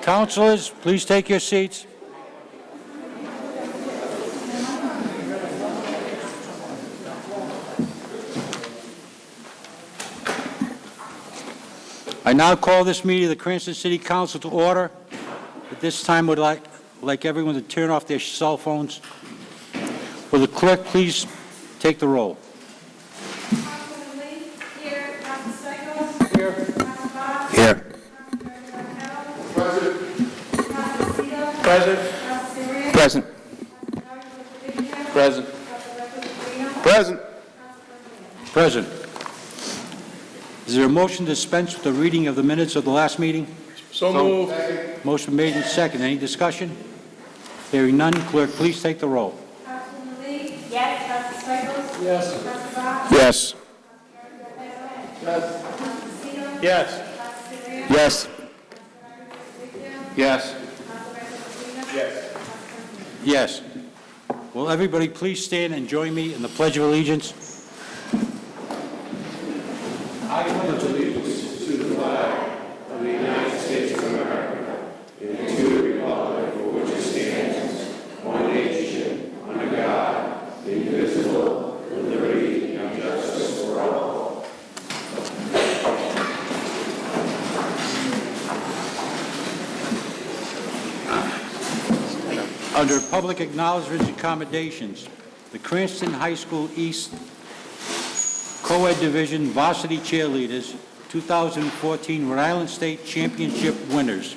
Councilors, please take your seats. I now call this meeting of the Cranston City Council to order. At this time, I would like everyone to turn off their cell phones. Will the clerk please take the roll? Councilman Lee, here. Councilman Stichels. Here. Councilman Box. Here. Councilman Marquardt. Councilman Zito. Present. Councilman Serio. Present. Councilman Present. Councilman Present. Present. Is there a motion to dispense with the reading of the minutes of the last meeting? So moved. Motion made and second. Any discussion? Hearing none, clerk, please take the roll. Councilman Lee. Yes. Councilman Stichels. Yes. Councilman Box. Yes. Councilman Zito. Yes. Councilman Serio. Yes. Yes. Yes. Yes. Will everybody please stand and join me in the Pledge of Allegiance? Under public acknowledgments and commendations, the Cranston High School East Co-ed Division Varsity Cheerleaders 2014 Rhode Island State Championship winners.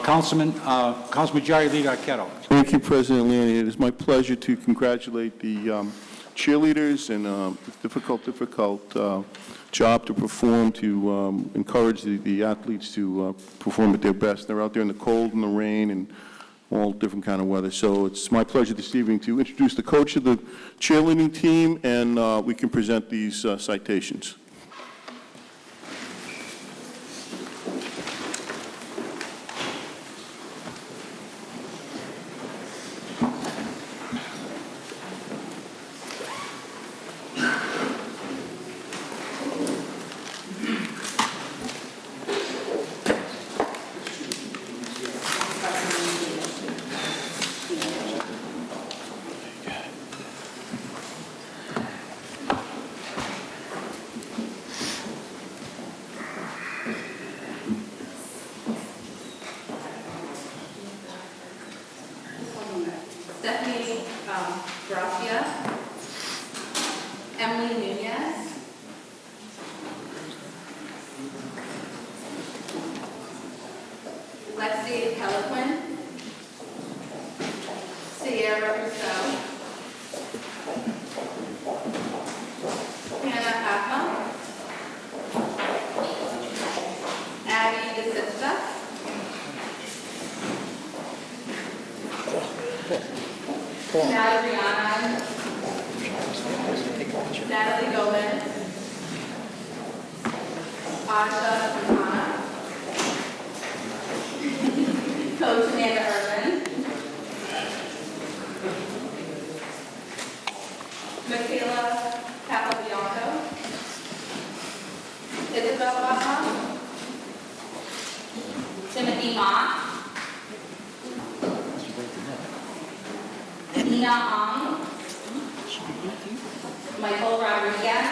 Council Majority Leader Arquette. Thank you, President Lanny. It is my pleasure to congratulate the cheerleaders and difficult job to perform, to encourage the athletes to perform at their best. They're out there in the cold and the rain and all different kind of weather. So it's my pleasure this evening to introduce the coach of the cheerleading team, and we can present these citations. Stephanie Gracia. Emily Nunez. Lexi Peliquin. Sierra Rousseau. Hannah Hapma. Abby DeSista. Natalie Gomez. Asha Quintana. Coach Amanda Irvin. Michaela Capobianco. Isabel Baha. Timothy Mott. Nina Ang. Michael Rodriguez.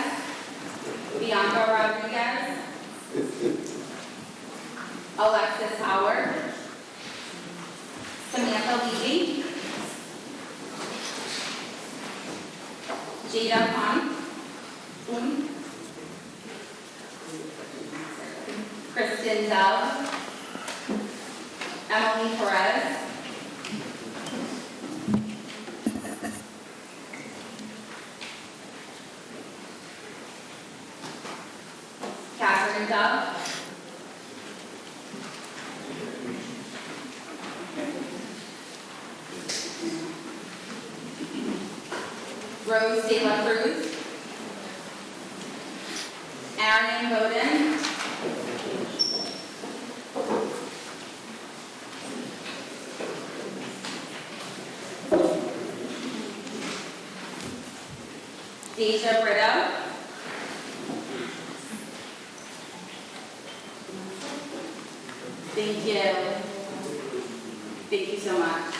Bianca Rodriguez. Alexis Howard. Samantha Levy. Jada Khan. Kristen Dove. Emily Perez. Catherine Dove. Rose De La Cruz. Aaron Bowden. Deja Brito. Thank you. Thank you so much.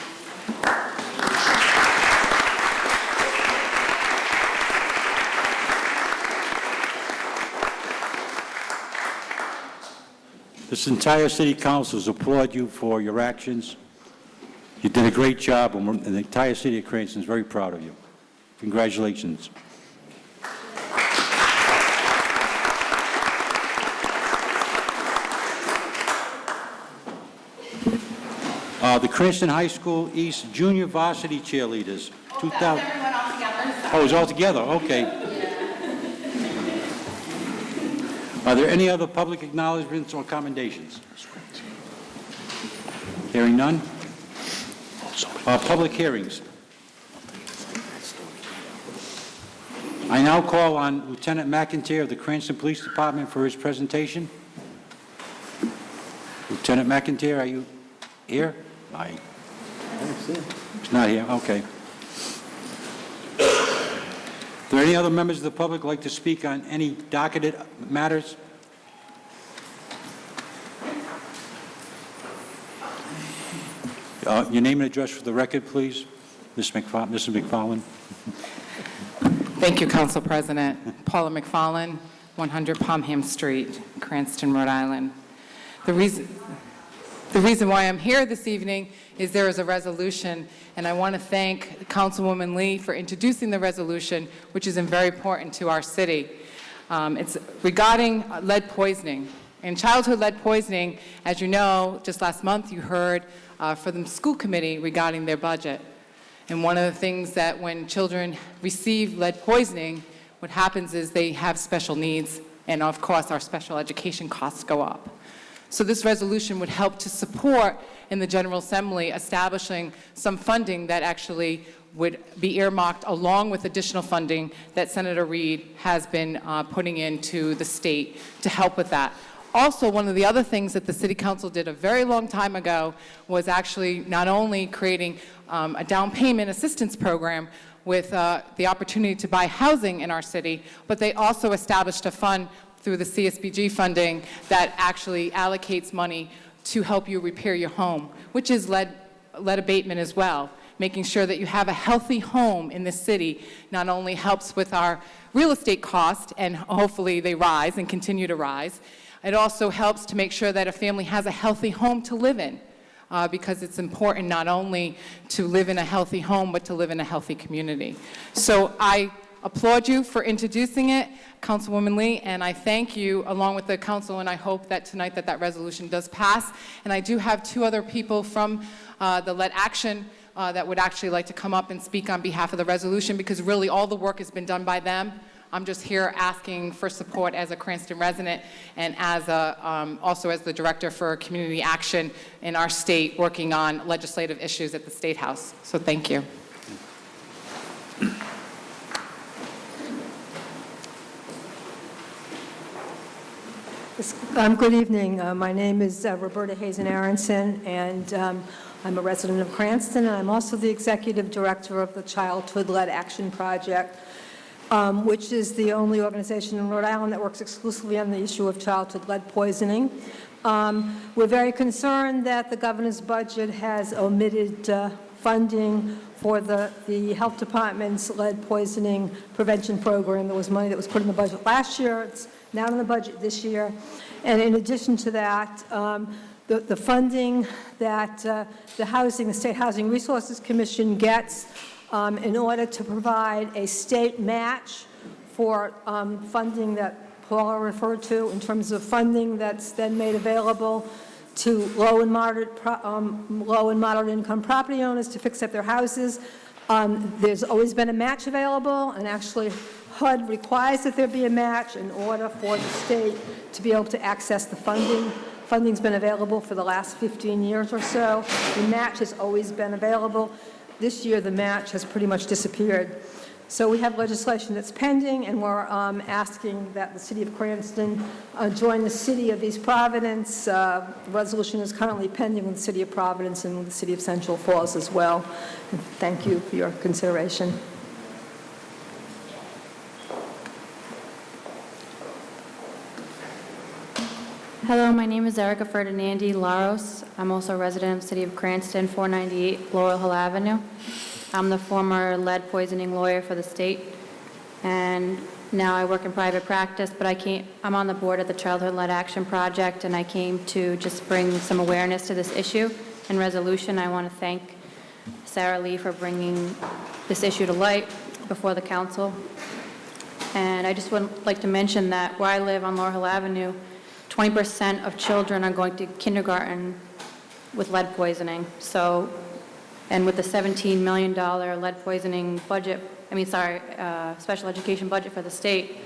This entire city council applaud you for your actions. You did a great job, and the entire city of Cranston is very proud of you. Congratulations. The Cranston High School East Junior Varsity Cheerleaders. Oh, that's everyone all together. Oh, it's all together, okay. Are there any other public acknowledgements or commendations? Hearing none. Public hearings. I now call on Lieutenant McIntyre of the Cranston Police Department for his presentation. Lieutenant McIntyre, are you here? He's not here, okay. Are there any other members of the public who'd like to speak on any docketed matters? Your name and address for the record, please. Mrs. McFarland. Thank you, Council President. Paula McFarland, 100 Palmham Street, Cranston, Rhode Island. The reason why I'm here this evening is there is a resolution, and I want to thank Councilwoman Lee for introducing the resolution, which is very important to our city. It's regarding lead poisoning. In childhood lead poisoning, as you know, just last month you heard for the school committee regarding their budget. And one of the things that when children receive lead poisoning, what happens is they have special needs, and of course our special education costs go up. So this resolution would help to support in the General Assembly establishing some funding that actually would be earmarked along with additional funding that Senator Reed has been putting into the state to help with that. Also, one of the other things that the City Council did a very long time ago was actually not only creating a down payment assistance program with the opportunity to buy housing in our city, but they also established a fund through the CSBG funding that actually allocates money to help you repair your home, which is lead abatement as well. Making sure that you have a healthy home in this city not only helps with our real estate cost, and hopefully they rise and continue to rise, it also helps to make sure that a family has a healthy home to live in, because it's important not only to live in a healthy home, but to live in a healthy community. So I applaud you for introducing it, Councilwoman Lee, and I thank you along with the council, and I hope that tonight that resolution does pass. And I do have two other people from the Lead Action that would actually like to come up and speak on behalf of the resolution, because really all the work has been done by them. I'm just here asking for support as a Cranston resident and as also as the Director for Community Action in our state, working on legislative issues at the State House. So thank you. Good evening. My name is Roberta Hazen Aronson, and I'm a resident of Cranston, and I'm also the Executive Director of the Childhood Lead Action Project, which is the only organization in Rhode Island that works exclusively on the issue of childhood lead poisoning. We're very concerned that the governor's budget has omitted funding for the health department's lead poisoning prevention program. There was money that was put in the budget last year. It's not in the budget this year. And in addition to that, the funding that the State Housing Resources Commission gets in order to provide a state match for funding that Paula referred to, in terms of funding that's then made available to low and moderate income property owners to fix up their houses. There's always been a match available, and actually HUD requires that there be a match in order for the state to be able to access the funding. Funding's been available for the last 15 years or so. The match has always been available. This year, the match has pretty much disappeared. So we have legislation that's pending, and we're asking that the city of Cranston join the city of East Providence. The resolution is currently pending with the city of Providence and with the city of Central Falls as well. And thank you for your consideration. Hello, my name is Erica Ferdinandi Laros. I'm also a resident of the City of Cranston, 498 Laurel Hill Avenue. I'm the former lead poisoning lawyer for the state, and now I work in private practice, but I'm on the board of the Childhood Lead Action Project, and I came to just bring some awareness to this issue and resolution. I want to thank Sarah Lee for bringing this issue to light before the council. And I just would like to mention that where I live on Laurel Hill Avenue, 20% of children are going to kindergarten with lead poisoning. So, and with the $17 million lead poisoning budget, special education budget for the state,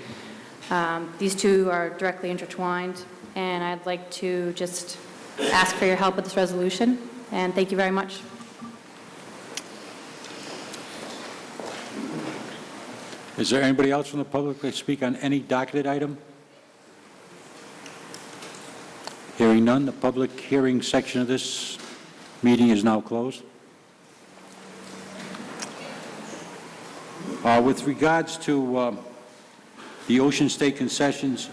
these two are directly intertwined. And I'd like to just ask for your help with this resolution. And thank you very much. Is there anybody else from the public that speak on any docketed item? Hearing none, the public hearing section of this meeting is now closed. With regards to the Ocean State concessions,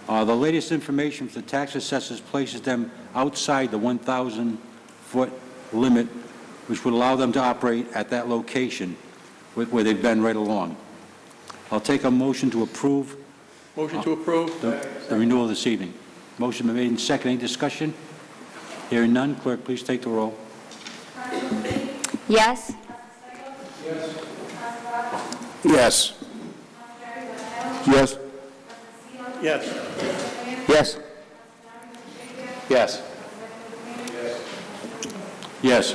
the latest information from the tax assessors places them outside the 1,000-foot limit, which would allow them to operate at that location where they've been right along. I'll take a motion to approve Motion to approve. the renewal this evening. Motion been made and seconded. Any discussion? Hearing none, clerk, please take the roll. Yes? Yes. Yes. Yes. Yes. Yes. Yes.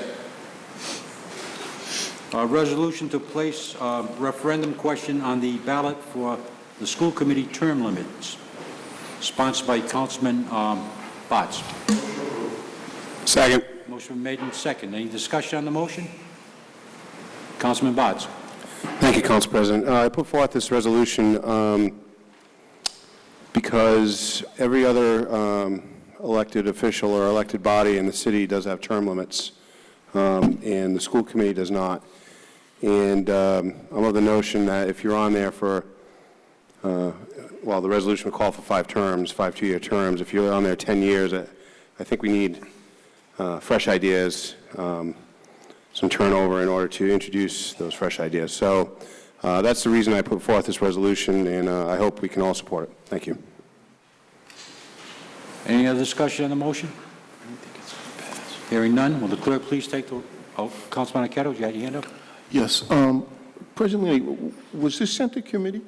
A resolution to place a referendum question on the ballot for the school committee term limits, sponsored by Councilman Botts. Second. Motion been made and seconded. Any discussion on the motion? Councilman Botts. Thank you, Council President. I put forth this resolution because every other elected official or elected body in the city does have term limits, and the school committee does not. And I'm of the notion that if you're on there for, well, the resolution will call for 5 terms, 5 two-year terms. If you're on there 10 years, I think we need fresh ideas, some turnover in order to introduce those fresh ideas. So that's the reason I put forth this resolution, and I hope we can all support it. Thank you. Any other discussion on the motion? Hearing none, will the clerk please take the, Councilman Arquette, you had your hand up? Yes. President Lee, was this sent to committee?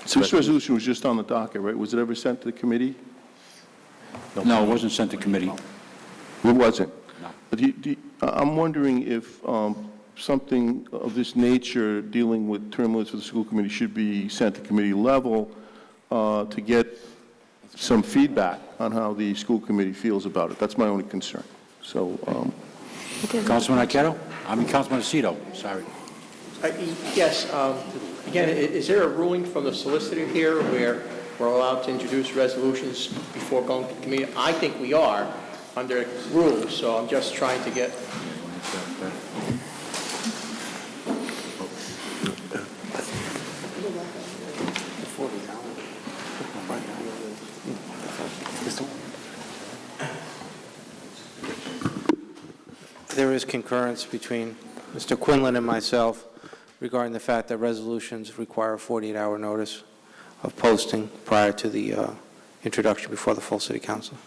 This resolution was just on the docket, right? Was it ever sent to the committee? No, it wasn't sent to committee. It wasn't? No. But I'm wondering if something of this nature, dealing with term limits for the school committee, should be sent to committee level to get some feedback on how the school committee feels about it. That's my only concern. So, Councilman Arquette? Councilman Aceto, sorry. Yes, again, is there a ruling from the solicitor here where we're allowed to introduce resolutions before going to committee? I think we are under rules, so I'm just trying to get... There is concurrence between Mr. Quinlan and myself regarding the fact that resolutions require a 48-hour notice of posting prior to the introduction before the full City Council.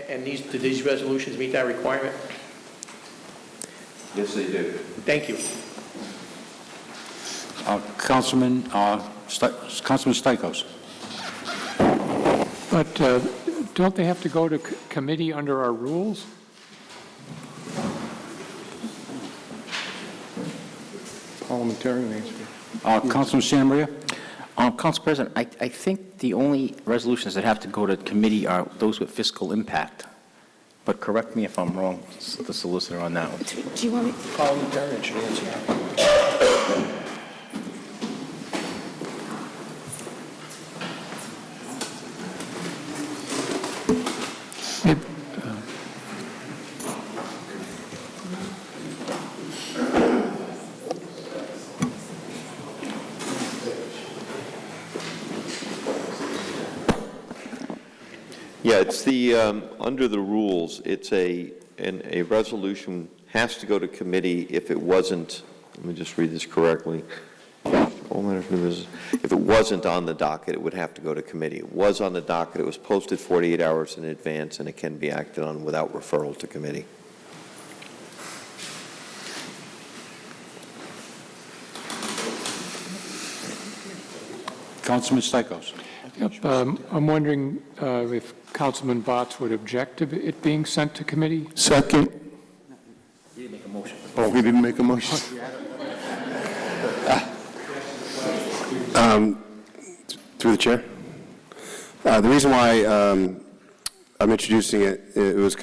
And do these resolutions meet that requirement? Yes, they do. Thank you. Councilman Stichels. But don't they have to go to committee under our rules? parliamentarian answer. Councilman Santa Maria? Council President, I think the only resolutions that have to go to committee are those with fiscal impact. But correct me if I'm wrong, the solicitor on that one. Do you want me? Parliamentarian should answer. Yeah, it's the, under the rules, it's a resolution has to go to committee if it wasn't, let me just read this correctly. If it wasn't on the docket, it would have to go to committee. It was on the docket, it was posted 48 hours in advance, and it can be acted on without referral to committee. Councilman Stichels. Yep, I'm wondering if Councilman Botts would object to it being sent to committee? Second. You didn't make a motion. Oh, we didn't make a motion. Through the chair. The reason why I'm introducing it, it was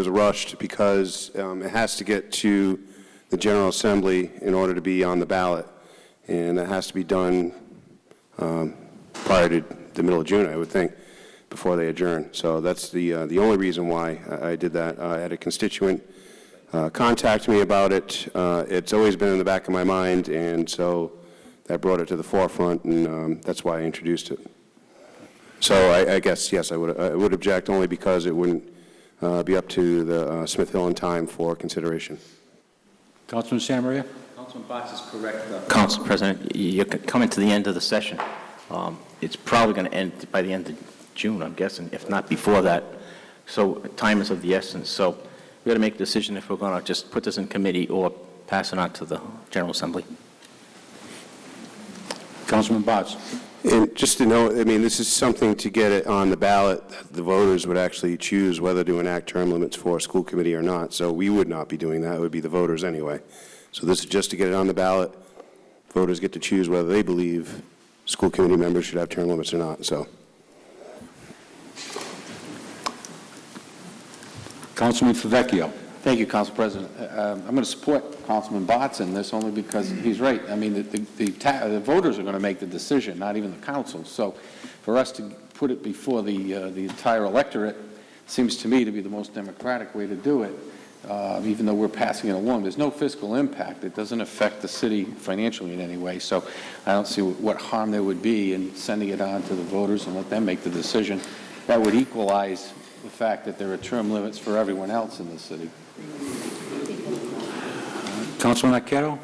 rushed because it has to get to the General Assembly in order to be on the ballot, and it has to be done prior to the middle of June, I would think, before they adjourn. So that's the only reason why I did that. I had a constituent contact me about it. It's always been in the back of my mind, and so that brought it to the forefront, and that's why I introduced it. So I guess, yes, I would object only because it wouldn't be up to the Smith Hill in time for consideration. Councilman Santamaria? Councilman Botts is correct. Council President, you're coming to the end of the session. It's probably going to end by the end of June, I'm guessing, if not before that. So time is of the essence. So we got to make a decision if we're going to just put this in committee or pass it on to the General Assembly. Councilman Botts. And just to know, I mean, this is something to get it on the ballot, that the voters would actually choose whether to enact term limits for a school committee or not. So we would not be doing that. It would be the voters anyway. So this is just to get it on the ballot. Voters get to choose whether they believe school committee members should have term limits or not. So, Councilman Favecchio. Thank you, Council President. I'm going to support Councilman Botts in this only because he's right. I mean, the voters are going to make the decision, not even the council. So for us to put it before the entire electorate seems to me to be the most democratic way to do it, even though we're passing it along. There's no fiscal impact. It doesn't affect the city financially in any way. So I don't see what harm there would be in sending it on to the voters and let them make the decision. That would equalize the fact that there are term limits for everyone else in the city. Councilman Arquero?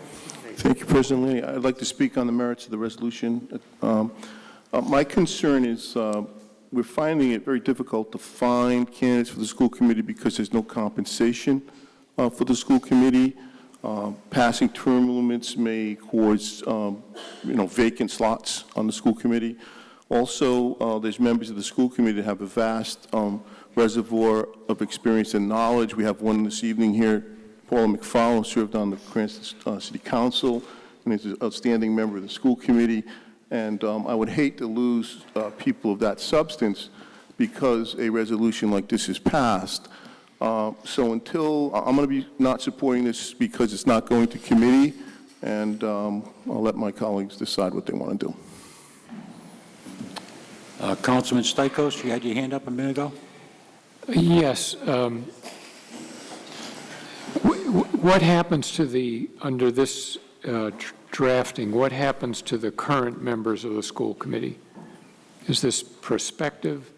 Thank you, President Laney. I'd like to speak on the merits of the resolution. My concern is we're finding it very difficult to find candidates for the school committee because there's no compensation for the school committee. Passing term limits may cause, vacant slots on the school committee. Also, there's members of the school committee that have a vast reservoir of experience and knowledge. We have one this evening here, Paula McFarland, served on the Cranston City Council and is an outstanding member of the school committee. And I would hate to lose people of that substance because a resolution like this is passed. So until, I'm going to be not supporting this because it's not going to committee, and I'll let my colleagues decide what they want to do. Councilman Stichels, you had your hand up a minute ago? Yes. What happens to under this drafting, what happens to the current members of the school committee? Is this prospective?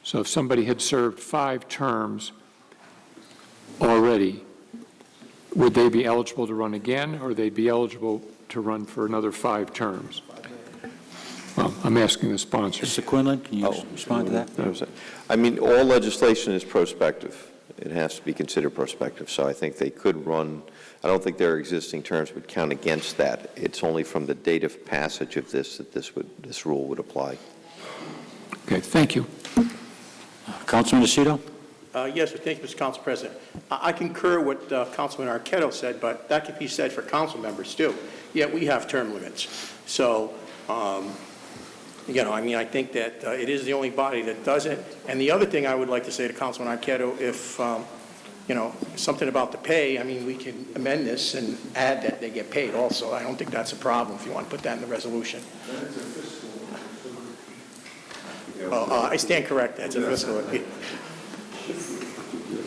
So if somebody had served 5 terms already, would they be eligible to run again, or they'd be eligible to run for another 5 terms? Well, I'm asking the sponsor. Mr. Quinlan, can you respond to that? I mean, all legislation is prospective. It has to be considered prospective. So I think they could run, I don't think their existing terms would count against that. It's only from the date of passage of this that this rule would apply. Okay, thank you. Councilman Lucido? Yes, thank you, Mr. Council President. I concur what Councilman Arquero said, but that could be said for council members too. Yet we have term limits. So, I think that it is the only body that does it. And the other thing I would like to say to Councilman Arquero, if, something about the pay, I mean, we can amend this and add that they get paid also. I don't think that's a problem if you want to put that in the resolution. I stand correct. That's a fiscal.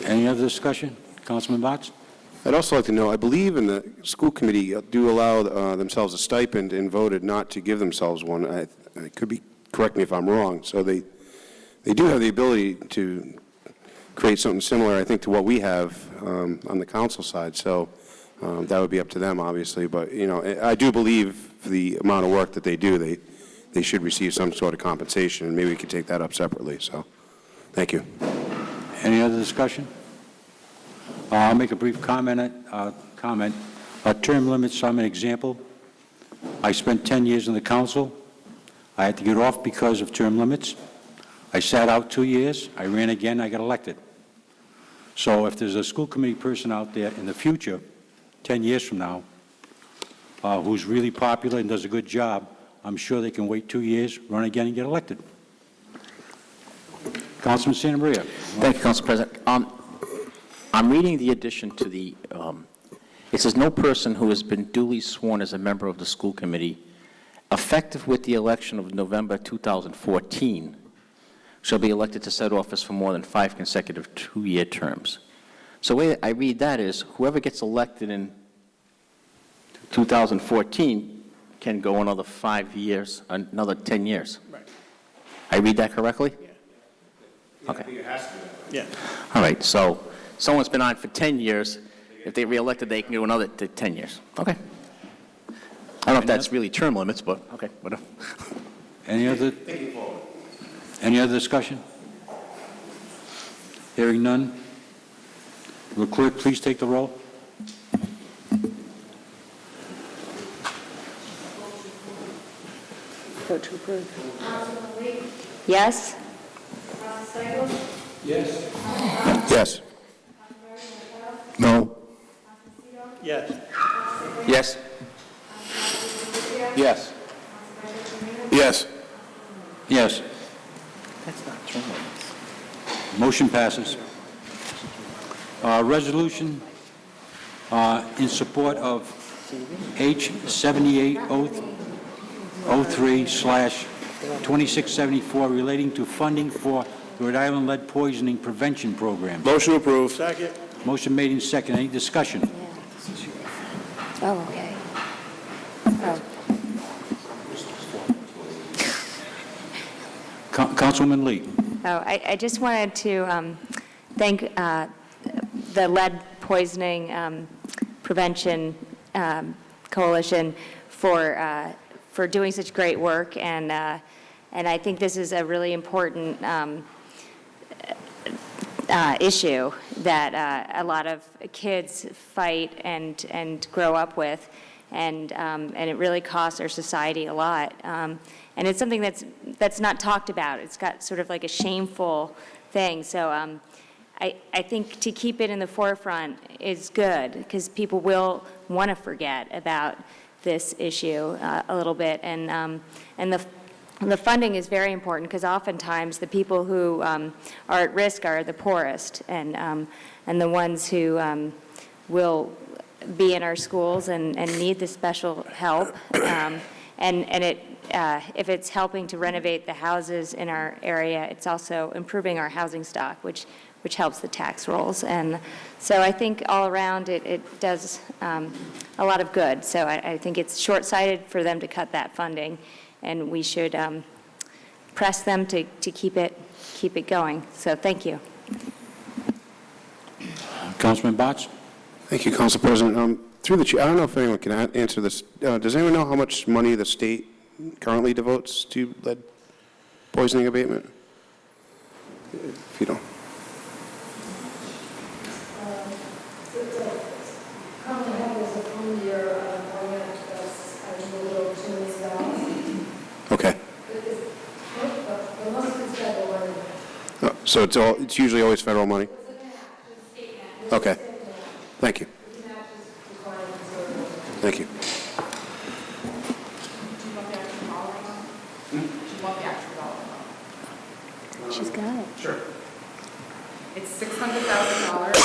Any other discussion? Councilman Botts? I'd also like to know, I believe in the school committee do allow themselves a stipend and voted not to give themselves one. I could be, correct me if I'm wrong. So they they do have the ability to create something similar, I think, to what we have on the council side. So that would be up to them, obviously. But, you know, I do believe for the amount of work that they do, they should receive some sort of compensation, and maybe we could take that up separately. So, thank you. Any other discussion? I'll make a brief comment. Term limits, I'm an example. I spent 10 years in the council. I had to get off because of term limits. I sat out 2 years. I ran again. I got elected. So if there's a school committee person out there in the future, 10 years from now, who's really popular and does a good job, I'm sure they can wait 2 years, run again, and get elected. Councilman Santa Maria. Thank you, Council President. I'm reading the addition to the, it says, "No person who has been duly sworn as a member of the school committee, effective with the election of November 2014, shall be elected to said office for more than 5 consecutive 2-year terms." So the way I read that is, whoever gets elected in 2014 can go another 5 years, another 10 years. Right. I read that correctly? Yeah. Okay. Yeah. All right, so someone's been on for 10 years. If they re-elected, they can do another 10 years. Okay. I don't know if that's really term limits, but okay, whatever. Any other discussion? Hearing none. Will the clerk please take the roll? Vote to approve. Yes? Yes. No. Yes. Yes? Yes. Yes. Yes. That's not term limits. Motion passes. Resolution in support of H 7803/2674 relating to funding for the Rhode Island Lead Poisoning Prevention Program. Motion approved. Second. Motion made in second. Any discussion? Oh, okay. Oh. Councilwoman Lee. Oh, I just wanted to thank the Lead Poisoning Prevention Coalition for doing such great work, and I think this is a really important issue that a lot of kids fight and grow up with, and it really costs our society a lot. And it's something that's not talked about. It's got sort of like a shameful thing. So I think to keep it in the forefront is good, because people will want to forget about this issue a little bit. And the funding is very important, because oftentimes the people who are at risk are the poorest, and the ones who will be in our schools and need the special help. If it's helping to renovate the houses in our area, it's also improving our housing stock, which helps the tax rolls. And so I think all around it does a lot of good. So I think it's short-sighted for them to cut that funding, and we should press them to keep it going. So thank you. Councilman Botts? Thank you, Council President. Through the chair, I don't know if anyone can answer this. Does anyone know how much money the state currently devotes to lead poisoning abatement? If you don't. Okay. So it's usually always federal money? Okay. Thank you. Thank you. She's got it. Sure. It's $600,000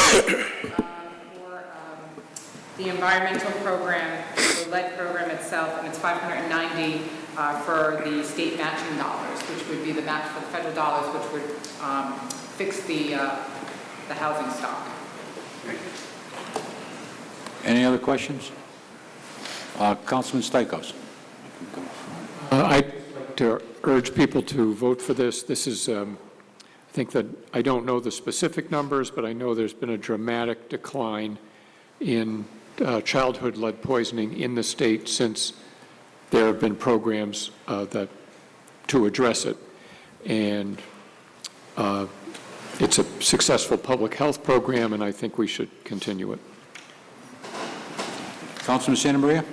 for the environmental program, the lead program itself, and it's $590 for the state matching dollars, which would be the match for the federal dollars, which would fix the housing stock. Any other questions? Councilman Stichels. I'd like to urge people to vote for this. This is I think that, I don't know the specific numbers, but I know there's been a dramatic decline in childhood lead poisoning in the state since there have been programs to address it. And it's a successful public health program, and I think we should continue it. Councilman Santa Maria?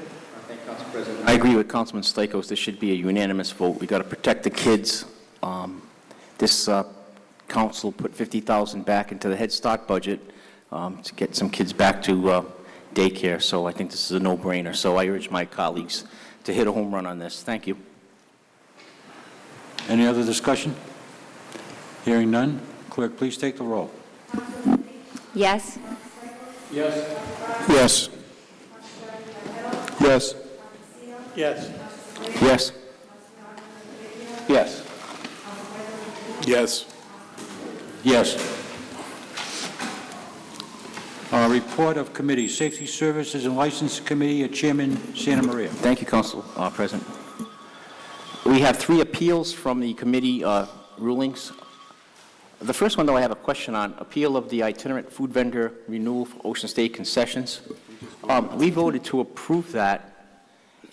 I agree with Councilman Stichels. This should be a unanimous vote. We got to protect the kids. This council put $50,000 back into the Head Start budget to get some kids back to daycare, so I think this is a no-brainer. So I urge my colleagues to hit a home run on this. Thank you. Any other discussion? Hearing none. Clerk, please take the roll. Yes? Yes. Yes. Yes. Yes. Yes. Yes. Yes. Yes. Report of committee, Safety Services and License Committee, Chairman Santa Maria. Thank you, Council President. We have 3 appeals from the committee rulings. The first one, though, I have a question on, appeal of the itinerant food vendor renewal for Ocean State concessions. We voted to approve that,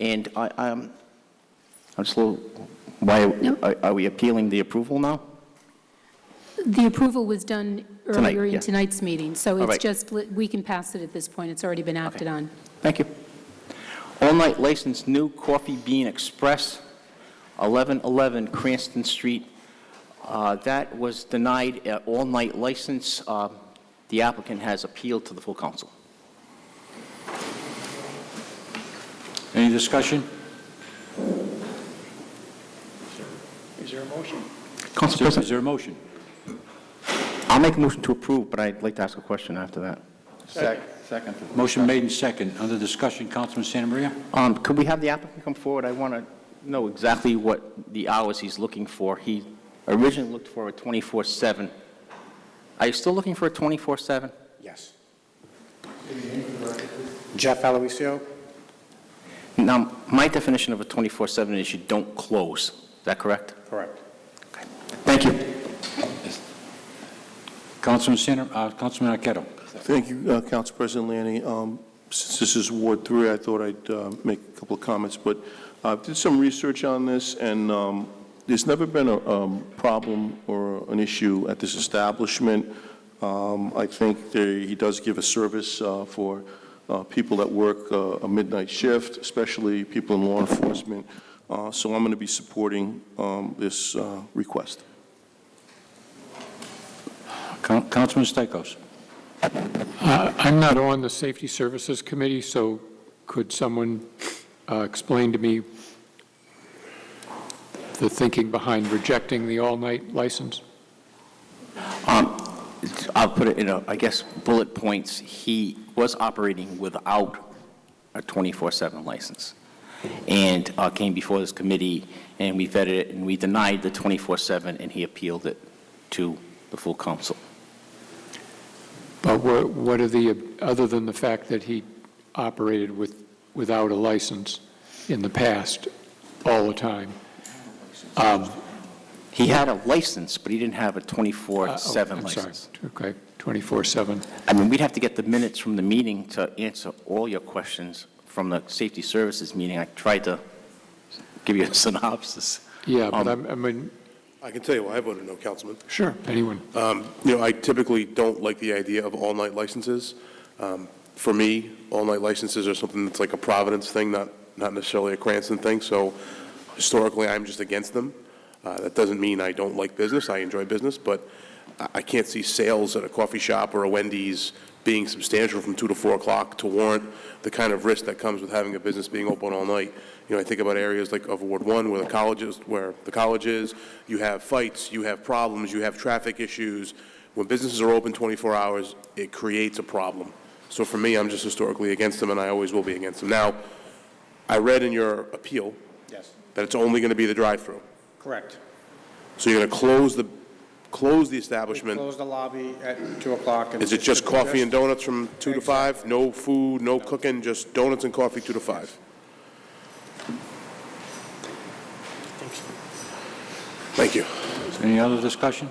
and I'm just a little, why are we appealing the approval now? The approval was done earlier in yeah. tonight's meeting, so All it's right. just, we can pass it at this point. It's already been acted on. Thank you. All-night license, New Coffee Bean Express, 1111 Cranston Street. That was denied an all-night license. The applicant has appealed to the full council. Any discussion? Is there a motion? Council President, Is there a motion? I'll make a motion to approve, but I'd like to ask a question after that. Second. Motion made and second. Under discussion, Councilman Santa Maria? Could we have the applicant come forward? I want to know exactly what the hours he's looking for. He originally looked for a 24/7. Are you still looking for a 24/7? Yes. Jeff Aloisio? Now, my definition of a 24/7 is you don't close. Is that correct? Correct. Okay. Thank you. Councilman Arquette. Thank you, Council President Lanny. Since this is Ward 3, I thought I'd make a couple of comments, but I did some research on this, and there's never been a problem or an issue at this establishment. I think he does give a service for people that work a midnight shift, especially people in law enforcement. So I'm going to be supporting this request. Councilman Stichels. I'm not on the Safety Services Committee, so could someone explain to me the thinking behind rejecting the all-night license? I'll put it in, I guess, bullet points. He was operating without a 24/7 license and came before this committee, and we vetted it, and we denied the 24/7, and he appealed it to the full council. But what are the, other than the fact that he operated without a license in the past all the time? He had a license, but he didn't have a 24/7 I'm sorry. license. Okay, 24/7. I mean, we'd have to get the minutes from the meeting to answer all your questions from the Safety Services meeting. I tried to give you a synopsis. Yeah, but I mean, I can tell you why I voted no, Councilman. sure, anyone. I typically don't like the idea of all-night licenses. For me, all-night licenses are something that's like a Providence thing, not necessarily a Cranston thing. So historically, I'm just against them. That doesn't mean I don't like business. I enjoy business, but I can't see sales at a coffee shop or a Wendy's being substantial from 2 to 4 o'clock to warrant the kind of risk that comes with having a business being open all night. I think about areas like of Ward 1 where the college is, you have fights, you have problems, you have traffic issues. When businesses are open 24 hours, it creates a problem. So for me, I'm just historically against them, and I always will be against them. Now, I read in your appeal that it's only going to be the drive-through. Correct. So you're going to close the establishment. Close the lobby at 2 o'clock. Is it just coffee and donuts from 2 to 5? No food, no cooking, just donuts and coffee 2 to 5? Thank you. Any other discussion?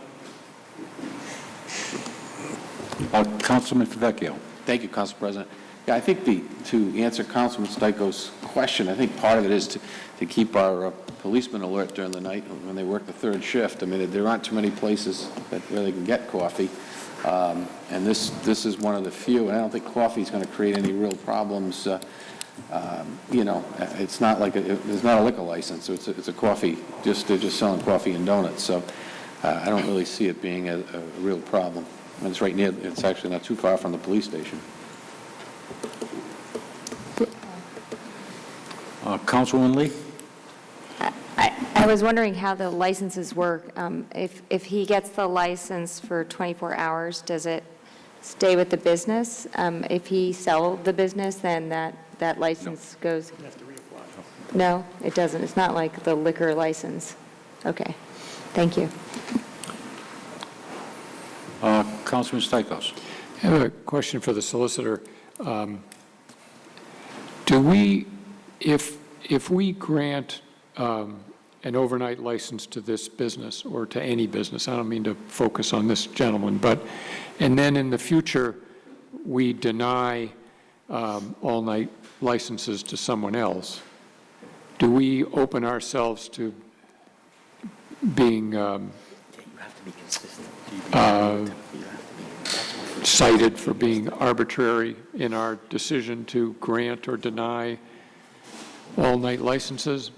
Councilman Favecchio. Thank you, Council President. Yeah, I think to answer Councilman Stichels' question, I think part of it is to keep our policemen alert during the night when they work the third shift. I mean, there aren't too many places where they can get coffee, and this is one of the few, and I don't think coffee is going to create any real problems. You know, it's not like there's not a liquor license, so it's a coffee, they're just selling coffee and donuts, so I don't really see it being a real problem. And it's right near, it's actually not too far from the police station. Councilwoman Lee? I was wondering how the licenses work. If he gets the license for 24 hours, does it stay with the business? If he sells the business, then that license goes? You have to reapply. No, it doesn't. It's not like the liquor license. Okay. Thank you. Councilman Stichels. I have a question for the solicitor. Do we, if we grant an overnight license to this business or to any business, I don't mean to focus on this gentleman, and then in the future, we deny all-night licenses to someone else, do we open ourselves to being cited for being arbitrary in our decision to grant or deny all-night licenses?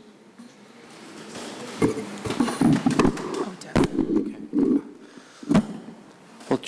Well,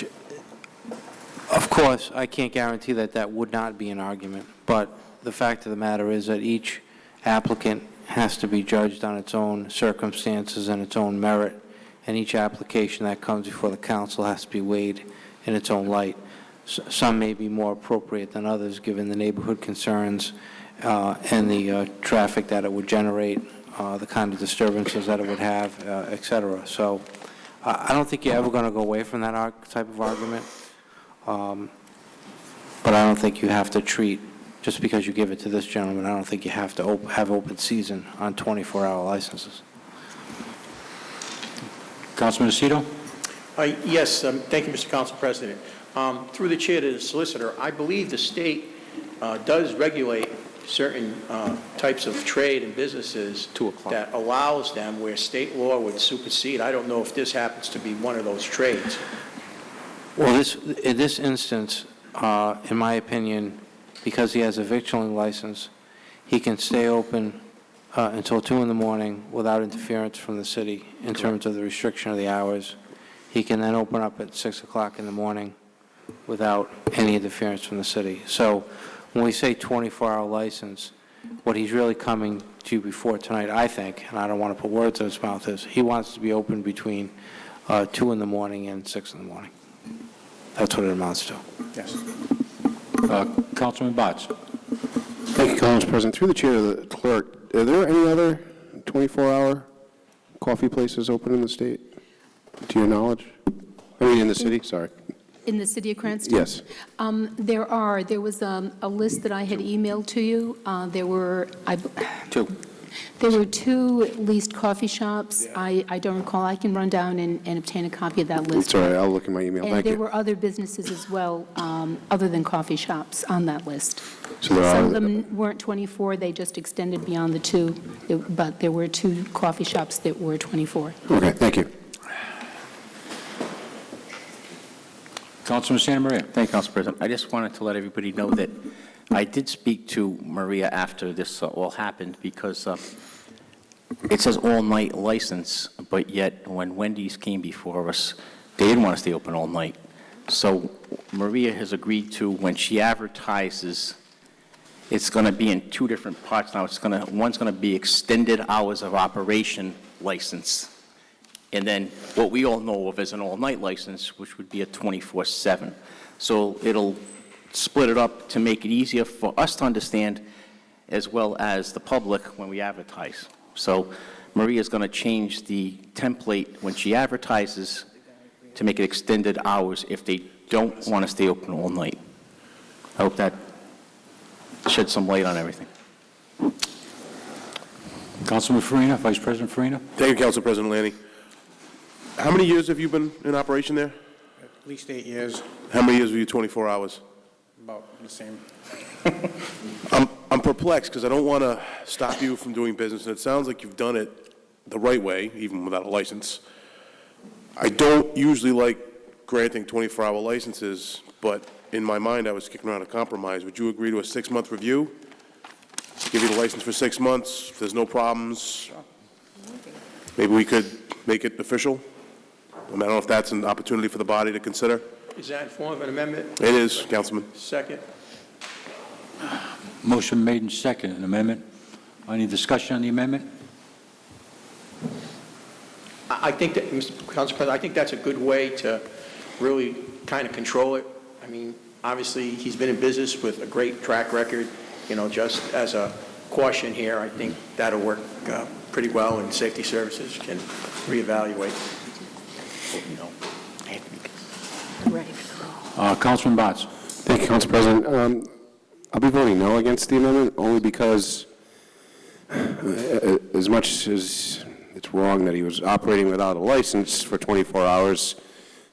of course, I can't guarantee that that would not be an argument, but the fact of the matter is that each applicant has to be judged on its own circumstances and its own merit, and each application that comes before the council has to be weighed in its own light. Some may be more appropriate than others, given the neighborhood concerns and the traffic that it would generate, the kind of disturbances that it would have, et cetera. So I don't think you're ever going to go away from that type of argument, but I don't think you have to treat, just because you give it to this gentleman, I don't think you have to have open season on 24-hour licenses. Councilman Aceto? Yes, thank you, Mr. Council President. Through the chair to the solicitor, I believe the state does regulate certain types of trade and businesses that allows them where state law would supersede. I don't know if this happens to be one of those trades. Well, in this instance, in my opinion, because he has a victualling license, he can stay open until 2 in the morning without interference from the city in terms of the restriction of the hours. He can then open up at 6 o'clock in the morning without any interference from the city. So when we say 24-hour license, what he's really coming to you before tonight, I think, and I don't want to put words in his mouth, is he wants to be open between 2 in the morning and 6 in the morning. That's what it amounts to. Yes. Councilman Botts. Thank you, Council President. Through the chair to the clerk, are there any other 24-hour coffee places open in the state, to your knowledge? I mean, in the city, sorry. In the city of Cranston? Yes. There are. There was a list that I had emailed to you. There were... Two. There were 2 leased coffee shops. I don't recall. I can run down and obtain a copy of that list. It's all right, I'll look in my email. And Thank there you. were other businesses as well, other than coffee shops, on that list. So there Some are- of them weren't 24, they just extended beyond the 2, but there were 2 coffee shops that were 24. Okay, thank you. Councilman Santa Maria. Thank you, Council President. I just wanted to let everybody know that I did speak to Maria after this all happened, because it says all-night license, but yet when Wendy's came before us, they didn't want to stay open all night. So Maria has agreed to, when she advertises, it's going to be in 2 different parts now. One's going to be extended hours of operation license, and then what we all know of as an all-night license, which would be a 24/7. So it'll split it up to make it easier for us to understand, as well as the public when we advertise. So Maria's going to change the template when she advertises to make it extended hours if they don't want to stay open all night. I hope that sheds some light on everything. Councilman Farina, Vice President Farina. Thank you, Council President Lanning. How many years have you been in operation there? At least 8 years, How many years were you 24 hours? about the same. I'm perplexed because I don't want to stop you from doing business, and it sounds like you've done it the right way, even without a license. I don't usually like granting 24-hour licenses, but in my mind, I was kicking around a compromise. Would you agree to a 6-month review? Give you the license for 6 months, if there's no problems, maybe we could make it official? I mean, I don't know if that's an opportunity for the body to consider. Is that in form of an amendment? It is, Councilman. Second? Motion made and second, an amendment. Any discussion on the amendment? I think that, Mr. Council President, I think that's a good way to really kind of control it. I mean, obviously, he's been in business with a great track record. You know, just as a caution here, I think that'll work pretty well, and Safety Services can reevaluate. You know, Councilman Botts. Thank you, Council President. I'll be voting no against the amendment, only because as much as it's wrong that he was operating without a license for 24 hours,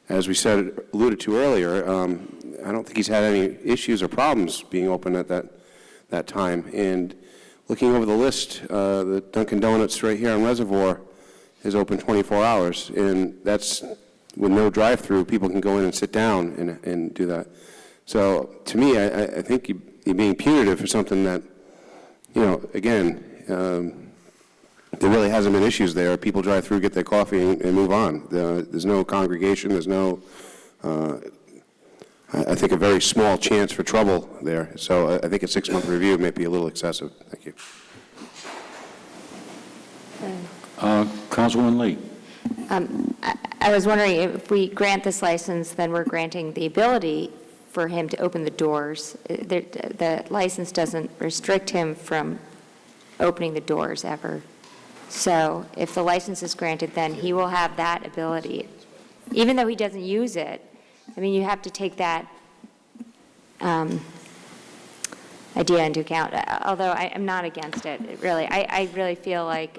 as we said, alluded to earlier, I don't think he's had any issues or problems being open at that time. And looking over the list, the Dunkin' Donuts right here on Reservoir is open 24 hours, and that's with no drive-through. People can go in and sit down and do that. So to me, I think you're being punitive for something that, you know, again, there really hasn't been issues there. People drive through, get their coffee, and move on. There's no congregation. There's no, I think, a very small chance for trouble there. So I think a 6-month review may be a little excessive. Thank you. Councilwoman Lee. I was wondering, if we grant this license, then we're granting the ability for him to open the doors. The license doesn't restrict him from opening the doors ever. So if the license is granted, then he will have that ability. Even though he doesn't use it, I mean, you have to take that idea into account, although I'm not against it, really. I really feel like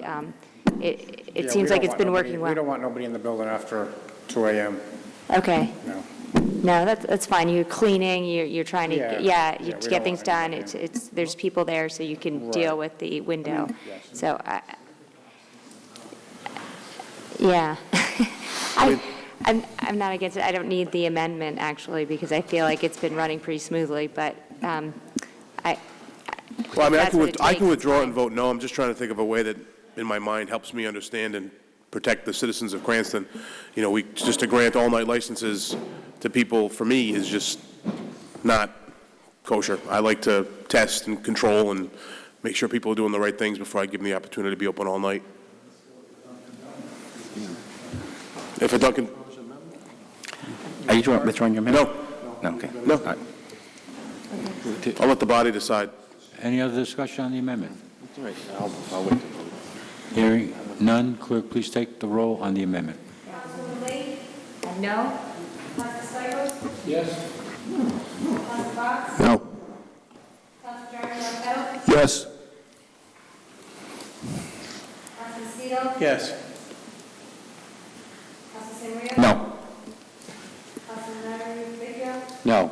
it seems like it's been working well. We don't want nobody in the building after 2 a.m. Okay. No. No, that's fine. You're cleaning, you're trying to, we to don't get things want done. anybody. There's people there, so you can deal with the window. Yes. So, yeah. I'm not against it. I don't need the amendment, actually, because I feel like it's been running pretty smoothly, but Well, I mean, I that's what it can takes, withdraw fine. and vote no. I'm just trying to think of a way that, in my mind, helps me understand and protect the citizens of Cranston. You know, just to grant all-night licenses to people, for me, is just not kosher. I like to test and control and make sure people are doing the right things before I give them the opportunity to be open all night. If a Dunkin'... Are you withdrawing your amendment? No. No, okay. No. All right. I'll let the body decide. Any other discussion on the amendment? All right, I'll wait. Hearing none, clerk, please take the roll on the amendment. Councilwoman Lee? No? Council Stichels? Yes. Council Box? No. Council Jeremy Martel? Yes. Council Lucido? Yes. Council Severino? No. Council Vecchio? No.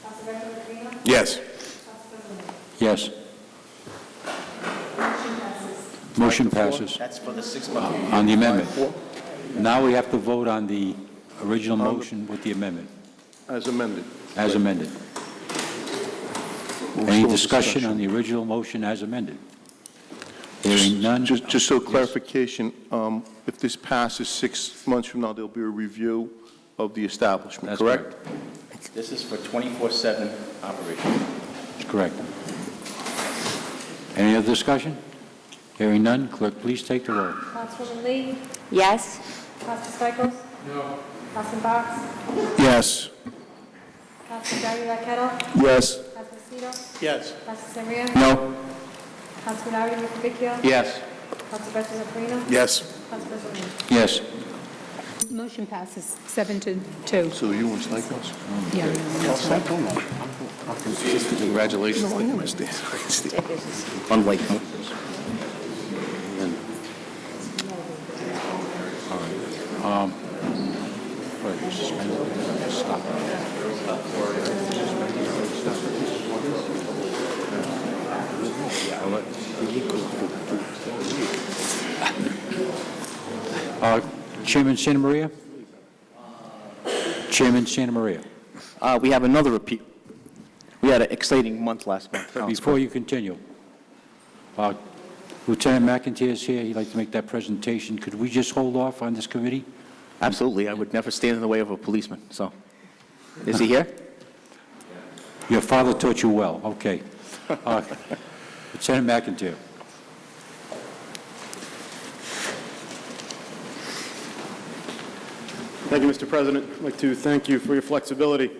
Council President Aquino? Yes. Council President? Yes. Motion passes. That's for the 6-month. On the amendment. Now we have to vote on the original motion with the amendment, As amended. as amended. Any discussion on the original motion as amended? Hearing none. Just so clarification, if this passes 6 months from now, there'll be a review of the establishment, That's correct? This is for 24/7 operation. That's correct. Any other discussion? Hearing none, clerk, please take the roll. Councilwoman Lee? Yes? Council Stichels? No. Council Box? Yes. Council Jeremy Martel? Yes. Council Lucido? Yes. Council Severino? No. Council Vecchio? Yes. Council President Aquino? Yes. Council President? Yes. Motion passes 7-2. So you and Stikos? Yeah. that's right. Congratulations. Unlike Right, you suspended. Chairman Santa Maria? Chairman Santa Maria? We have another appeal. We had an exciting month last month. Before you continue, Lieutenant McIntyre is here. He'd like to make that presentation. Could we just hold off on this committee? Absolutely. I would never stand in the way of a policeman, so. Is he here? Your father taught you well. Okay. Lieutenant McIntyre. Thank you, Mr. President. I'd like to thank you for your flexibility.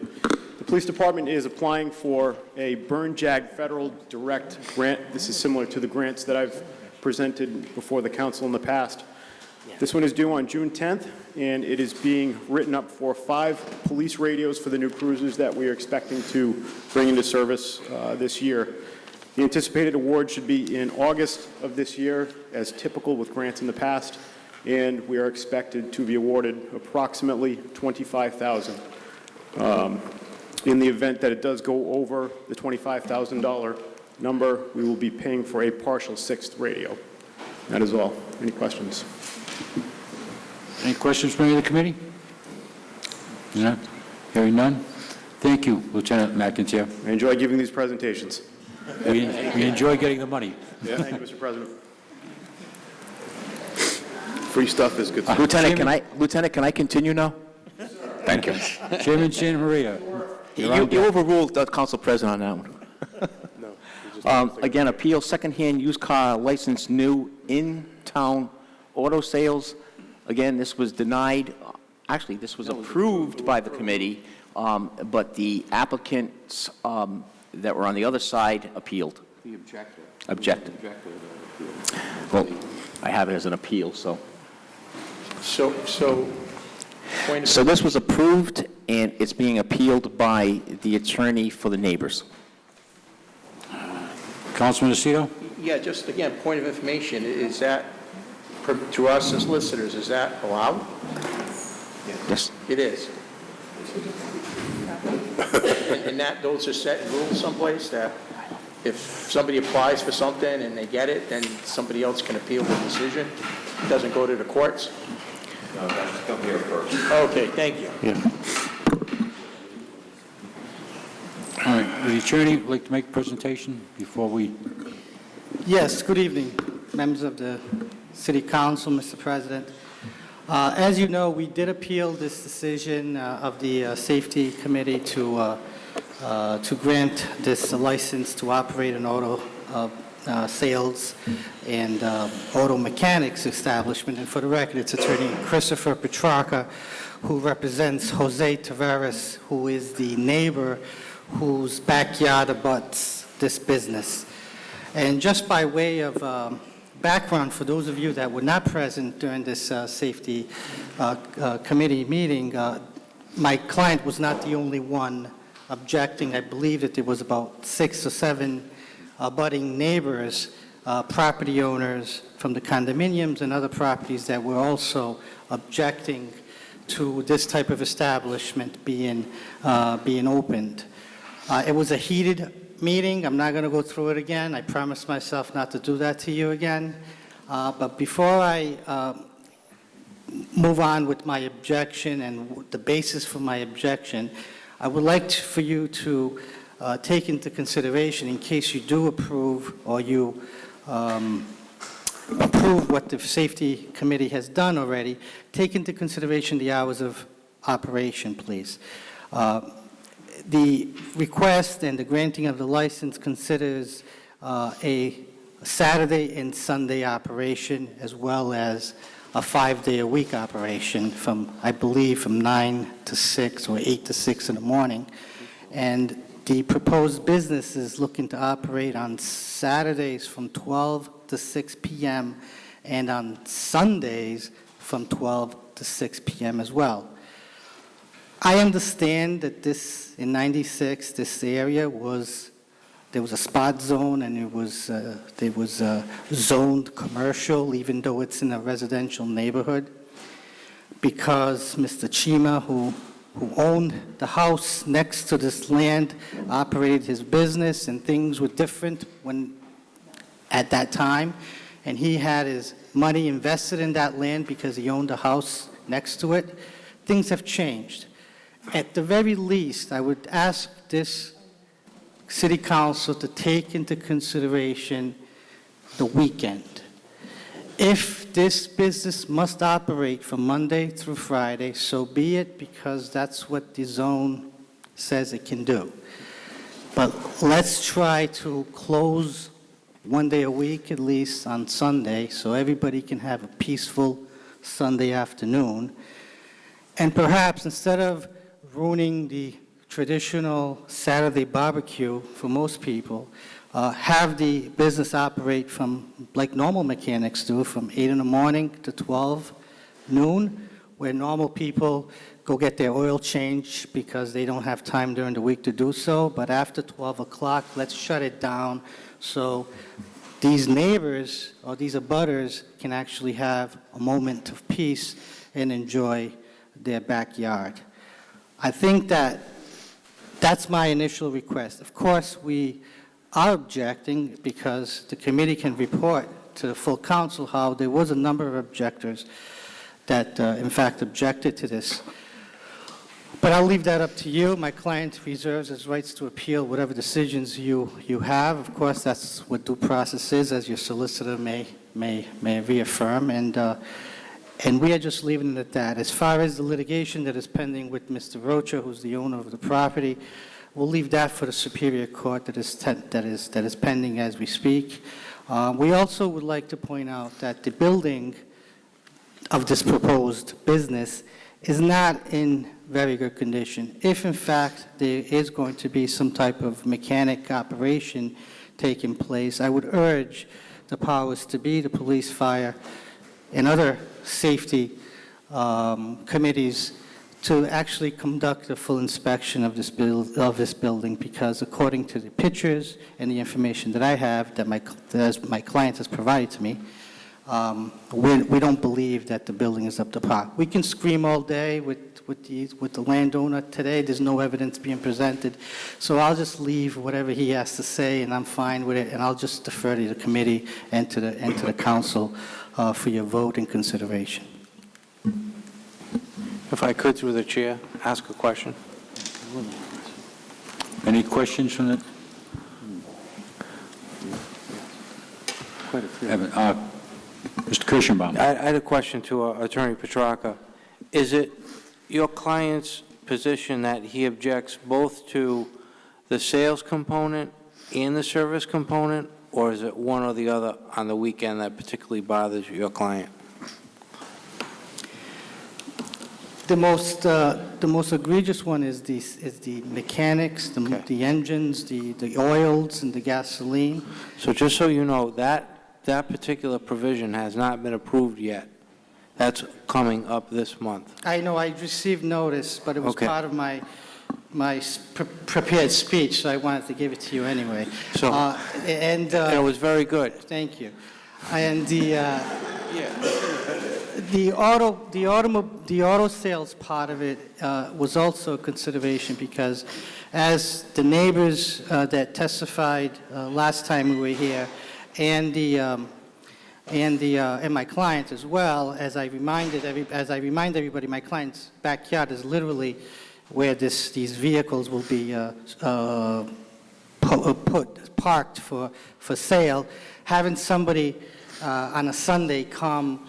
The police department is applying for a Burn Jag Federal Direct grant. This is similar to the grants that I've presented before the council in the past. This one is due on June 10th, and it is being written up for 5 police radios for the new cruisers that we are expecting to bring into service this year. The anticipated award should be in August of this year, as typical with grants in the past, and we are expected to be awarded approximately $25,000. In the event that it does go over the $25,000 number, we will be paying for a partial 6th radio. That is all. Any questions? Any questions from any of the committee? No? Hearing none? Thank you, Lieutenant McIntyre. I enjoy giving these presentations. We enjoy getting the money. Yeah, thank you, Mr. President. Free stuff is good stuff. Lieutenant, can I continue now? Thank you. Chairman Santa Maria. You overruled the council president on that one. Again, appeal secondhand used car license new in-town auto sales. Again, this was denied. Actually, this was approved by the committee, but the applicants that were on the other side appealed. The objector. Objected. Well, I have it as an appeal, so. So, point of... So this was approved, and it's being appealed by the attorney for the neighbors. Councilman Lucido? Yeah, just again, point of information, is that, to us as listeners, is that allowed? Yes. It is. And that, those are set in rules someplace, that if somebody applies for something and they get it, then somebody else can appeal the decision? It doesn't go to the courts? No, that's come here first. Okay, thank you. All right. Would the attorney like to make a presentation before we... Yes, good evening, members of the City Council, Mr. President. As you know, we did appeal this decision of the Safety Committee to grant this license to operate an auto sales and auto mechanics establishment. And for the record, it's Attorney Christopher Petrarca, who represents Jose Tavares, who is the neighbor whose backyard abuts this business. And just by way of background, for those of you that were not present during this Safety Committee meeting, my client was not the only one objecting. I believe that there was about 6 or 7 abutting neighbors, property owners from the condominiums and other properties that were also objecting to this type of establishment being opened. It was a heated meeting. I'm not going to go through it again. I promised myself not to do that to you again. But before I move on with my objection and the basis for my objection, I would like for you to take into consideration, in case you do approve or you approve what the Safety Committee has done already, take into consideration the hours of operation, please. The request and the granting of the license considers a Saturday and Sunday operation, as well as a 5-day-a-week operation from, I believe, from 9 to 6 or 8 to 6 in the morning. And the proposed business is looking to operate on Saturdays from 12 to 6 p.m. and on Sundays from 12 to 6 p.m. as well. I understand that in 96, this area there was a spot zone and it was zoned commercial, even though it's in a residential neighborhood, because Mr. Chima, who who owned the house next to this land, operated his business, and things were different at that time. And he had his money invested in that land because he owned a house next to it. Things have changed. At the very least, I would ask this city council to take into consideration the weekend. If this business must operate from Monday through Friday, so be it, because that's what the zone says it can do. But let's try to close one day a week at least on Sunday, so everybody can have a peaceful Sunday afternoon. And perhaps instead of ruining the traditional Saturday barbecue for most people, have the business operate from, like normal mechanics do, from 8 in the morning to 12 noon, where normal people go get their oil changed because they don't have time during the week to do so. But after 12 o'clock, let's shut it down so these neighbors or these abutters can actually have a moment of peace and enjoy their backyard. I think that's my initial request. Of course, we are objecting because the committee can report to the full council how there was a number of objectors that, in fact, objected to this. But I'll leave that up to you. My client reserves his rights to appeal whatever decisions you have. Of course, that's what due process is, as your solicitor may reaffirm. And we are just leaving it at that. As far as the litigation that is pending with Mr. Rocha, who's the owner of the property, we'll leave that for the Superior Court that is pending as we speak. We also would like to point out that the building of this proposed business is not in very good condition. If, in fact, there is going to be some type of mechanic operation taking place, I would urge the powers to be, the police, fire, and other safety committees to actually conduct a full inspection of this building, because according to the pictures and the information that I have that my client has provided to me, we don't believe that the building is up to par. We can scream all day with the landowner. Today, there's no evidence being presented, so I'll just leave whatever he has to say, and I'm fine with it, and I'll just defer to the committee and to the council for your vote and consideration. If I could, through the chair, ask a question. Any questions from the? Mr. Kirschenbaum. I had a question to Attorney Petrarca. Is it your client's position that he objects both to the sales component and the service component, or is it one or the other on the weekend that particularly bothers your client? The most egregious one is the mechanics, the engines, the oils, and the gasoline. So just so you know, that particular provision has not been approved yet. That's coming up this month. I know, I received notice, but it was Okay. part of my prepared speech, so I wanted to give it to you anyway. So, and it was very good. Thank you. And the auto sales part of it was also a consideration, because as the neighbors that testified last time we were here, and my client as well, as I remind everybody, my client's backyard is literally where these vehicles will be parked for sale. Having somebody on a Sunday come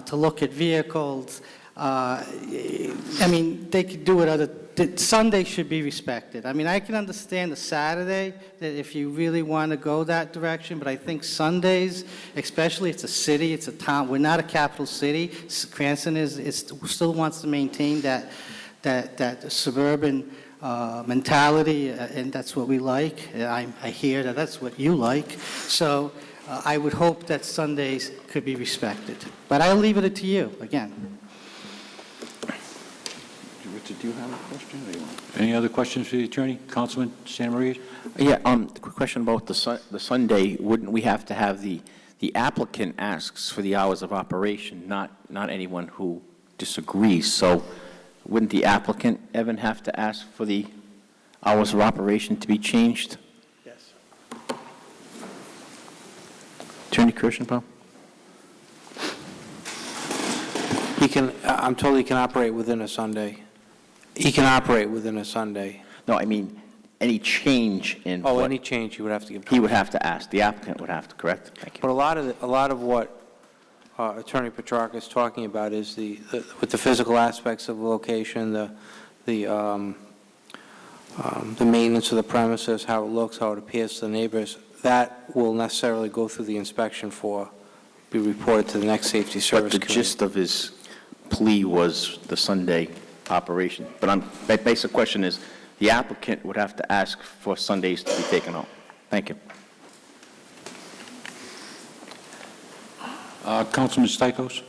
to look at vehicles, I mean, they could do it Sunday should be respected. I mean, I can understand a Saturday, that if you really want to go that direction, but I think Sundays, especially, it's a city, it's a town, we're not a capital city. Cranston still wants to maintain that suburban mentality, and that's what we like. I hear that that's what you like. So I would hope that Sundays could be respected. But I'll leave it to you, again. Richard, do you have a question? Or you want? Any other questions for the attorney? Councilman Santa Maria? Yeah, quick question about the Sunday. Wouldn't we have to have the applicant asks for the hours of operation, not anyone who disagrees? So wouldn't the applicant, Evan, have to ask for the hours of operation to be changed? Yes. Attorney Kirschenbaum? I'm told he can operate within a Sunday. He can operate within a Sunday. No, I mean, any change in Oh, what any change you would have to give. he would have to ask, the applicant would have to, correct? Thank you. But a lot of what Attorney Petrarca is talking about is with the physical aspects of the location, the maintenance of the premises, how it looks, how it appears to the neighbors. That will necessarily go through the inspection be reported to the next Safety Service But the Committee. gist of his plea was the Sunday operation. But my basic question is, the applicant would have to ask for Sundays to be taken out. Thank you. Councilman Stichels?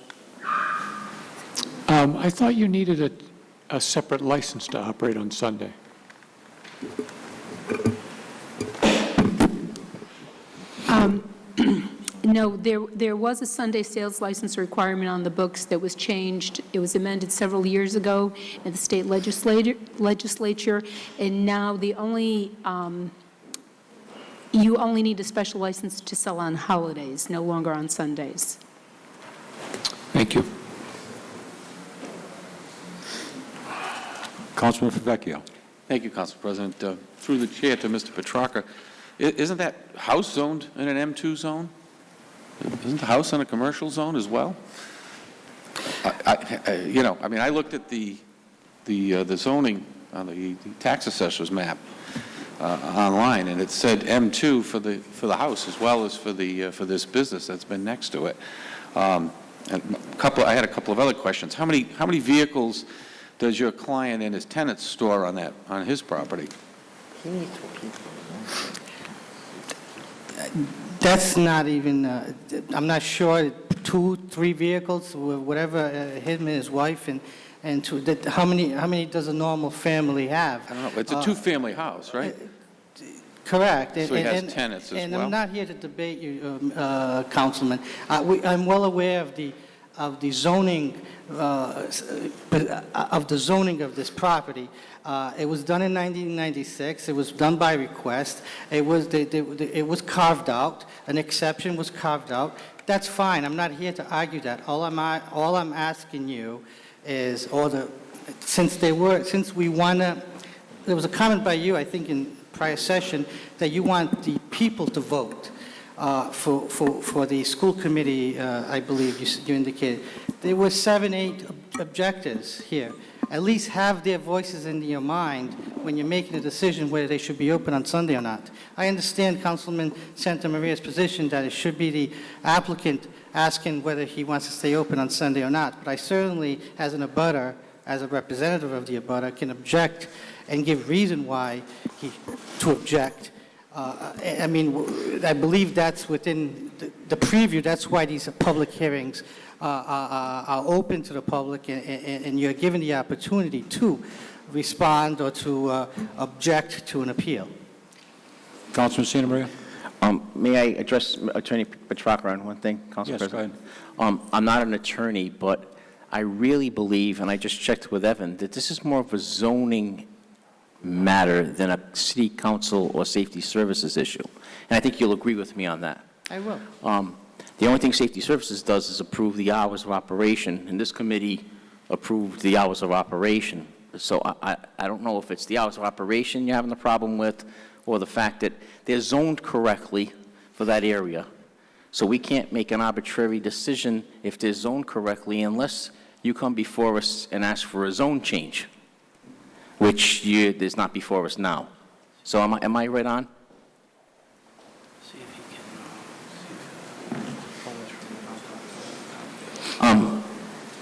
I thought you needed a separate license to operate on Sunday. No, there was a Sunday sales license requirement on the books that was changed. It was amended several years ago in the state legislature, and now you only need a special license to sell on holidays, no longer on Sundays. Thank you. Councilman Favecchio? Thank you, Council President. Through the chair to Mr. Petrarca, isn't that house zoned in an M2 zone? Isn't the house in a commercial zone as well? I looked at the zoning on the tax assessor's map online, and it said M2 for the house as well as for this business that's been next to it. And I had a couple of other questions. How many vehicles does your client and his tenants store on his property? That's not even, I'm not sure, 2, 3 vehicles, whatever, him and his wife, and how many does a normal family have? I don't know. It's a two-family house, right? Correct. So he has tenants as well? And I'm not here to debate you, Councilman. I'm well aware of the zoning, of this property. It was done in 1996. It was done by request. It was carved out. An exception was carved out. That's fine. I'm not here to argue that. All I'm asking you is, since we want to, there was a comment by you, I think, in prior session, that you want the people to vote for the school committee. I believe you indicated there were 7, 8 objectives here. At least have their voices in your mind when you're making a decision whether they should be open on Sunday or not. I understand Councilman Santamaria's position that it should be the applicant asking whether he wants to stay open on Sunday or not, but I certainly, as an abutter, as a representative of the abutter, can object and give reason why to object. I believe that's within the preview. That's why these public hearings are open to the public, and you're given the opportunity to respond or to object to an appeal. Councilman Santamaria? May I address Attorney Petrarca on one thing, Council President? Go I'm not an attorney, but I really believe, and I just checked with Evan, that this is more of a zoning matter than a city council or safety services issue. And I think you'll agree with me on that. I will. The only thing Safety Services does is approve the hours of operation, and this committee approved the hours of operation. So I don't know if it's the hours of operation you're having the problem with, or the fact that they're zoned correctly for that area. So we can't make an arbitrary decision if they're zoned correctly unless you come before us and ask for a zone change, which is not before us now. So am I right on?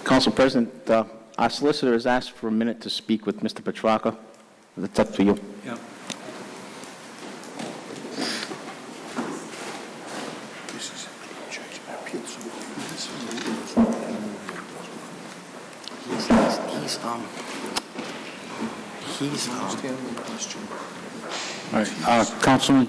Council President, our solicitor has asked for a minute to speak with Mr. Petrarca. That's up to you. Yeah. All right, Councilman,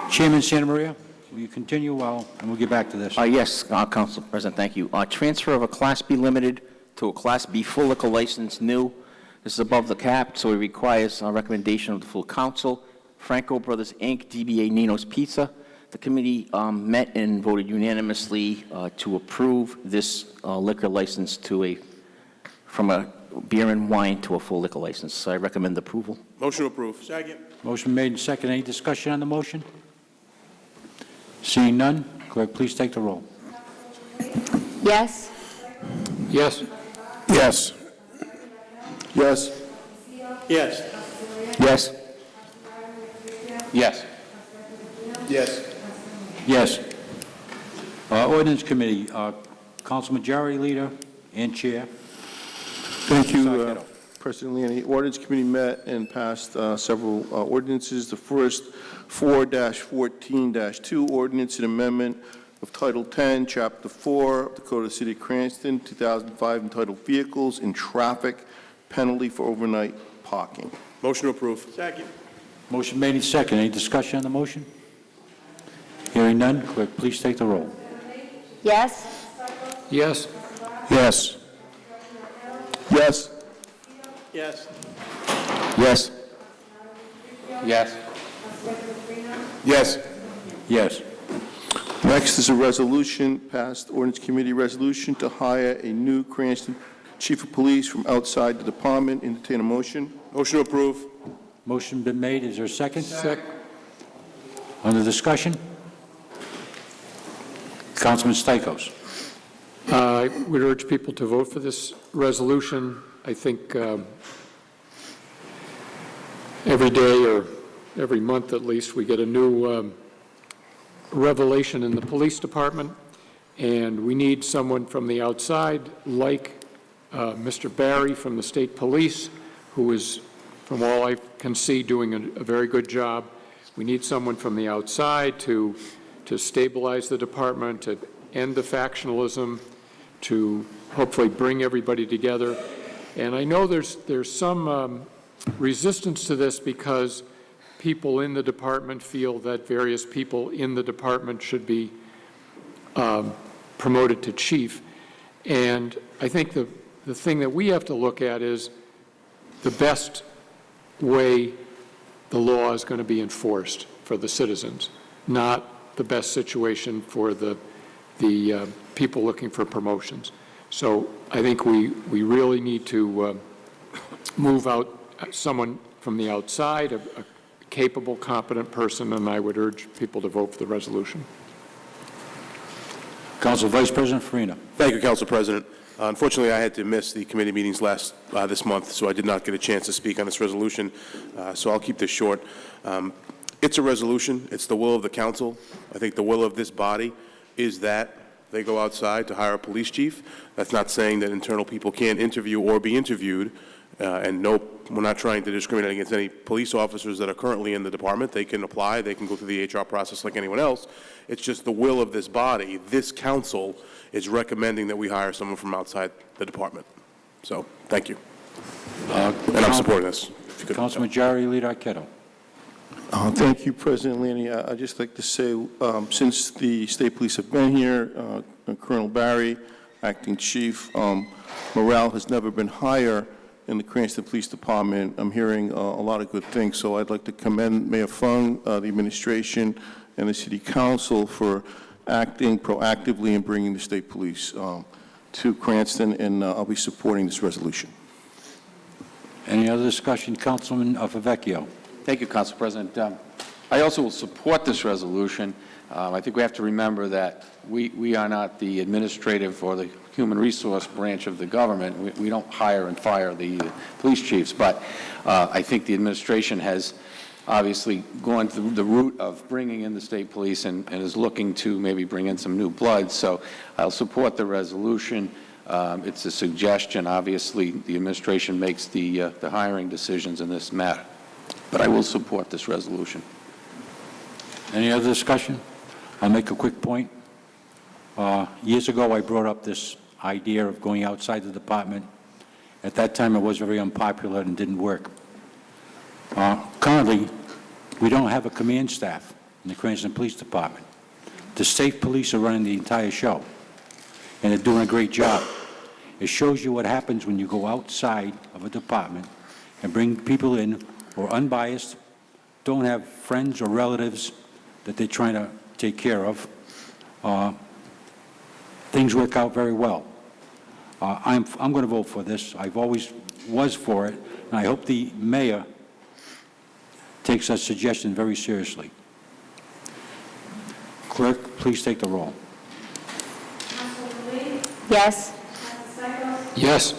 Chairman Santamaria, will you continue and we'll get back to this? Yes, Council President, thank you. Transfer of a Class B Limited to a Class B full liquor license new. This is above the cap, so it requires a recommendation of the full council. Franco Brothers, Inc., DBA Nino's Pizza. The committee met and voted unanimously to approve this liquor license from a beer and wine to a full liquor license. So I recommend approval. Motion to approve. Second. Motion made and second. Any discussion on the motion? Seeing none, clerk, please take the roll. Yes? Yes. Yes. Yes. Yes. Yes. Yes. Yes. Yes. Ordinance Committee, Council Majority Leader and Chair. Thank you, President Leahy. Ordinance Committee met and passed several ordinances. The first, 4-14-2 ordinance and amendment of Title 10, Chapter 4 of the Code of the City of Cranston, 2005, entitled Vehicles and Traffic, Penalty for Overnight Parking. Motion to approve. Second. Motion made and second. Any discussion on the motion? Hearing none, clerk, please take the roll. Yes? Yes. Yes. Yes. Yes. Yes. Yes. Yes. Yes. Next is a resolution, passed ordinance committee resolution to hire a new Cranston chief of police from outside the department. Entertain a motion. Motion to approve. Motion been made. Is there a second? Second. Under discussion? Councilman Stichels. I would urge people to vote for this resolution. I think every day or every month at least, we get a new revelation in the police department, and we need someone from the outside like Mr. Barry from the state police, who is, from all I can see, doing a very good job. We need someone from the outside to stabilize the department, to end the factionalism, to hopefully bring everybody together. And I know there's some resistance to this because people in the department feel that various people in the department should be promoted to chief. And I think the thing that we have to look at is the best way the law is going to be enforced for the citizens, not the best situation for the people looking for promotions. So I think we really need to move out someone from the outside, a capable, competent person, and I would urge people to vote for the resolution. Council Vice President Farina. Thank you, Council President. Unfortunately, I had to miss the committee meetings this month, so I did not get a chance to speak on this resolution, so I'll keep this short. It's a resolution. It's the will of the council. I think the will of this body is that they go outside to hire a police chief. That's not saying that internal people can't interview or be interviewed, and no, we're not trying to discriminate against any police officers that are currently in the department. They can apply. They can go through the HR process like anyone else. It's just the will of this body. This council is recommending that we hire someone from outside the department. So, thank you. And I'm supporting this. Council Majority Leader Arquette. Thank you, President Lanny. I'd just like to say, since the state police have been here, Colonel Barry, acting chief, morale has never been higher in the Cranston Police Department. I'm hearing a lot of good things, so I'd like to commend Mayor Fung, the administration, and the city council for acting proactively and bringing the state police to Cranston, and I'll be supporting this resolution. Any other discussion? Councilman Favecchio. Thank you, Council President. I also will support this resolution. I think we have to remember that we are not the administrative or the human resource branch of the government. We don't hire and fire the police chiefs, but I think the administration has obviously gone through the route of bringing in the state police and is looking to maybe bring in some new blood. So I'll support the resolution. It's a suggestion. Obviously, the administration makes the hiring decisions in this matter. But I will support this resolution. Any other discussion? I'll make a quick point. Years ago, I brought up this idea of going outside the department. At that time, it was very unpopular and didn't work. Currently, we don't have a command staff in the Cranston Police Department. The state police are running the entire show, and they're doing a great job. It shows you what happens when you go outside of a department and bring people in who are unbiased, don't have friends or relatives that they're trying to take care of. Things work out very well. I'm going to vote for this. I've always was for it, and I hope the mayor takes that suggestion very seriously. Clerk, please take the roll. Yes. Yes.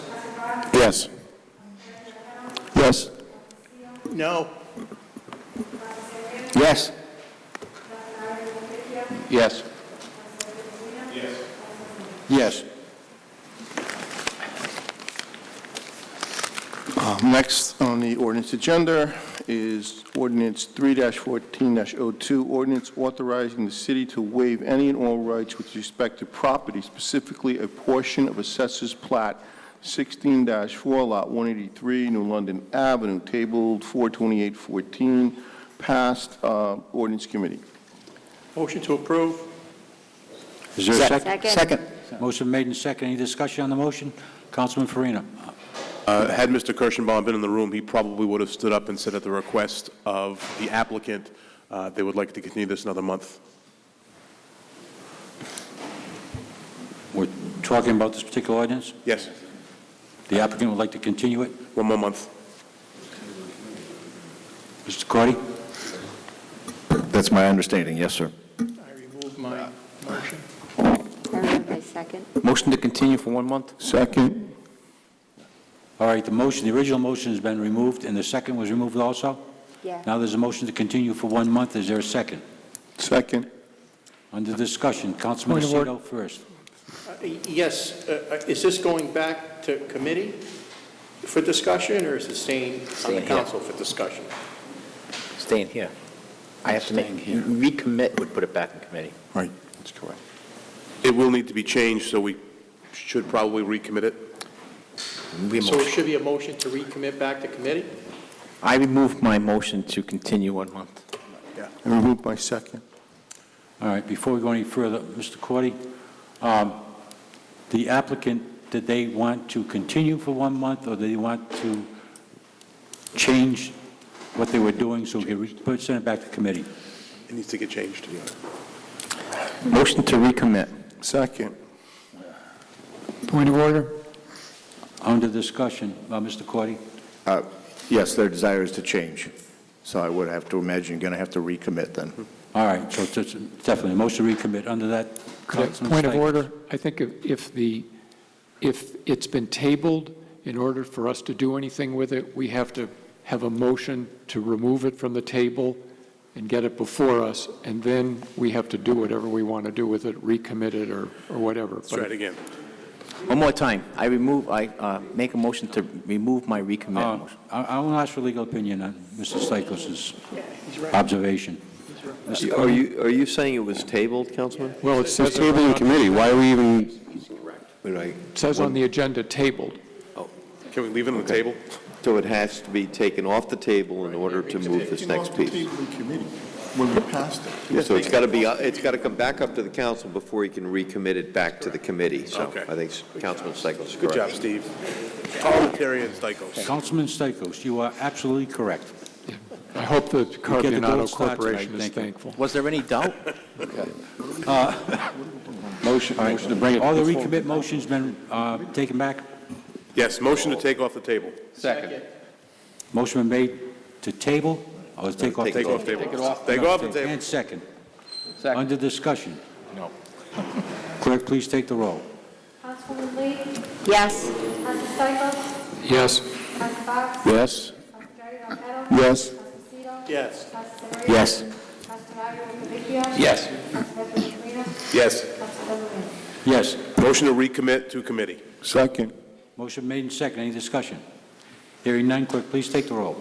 Yes. Yes. No. Yes. Yes. Yes. Next on the ordinance agenda is ordinance 3-14-02, ordinance authorizing the city to waive any and all rights with respect to property, specifically a portion of Assessors Plat 16-4, Lot 183, New London Avenue, tabled 4/28/14, passed ordinance committee. Motion to approve? Is there a second? Second. Motion made and second. Any discussion on the motion? Councilman Farina. Had Mr. Kirschenbaum been in the room, he probably would have stood up and said at the request of the applicant, they would like to continue this another month. We're talking about this particular ordinance? Yes, The applicant would like to continue it? one more month. Mr. Cordy? That's my understanding, yes, sir. I remove my motion. I second. Motion to continue for 1 month? Second. All right, the original motion has been removed, and the second was removed also? Yeah. Now there's a motion to continue for 1 month. Is there a second? Second. Under discussion, Councilman Point of order. Aceto first. Yes, is this going back to committee for discussion, or is it staying on the Staying here. council for discussion? Staying here. I have to make, recommit would put it back in committee. Right, that's correct. It will need to be changed, so we should probably recommit it. So it should be a motion to recommit back to committee? I remove my motion to continue 1 month. I remove my second. All right, before we go any further, Mr. Cordy, the applicant, did they want to continue for 1 month, or did they want to change what they were doing so we could send it back to committee? It needs to get changed. Motion to recommit. Second. Point of order? Under discussion, Mr. Cordy? Yes, their desire is to change. So I would have to imagine you're going to have to recommit then. All right, so it's definitely a motion to recommit. Under that, Councilman Point of Stichels. order, I think if it's been tabled, in order for us to do anything with it, we have to have a motion to remove it from the table and get it before us, and then we have to do whatever we want to do with it, recommit it or whatever. Let's try it again. One more time. I make a motion to remove my recommit motion. I want to ask for legal opinion on Mr. Stichels' observation. Mr. Are Cordy? you saying it was tabled, Councilman? Well, it says Table in committee, why are we even? it says on the agenda, tabled. Can we leave it on the table? So it has to be taken off the table in order to move this next piece? When we passed it. So it's got to come back up to the council before you can recommit it back to the committee. So Okay. I think Councilman Stichels is Good correct. job, Steve. Parliamentarian Stichels. Councilman Stichels, you are absolutely correct. I hope the the Carpio gold Auto star Corporation tonight. is Thank you. thankful. Was there any doubt? Motion to bring it. All the recommit motions been taken back? Yes, motion to take off the table. Second. Motion been made to table, or to take off the Take table? off table. Take it off. Take off the table. And second. Second. Under discussion. No. Clerk, please take the roll. Councilwoman Lee? Yes. Council Stichels? Yes. Council Box? Yes. Council Jerry Romero? Yes. Council Lucido? Yes. Council Severino? Yes. Council Vecchio? Yes. Council President Farina? Yes. Council President. Yes. Motion to recommit to committee. Second. Motion made and second. Any discussion? Hearing none, clerk, please take the roll.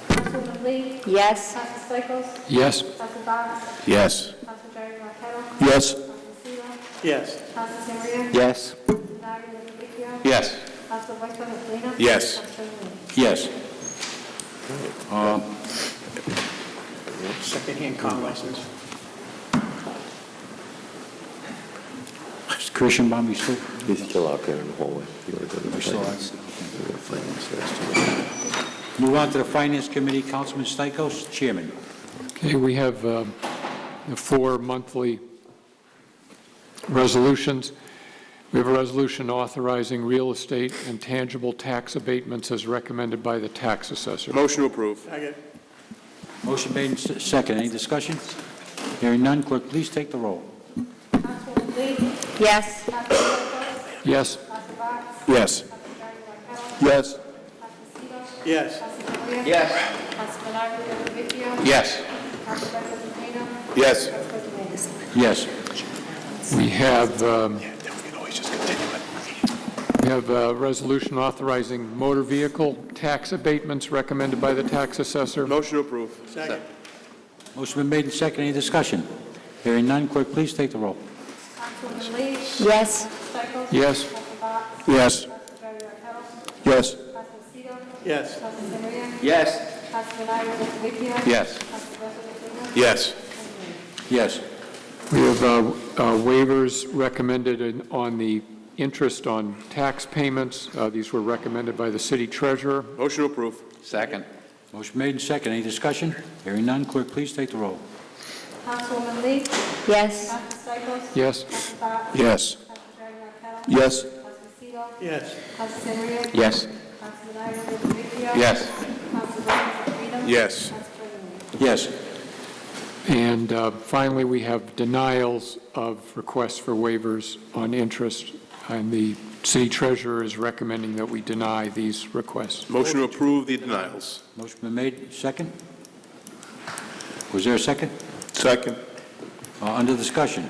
Councilwoman Lee? Yes. Council Stichels? Yes. Council Box? Yes. Council Jerry Romero? Yes. Council Lucido? Yes. Council Severino? Yes. Council Vecchio? Yes. Council Vice President Farina? Yes. Council President. Yes. Secondhand car license. Kirschenbaum, you still? He's still out there in the hallway. You want to go to the finance? Move on to the Finance Committee. Councilman Stichels, Chairman. Okay, we have the 4 monthly resolutions. We have a resolution authorizing real estate and tangible tax abatements as recommended by the tax assessor. Motion to approve. Motion made and second. Any discussion? Hearing none, clerk, please take the roll. Councilwoman Lee. Yes. Councilman Stichels. Yes. Councilman Box. Yes. Yes. Yes. Yes. Councilman Ivey. Yes. Council President Dana. Yes. Council President Davis. Yes. We have a resolution authorizing motor vehicle tax abatements recommended by the tax assessor. Motion to approve. Second. Motion been made and second. Any discussion? Hearing none, clerk, please take the roll. Councilwoman Lee. Yes. Stichels. Yes. Council Box. Yes. Council President Yes. Councilman Lucido. Yes. Councilman Maria. Yes. Councilman Ivey. Yes. Council President Dana. Yes. Yes. We have waivers recommended on the interest on tax payments. These were recommended by the city treasurer. Motion to approve. Second. Motion made and second. Any discussion? Hearing none, clerk, please take the roll. Councilwoman Lee. Yes. Council Stichels. Yes. Council Box. Yes. Council President Yes. Council Lucido. Yes. Councilman Maria. Yes. Councilman Ivey. Yes. Council President Dana. Yes. Council President Lee. Yes. And finally, we have denials of requests for waivers on interest, and the city treasurer is recommending that we deny these requests. Motion to approve the denials. Motion been made. Second? Was there a second? Second. Under discussion.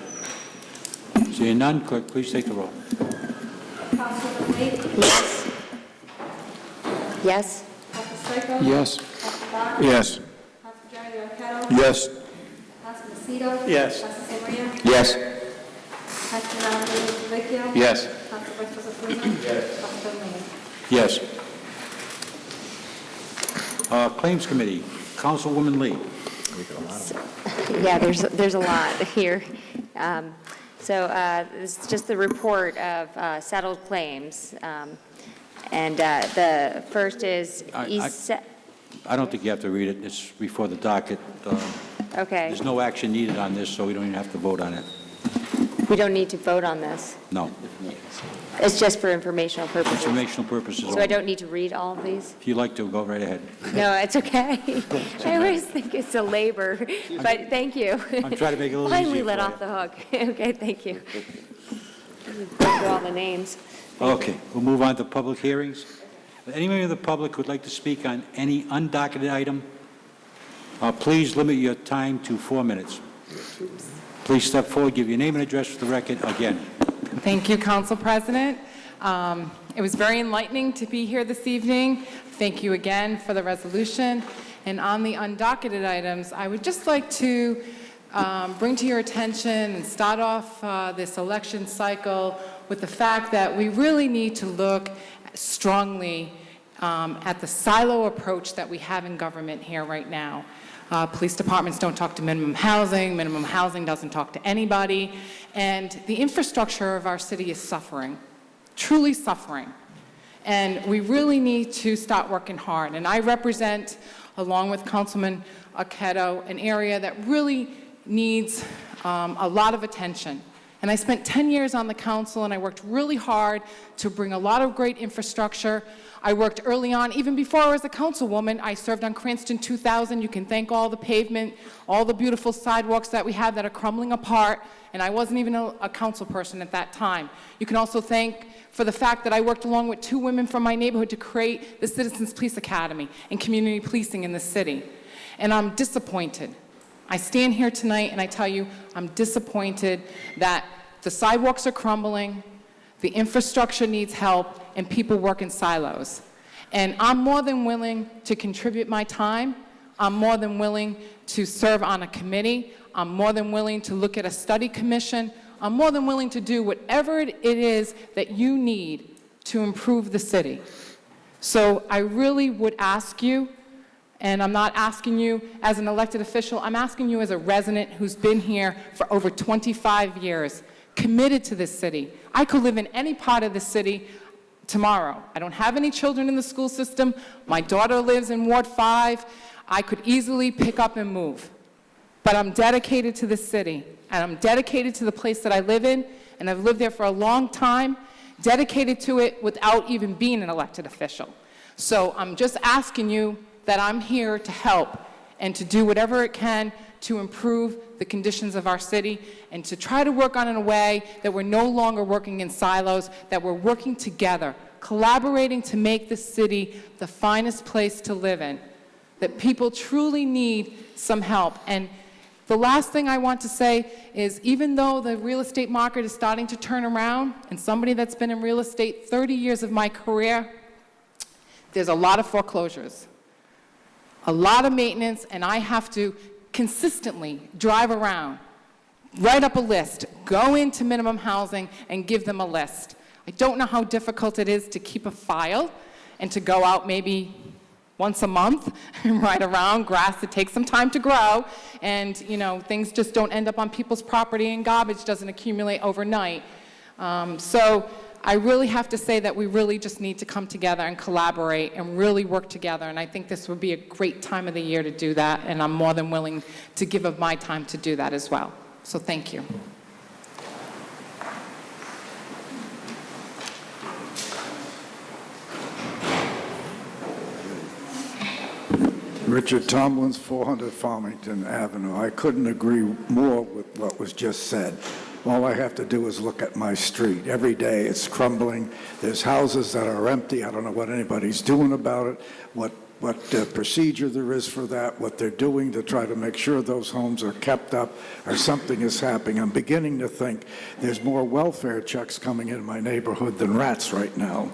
Seeing none, clerk, please take the roll. Councilwoman Lee. Yes. Yes. Council Stichels. Yes. Council Box. Yes. Council Jerry Arquette. Yes. Council Lucido. Yes. Council Maria. Yes. Councilman Ivey. Yes. Council Vice President Dana. Yes. Council President Lee. Yes. Claims Committee. Councilwoman Lee. Yeah, there's a lot here. This is just the report of settled claims. And the first is I don't think you have to read it. It's before the docket. Okay. There's no action needed on this, so we don't even have to vote on it. We don't need to vote on this. No. It's just for informational purposes. Informational purposes So only. I don't need to read all of these? If you'd like to, go right ahead. No, it's okay. I always think it's a labor, but thank you. I'm trying to make it a little Finally easier let for off the hook. Okay, thank you. Go through all the names. Okay, we'll move on to public hearings. Any member of the public who would like to speak on any undocketed item, please limit your time to 4 minutes. Please step forward, give your name and address for the record again. Thank you, Council President. It was very enlightening to be here this evening. Thank you again for the resolution. And on the undocketed items, I would just like to bring to your attention and start off this election cycle with the fact that we really need to look strongly at the silo approach that we have in government here right now. Police departments don't talk to minimum housing doesn't talk to anybody, and the infrastructure of our city is suffering, truly suffering. And we really need to start working hard. And I represent, along with Councilman Arquette, an area that really needs a lot of attention. And I spent 10 years on the council, and I worked really hard to bring a lot of great infrastructure. I worked early on, even before I was a councilwoman. I served on Cranston 2000. You can thank all the pavement, all the beautiful sidewalks that we have that are crumbling apart, and I wasn't even a council person at that time. You can also thank for the fact that I worked along with 2 women from my neighborhood to create the Citizens Police Academy and community policing in the city. And I'm disappointed. I stand here tonight and I tell you I'm disappointed that the sidewalks are crumbling, the infrastructure needs help, and people work in silos. And I'm more than willing to contribute my time. I'm more than willing to serve on a committee. I'm more than willing to look at a study commission. I'm more than willing to do whatever it is that you need to improve the city. So I really would ask you, and I'm not asking you as an elected official, I'm asking you as a resident who's been here for over 25 years, committed to this city. I could live in any part of the city tomorrow. I don't have any children in the school system. My daughter lives in Ward 5. I could easily pick up and move. But I'm dedicated to this city, and I'm dedicated to the place that I live in, and I've lived there for a long time, dedicated to it without even being an elected official. So I'm just asking you that I'm here to help and to do whatever it can to improve the conditions of our city and to try to work on it in a way that we're no longer working in silos, that we're working together, collaborating to make this city the finest place to live in, that people truly need some help. And the last thing I want to say is, even though the real estate market is starting to turn around, and somebody that's been in real estate 30 years of my career, there's a lot of foreclosures, a lot of maintenance, and I have to consistently drive around, write up a list, go into minimum housing and give them a list. I don't know how difficult it is to keep a file and to go out maybe once a month and ride around grass that takes some time to grow, and things just don't end up on people's property and garbage doesn't accumulate overnight. So I really have to say that we really just need to come together and collaborate and really work together, and I think this would be a great time of the year to do that, and I'm more than willing to give of my time to do that as well. So thank you. Richard Tomlins, 400 Farmington Avenue. I couldn't agree more with what was just said. All I have to do is look at my street. Every day it's crumbling. There's houses that are empty. I don't know what anybody's doing about it, what procedure there is for that, what they're doing to try to make sure those homes are kept up or something is happening. I'm beginning to think there's more welfare checks coming into my neighborhood than rats right now.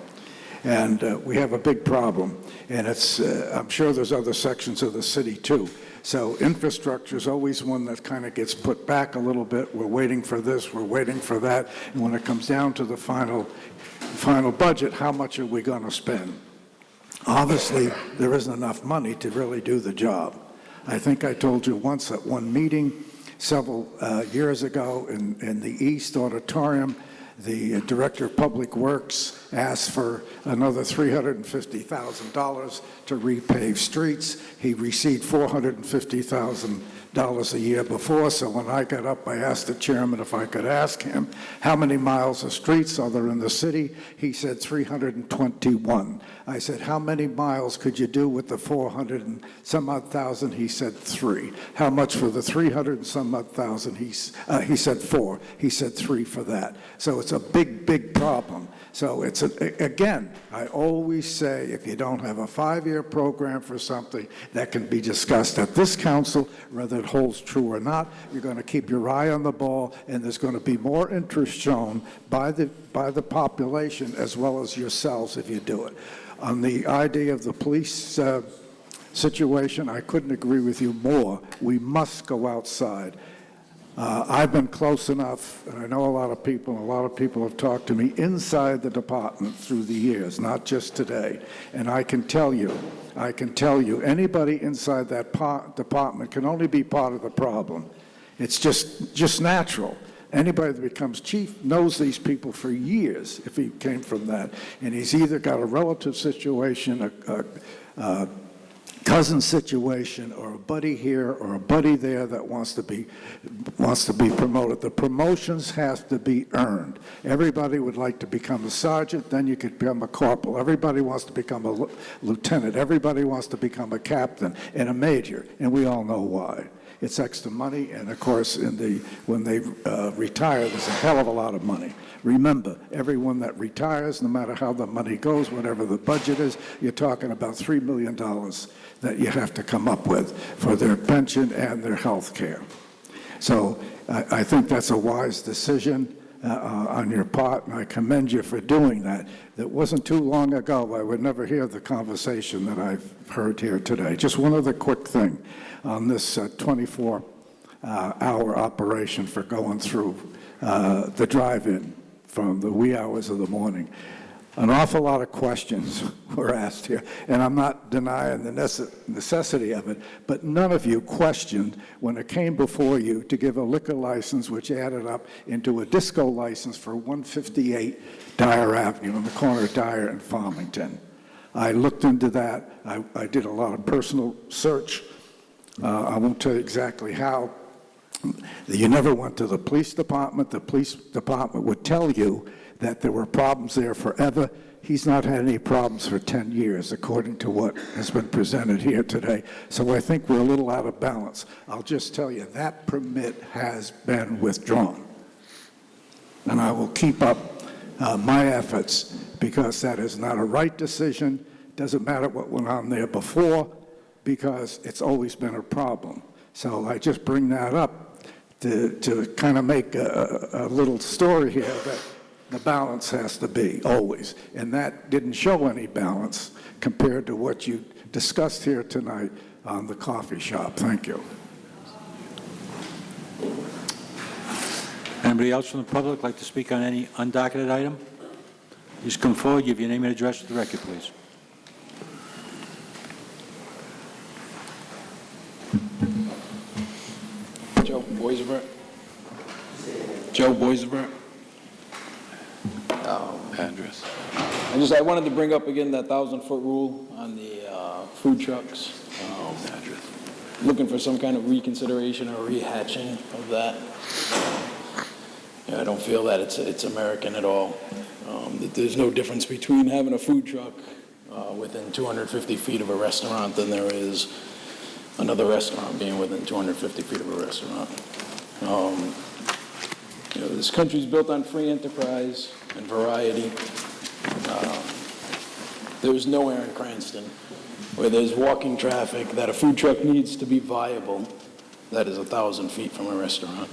And we have a big problem. And I'm sure there's other sections of the city too. So infrastructure is always one that kind of gets put back a little bit. We're waiting for this, we're waiting for that. And when it comes down to the final budget, how much are we going to spend? Obviously, there isn't enough money to really do the job. I think I told you once at one meeting several years ago in the East Auditorium, the Director of Public Works asked for another $350,000 to repave streets. He received $450,000 a year before, so when I got up, I asked the chairman if I could ask him how many miles of streets are there in the city. He said 321. I said, how many miles could you do with the 400 and some odd thousand? He said 3. How much for the 300 and some odd thousand? He said 4. He said 3 for that. So it's a big, big problem. So it's, again, I always say if you don't have a 5-year program for something that can be discussed at this council, whether it holds true or not, you're going to keep your eye on the ball, and there's going to be more interest shown by the population as well as yourselves if you do it. On the idea of the police situation, I couldn't agree with you more. We must go outside. I've been close enough, and I know a lot of people have talked to me inside the department through the years, not just today. And I can tell you, anybody inside that department can only be part of the problem. It's just natural. Anybody that becomes chief knows these people for years if he came from that. And he's either got a relative situation, a cousin situation, or a buddy here or a buddy there that wants to be promoted. The promotions have to be earned. Everybody would like to become a sergeant, then you could become a corporal. Everybody wants to become a lieutenant. Everybody wants to become a captain and a major, and we all know why. It's extra money, and of course, when they retire, there's a hell of a lot of money. Remember, everyone that retires, no matter how the money goes, whatever the budget is, you're talking about $3 million that you have to come up with for their pension and their health care. So I think that's a wise decision on your part, and I commend you for doing that. It wasn't too long ago I would never hear the conversation that I've heard here today. Just one other quick thing on this 24-hour operation for going through the drive-in from the wee hours of the morning. An awful lot of questions were asked here, and I'm not denying the necessity of it, but none of you questioned when it came before you to give a liquor license, which added up into a disco license for 158 Dyer Avenue on the corner of Dyer and Farmington. I looked into that. I did a lot of personal search. I won't tell you exactly how. You never went to the police department. The police department would tell you that there were problems there forever. He's not had any problems for 10 years, according to what has been presented here today. So I think we're a little out of balance. I'll just tell you, that permit has been withdrawn. And I will keep up my efforts, because that is not a right decision. Doesn't matter what went on there before, because it's always been a problem. So I just bring that up to kind of make a little story here that the balance has to be, always. And that didn't show any balance compared to what you discussed here tonight on the coffee shop. Thank you. Anybody else from the public like to speak on any undocketed item? Just come forward, give your name and address to the record, please. Joe Boisvert. Joe Boisvert. Address. I wanted to bring up again that 1,000-foot rule on the food trucks. Address. Looking for some kind of reconsideration or rehatching of that. I don't feel that it's American at all. That there's no difference between having a food truck within 250 feet of a restaurant than there is another restaurant being within 250 feet of a restaurant. This country's built on free enterprise and variety. There's nowhere in Cranston where there's walking traffic that a food truck needs to be viable that is 1,000 feet from a restaurant.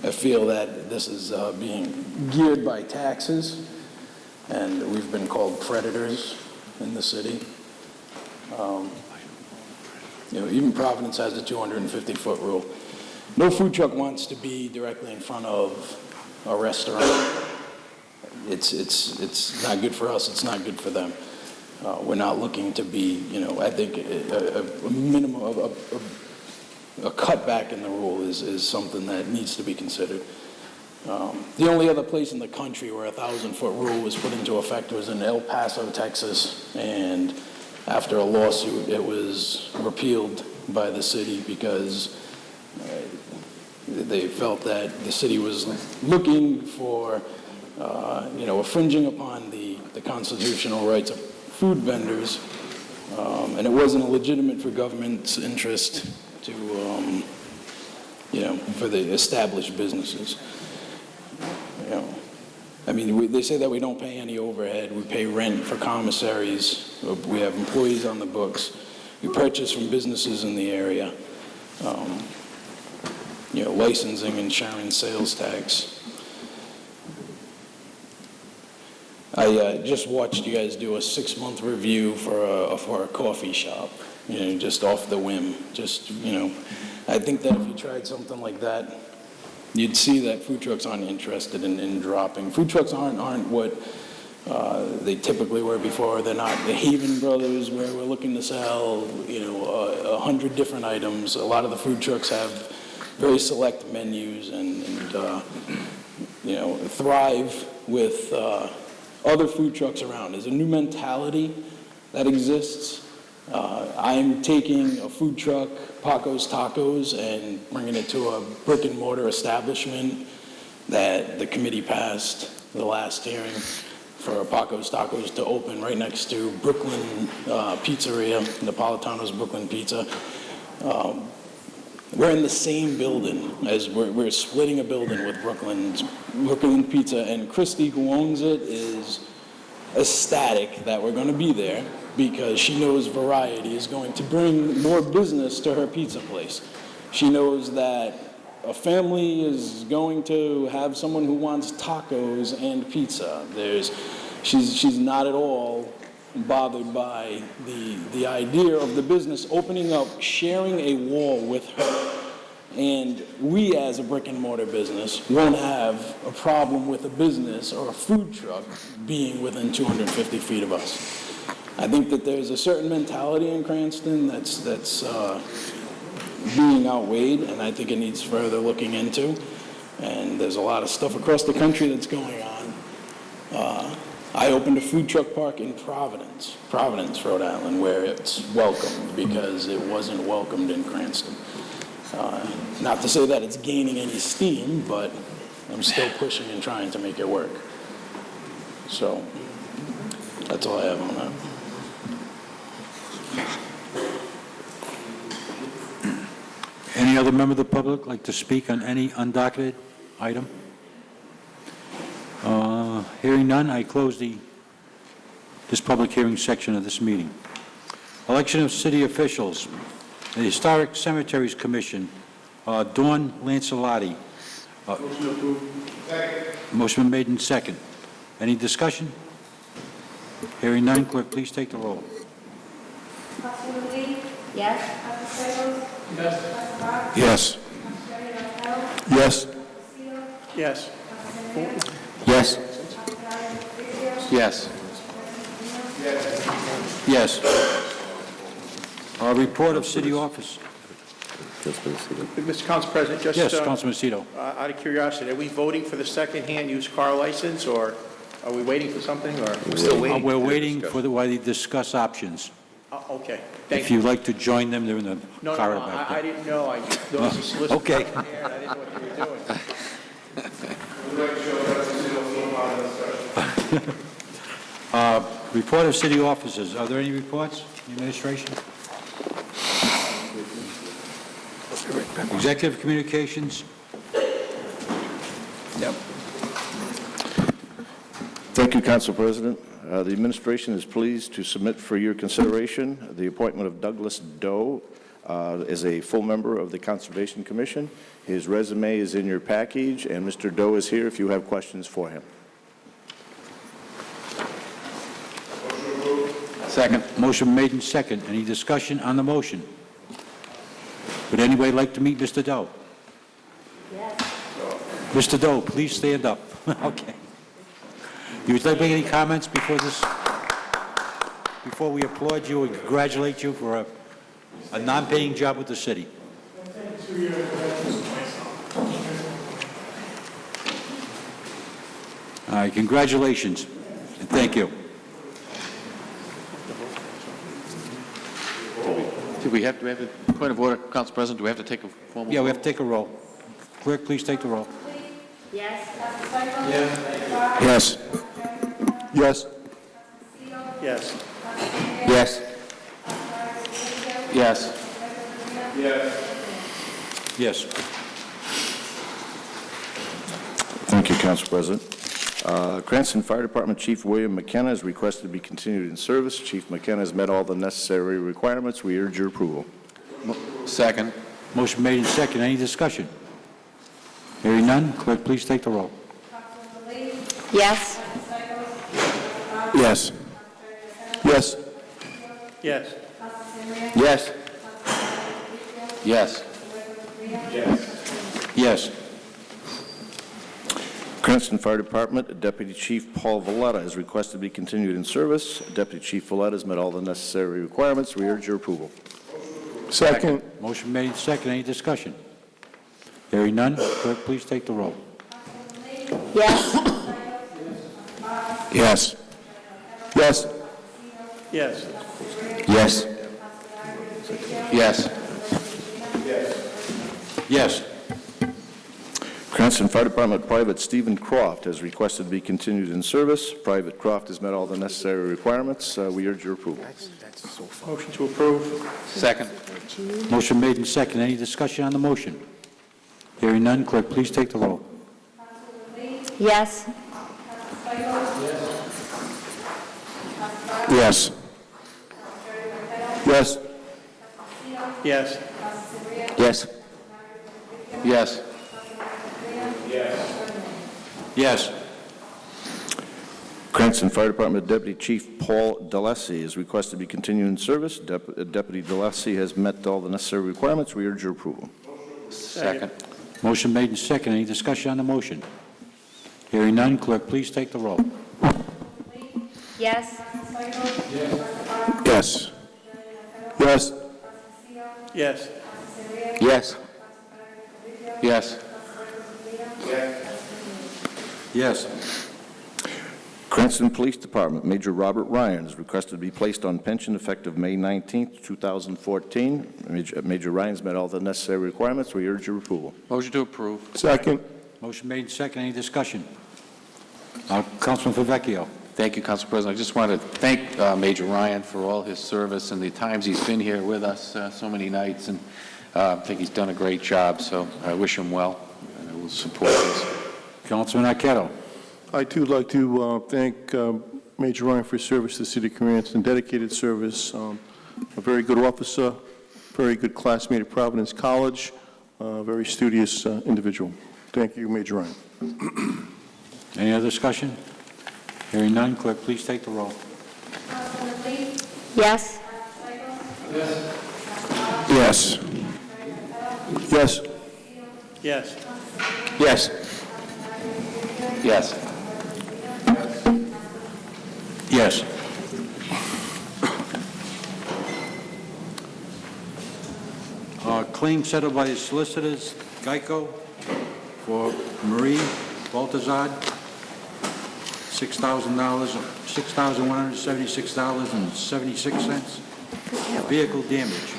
I feel that this is being geared by taxes, and we've been called predators in the city. Even Providence has the 250-foot rule. No food truck wants to be directly in front of a restaurant. It's not good for us. It's not good for them. We're not looking to be, I think a minimum of a cutback in the rule is something that needs to be considered. The only other place in the country where a 1,000-foot rule was put into effect was in El Paso, Texas, and after a lawsuit, it was repealed by the city because they felt that the city was looking for, infringing upon the constitutional rights of food vendors, and it wasn't legitimate for government's interest to, for the established businesses. They say that we don't pay any overhead. We pay rent for commissaries. We have employees on the books. We purchase from businesses in the area. Licensing, insurance, sales tax. I just watched you guys do a 6-month review for a coffee shop, just off the whim. I think that if you tried something like that, you'd see that food trucks aren't interested in dropping. Food trucks aren't what they typically were before. They're not the Haven Brothers where we're looking to sell, 100 different items. A lot of the food trucks have very select menus and thrive with other food trucks around. There's a new mentality that exists. I'm taking a food truck, Paco's Tacos, and bringing it to a brick and mortar establishment that the committee passed the last hearing for Paco's Tacos to open right next to Brooklyn Pizzeria, Napolitano's Brooklyn Pizza. We're in the same building as we're splitting a building with Brooklyn Pizza, and Christy, who owns it, is ecstatic that we're going to be there because she knows variety is going to bring more business to her pizza place. She knows that a family is going to have someone who wants tacos and pizza. She's not at all bothered by the idea of the business opening up, sharing a wall with her, And we, as a brick and mortar business, won't have a problem with a business or a food truck being within 250 feet of us. I think that there's a certain mentality in Cranston that's being outweighed, and I think it needs further looking into. And there's a lot of stuff across the country that's going on. I opened a food truck park in Providence, Rhode Island, where it's welcomed because it wasn't welcomed in Cranston. Not to say that it's gaining any steam, but I'm still pushing and trying to make it work. So that's all I have on that. Any other member of the public like to speak on any undocketed item? Hearing none, I close this public hearing section of this meeting. Election of city officials. The Historic Cemeteries Commission, Dawn Lancelotti. Motion approved. Second. Motion made in second. Any discussion? Hearing none, clerk, please take the roll. Councilwoman Lee? Yes. Councilor Stichels? Yes. Yes. Yes. Yes. Yes. Yes. Report of city office. Mr. Council President, just... Yes, Councilman Cito. Out of curiosity, are we voting for the second-hand used car license, or are we waiting for something, or? We're still waiting. We're waiting for while they discuss options. Okay, thank If you. you'd like to join them, they're in the No, car no, back I there. didn't know. There was a solicitor Okay. in there, and I didn't know what you were doing. Report of city officers. Are there any reports, administration? Executive communications? Yep. Thank you, Council President. The administration is pleased to submit for your consideration the appointment of Douglas Doe as a full member of the Conservation Commission. His resume is in your package, and Mr. Doe is here if you have questions for him. Second. Motion made in second. Any discussion on the motion? Would anybody like to meet Mr. Doe? Yes. Mr. Doe, please stand up. Okay. You would like to make any comments before we applaud you and congratulate you for a non-paying job with the city? All right, congratulations, and thank you. Do we have a point of order, Council President? Do we have to take a formal Yeah, we vote? have to take a roll. Clerk, please take the roll. Yes. Yes. Yes. Yes. Yes. Yes. Yes. Thank you, Council President. Cranston Fire Department Chief William McKenna is requested to be continued in service. Chief McKenna has met all the necessary requirements. We urge your approval. Second. Motion made in second. Any discussion? Hearing none, clerk, please take the roll. Yes. Yes. Yes. Yes. Yes. Yes. Yes. Cranston Fire Department Deputy Chief Paul Valletta is requested to be continued in service. Deputy Chief Valletta has met all the necessary requirements. We urge your approval. Second. Motion made in second. Any discussion? Hearing none, clerk, please take the roll. Yes. Yes. Yes. Yes. Yes. Yes. Yes. Cranston Fire Department Private Stephen Croft has requested to be continued in service. Private Croft has met all the necessary requirements. We urge your approval. Motion to approve. Second. Motion made in second. Any discussion on the motion? Hearing none, clerk, please take the roll. Yes. Yes. Yes. Yes. Yes. Yes. Yes. Cranston Fire Department Deputy Chief Paul DeLacy is requested to be continued in service. Deputy DeLacy has met all the necessary requirements. We urge your approval. Second. Motion made and second. Any discussion on the motion? Hearing none, clerk, please take the roll. Yes. Yes. Yes. Yes. Yes. Yes. Yes. Cranston Police Department, Major Robert Ryan is requested to be placed on pension effective May 19th, 2014. Major Ryan's met all the necessary requirements. We urge your approval. Motion to approve. Second. Motion made and second. Any discussion? Councilman Favecchio. Thank you, Council President. I just wanted to thank Major Ryan for all his service and the times he's been here with us so many nights, and I think he's done a great job, so I wish him well, and I will support this. Councilman Arquette. I too would like to thank Major Ryan for his service to the city of Cranston, dedicated service, a very good officer, very good classmate at Providence College, very studious individual. Thank you, Major Ryan. Any other discussion? Hearing none, clerk, please take the roll. Yes. Yes. Yes. Yes. Yes. Yes. Yes. Claim settled by the solicitors, Geico, for Marie Baltazar, $6,176.76. Vehicle damage.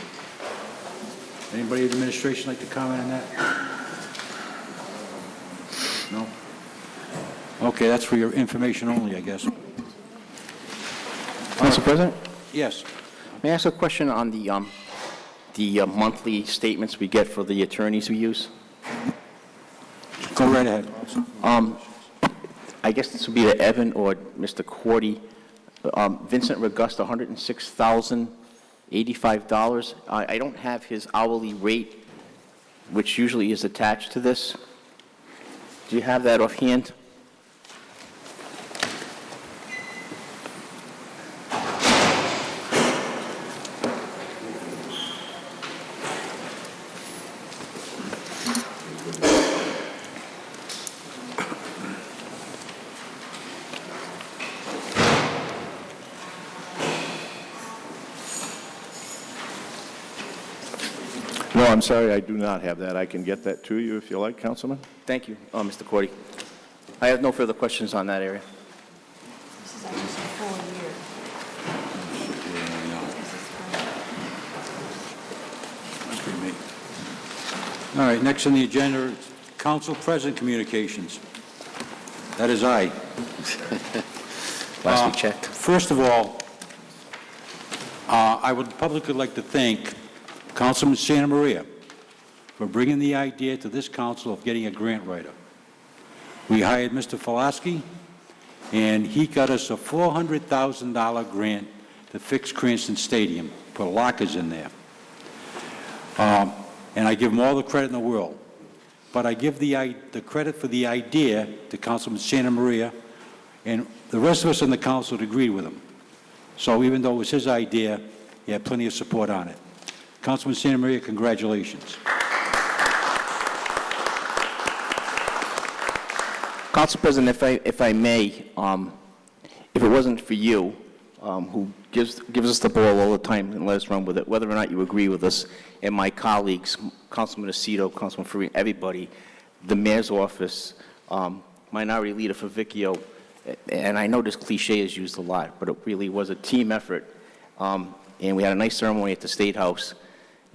Anybody in the administration like to comment on that? No? Okay, that's for your information only, I guess. Council President? Yes. May I ask a question on the monthly statements we get for the attorneys we use? Go right ahead. I guess this would be to Evan or Mr. Cordy. Vincent Regusta, $106,085. I don't have his hourly rate, which usually is attached to this. Do you have that offhand? No, I'm sorry, I do not have that. I can get that to you if you like, Councilman. Thank you, Mr. Cordy. I have no further questions on that area. All right, next on the agenda, is Council President Communications. That is I. Last we checked. First of all, I would publicly like to thank Councilman Santa Maria for bringing the idea to this council of getting a grant writer. We hired Mr. Falaski, and he got us a $400,000 grant to fix Cranston Stadium, put lockers in there. And I give him all the credit in the world. But I give the credit for the idea to Councilman Santa Maria, and the rest of us on the council agreed with him. So even though it was his idea, he had plenty of support on it. Councilman Santa Maria, congratulations. Council President, if I may, if it wasn't for you, who gives us the ball all the time and let us run with it, whether or not you agree with us, and my colleagues, Councilman Aceto, Councilman Farina, everybody, the mayor's office, Minority Leader Favecchio, and I know this cliche is used a lot, but it really was a team effort. And we had a nice ceremony at the State House,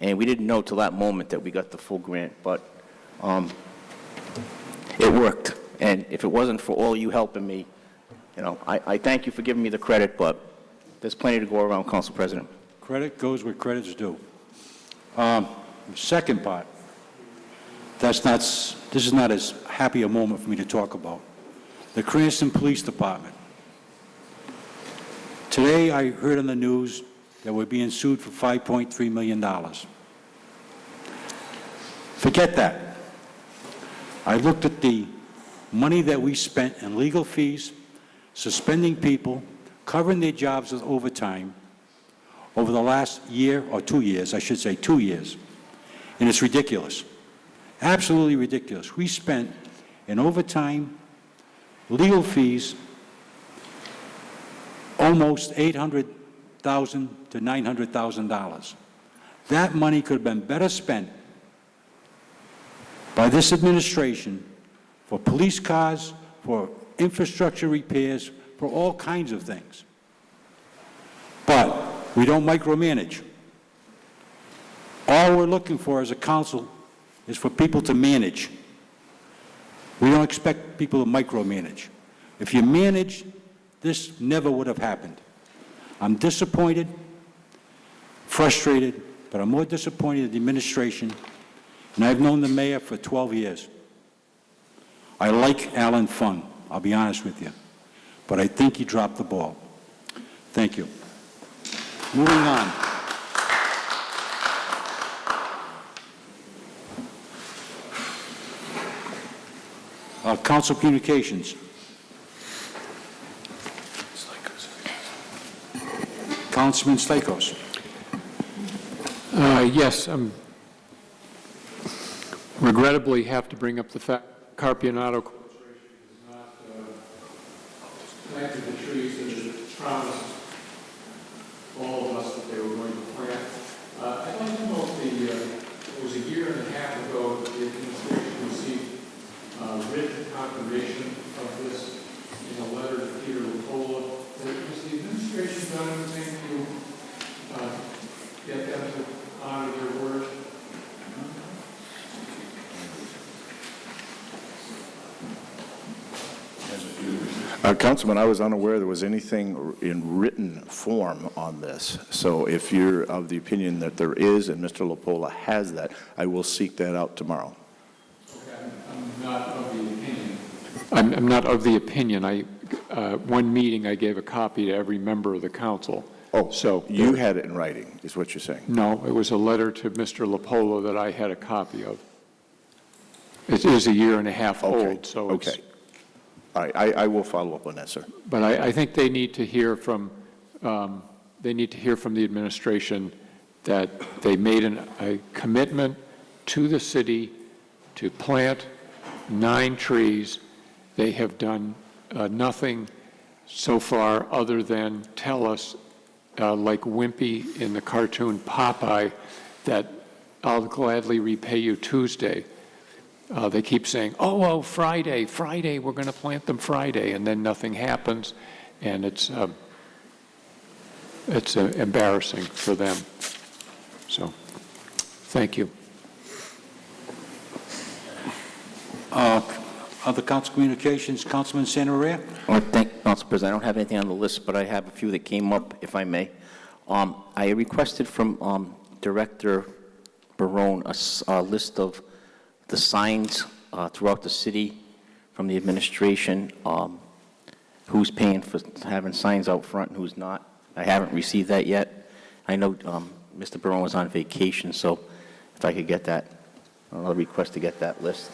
and we didn't know till that moment that we got the full grant, but it worked. And if it wasn't for all you helping me, you know, I thank you for giving me the credit, but there's plenty to go around, Council President. Credit goes where credit's due. Second part, this is not as happy a moment for me to talk about. The Cranston Police Department. Today, I heard on the news that we're being sued for $5.3 million. Forget that. I looked at the money that we spent in legal fees, suspending people, covering their jobs with overtime over the last year, or 2 years, I should say 2 years, and it's ridiculous. Absolutely ridiculous. We spent in overtime, legal fees, almost $800,000 to $900,000. That money could have been better spent by this administration for police cars, for infrastructure repairs, for all kinds of things. But we don't micromanage. All we're looking for as a council is for people to manage. We don't expect people to micromanage. If you manage, this never would have happened. I'm disappointed, frustrated, but I'm more disappointed in the administration, and I've known the mayor for 12 years. I like Alan Fung, I'll be honest with you, but I think he dropped the ball. Thank you. Moving on. Council communications. Councilman Stichels. Yes, regrettably have to bring up the fact Carpianato Corporation has not planted the trees that it promised all of us that they were going to plant. I'd like to know if it was a year and a half ago that the administration received written confirmation of this in a letter to Peter Lupola. Has the administration done anything to get them to honor their word? Councilman, I was unaware there was anything in written form on this. So if you're of the opinion that there is, and Mr. Lupola has that, I will seek that out tomorrow. Okay, I'm not of the opinion. I'm not of the opinion. One meeting, I gave a copy to every member of the council. Oh, so you had it in writing, is what you're saying? No, it was a letter to Mr. Lupola that I had a copy of. It is a year and a half old, so it's... Okay. All right, I will follow up on that, sir. But I think they need to hear from the administration that they made a commitment to the city to plant 9 trees. They have done nothing so far other than tell us, like Wimpy in the cartoon Popeye, that I'll gladly repay you Tuesday. They keep saying, oh, Friday, we're going to plant them Friday, and then nothing happens, and it's embarrassing for them. So, thank you. Other council communications, Councilman Santamaria? I want to thank Council President. I don't have anything on the list, but I have a few that came up, if I may. I requested from Director Barone a list of the signs throughout the city from the administration, who's paying for having signs out front and who's not. I haven't received that yet. I know Mr. Barone was on vacation, so if I could get that, I'll request to get that list.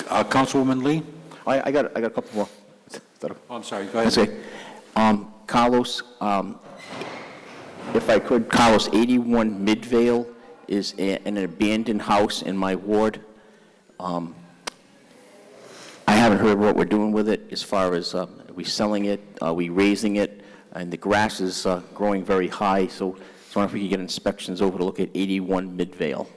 Councilwoman Lee? I got a couple more. Oh, I'm sorry, go ahead. Okay. Carlos, if I could, Carlos, 81 Midvale is an abandoned house in my ward. I haven't heard what we're doing with it as far as are we selling it, are we raising it, and the grass is growing very high, so I was wondering if we could get inspections over to look at 81 Midvale.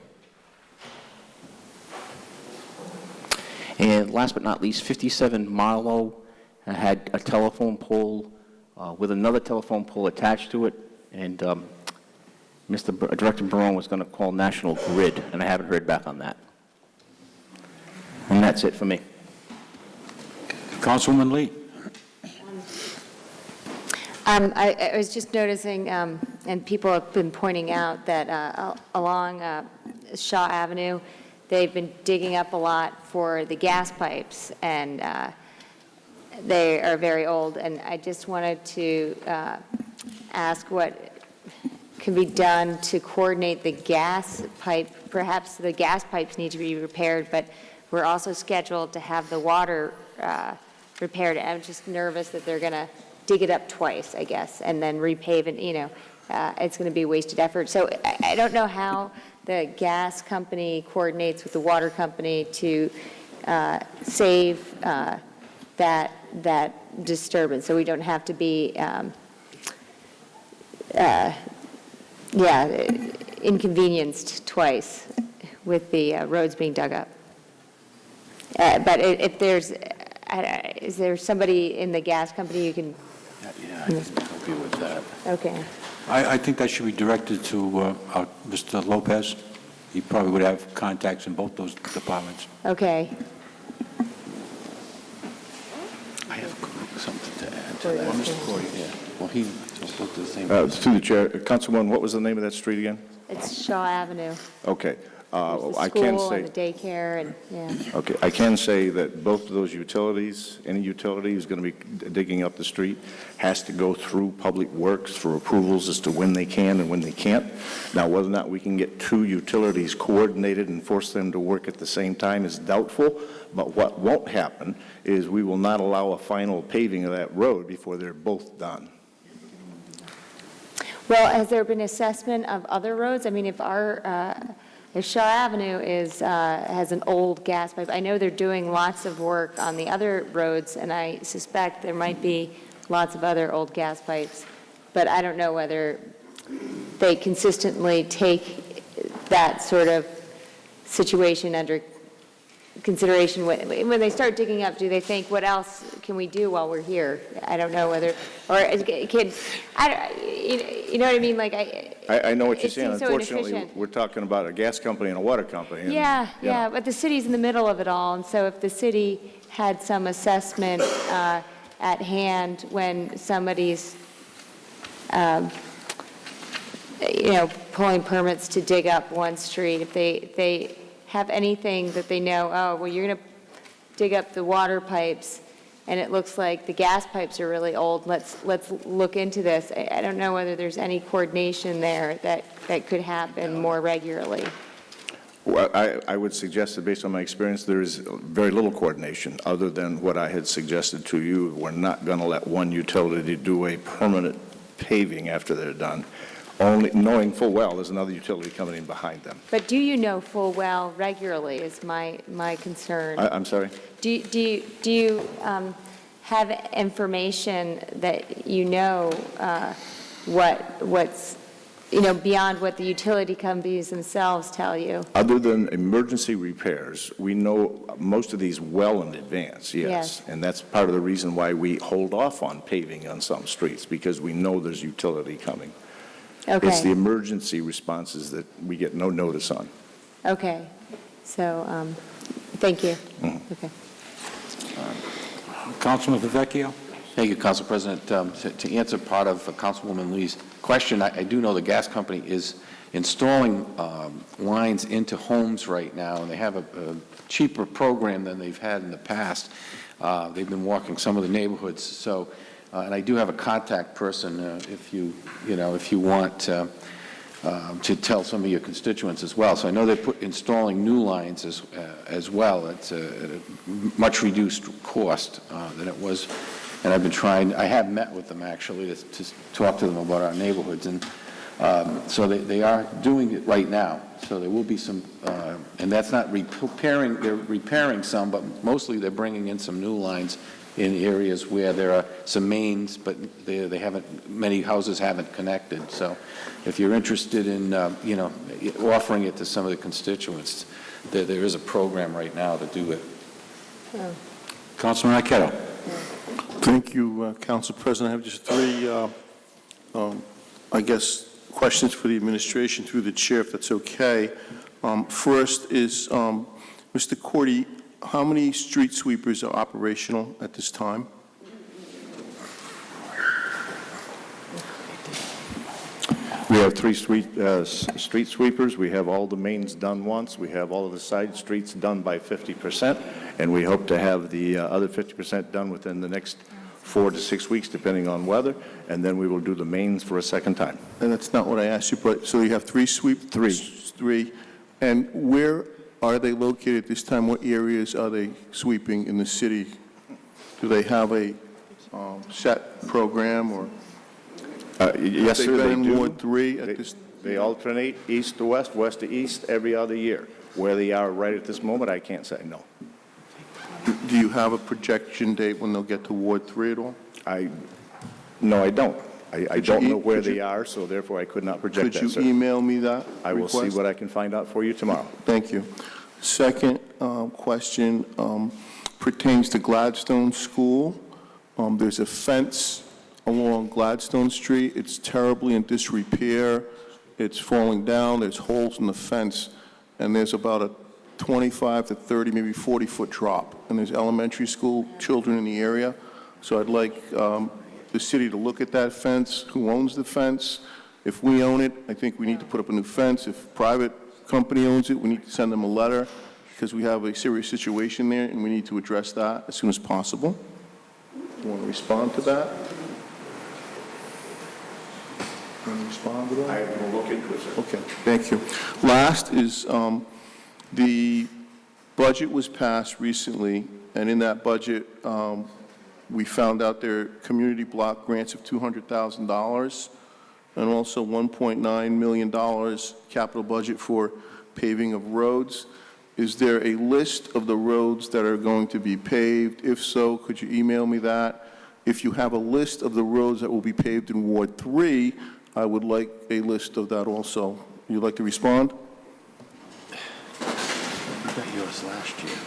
And last but not least, 57 Marlowe had a telephone pole with another telephone pole attached to it, and Director Barone was going to call National Grid, and I haven't heard back on that. And that's it for me. Councilwoman Lee? I was just noticing, and people have been pointing out that along Shaw Avenue, they've been digging up a lot for the gas pipes, and they are very old. And I just wanted to ask what can be done to coordinate the gas pipe. Perhaps the gas pipes need to be repaired, but we're also scheduled to have the water repaired. I'm just nervous that they're going to dig it up twice, I guess, and then repave it, it's going to be wasted effort. So I don't know how the gas company coordinates with the water company to save that disturbance, so we don't have to be, inconvenienced twice with the roads being dug up. But if there's, is there somebody in the gas company you can? Yeah, I can help you with that. Okay. I think that should be directed to Mr. Lopez. He probably would have contacts in both those departments. Okay. I have something to add to that. Mr. Corey, yeah. Well, he just looked at the same. Through the chair, Councilwoman, what was the name of that street again? It's Shaw Avenue. Okay. There's I the can school say. and the daycare and, yeah. Okay, I can say that both of those utilities, any utility who's going to be digging up the street, has to go through Public Works for approvals as to when they can and when they can't. Now, whether or not we can get two utilities coordinated and force them to work at the same time is doubtful, but what won't happen is we will not allow a final paving of that road before they're both done. Well, has there been assessment of other roads? I mean, if Shaw Avenue has an old gas pipe, I know they're doing lots of work on the other roads, and I suspect there might be lots of other old gas pipes, but I don't know whether they consistently take that sort of situation under consideration. When they start digging up, do they think, what else can we do while we're here? I don't know whether, or you know what I mean? Like I know what you're it saying. seems so Unfortunately, inefficient. we're talking about a gas company and a water company. and, Yeah, you know. yeah, but the city's in the middle of it all, and so if the city had some assessment at hand when somebody's, pulling permits to dig up one street, if they have anything that they know, oh, well, you're going to dig up the water pipes, and it looks like the gas pipes are really old, let's look into this. I don't know whether there's any coordination there that could happen more regularly. Well, I would suggest that based on my experience, there is very little coordination other than what I had suggested to you. We're not going to let one utility do a permanent paving after they're done, only knowing full well there's another utility coming in behind them. But do you know full well regularly is my concern. I'm sorry? Do you have information that you know what's beyond what the utility companies themselves tell you? Other than emergency repairs, we know most of these well in advance, yes. Yes. And that's part of the reason why we hold off on paving on some streets, because we know there's utility coming. Okay. It's the emergency responses that we get no notice on. Okay. So, thank you. Okay. Councilman Vivekio? Thank you, Council President. To answer part of Councilwoman Lee's question, I do know the gas company is installing lines into homes right now, and they have a cheaper program than they've had in the past. They've been walking some of the neighborhoods. So, and I do have a contact person if you want to tell some of your constituents as well. So I know they're installing new lines as well. It's at a much reduced cost than it was. And I've been trying, I have met with them actually to talk to them about our neighborhoods. And so they are doing it right now. So there will be some, and that's not repairing, they're repairing some, but mostly they're bringing in some new lines in areas where there are some mains, but they haven't, many houses haven't connected. So if you're interested in, offering it to some of the constituents, there is a program right now to do it. Oh. Councilman Arquette. Thank you, Council President. I have just three, questions for the administration through the chair, if that's okay. First is, Mr. Cordy, how many street sweepers are operational at this time? We have three street sweepers. We have all the mains done once. We have all of the side streets done by 50%, and we hope to have the other 50% done within the next 4 to 6 weeks, depending on weather, and then we will do the mains for a second time. And that's not what I asked you, but, so you have three sweep? Three. And where are they located at this time? What areas are they sweeping in the city? Do they have a set program, or? Yes, Have sir, they they been in do. Ward 3 at this? They alternate east to west, west to east every other year. Where they are right at this moment, I can't say, no. Do you have a projection date when they'll get to Ward 3 at all? No, I don't. I Could you don't know where could you- they are, so therefore I could not project that, Could sir. you email me that I will see request? what I can find out for you tomorrow. Thank you. Second question pertains to Gladstone School. There's a fence along Gladstone Street. It's terribly in disrepair. It's falling down. There's holes in the fence, and there's about a 25 to 30, maybe 40-foot drop. And there's elementary school children in the area. So I'd like the city to look at that fence, who owns the fence. If we own it, I think we need to put up a new fence. If private company owns it, we need to send them a letter because we have a serious situation there and we need to address that as soon as possible. You want to respond to that? Want to respond to that? I will look into it, sir. Okay, thank you. Last is, the budget was passed recently, and in that budget, we found out there are community block grants of $200,000, and also $1.9 million capital budget for paving of roads. Is there a list of the roads that are going to be paved? If so, could you email me that? If you have a list of the roads that will be paved in Ward 3, I would like a list of that also. You'd like to respond? We got yours last year.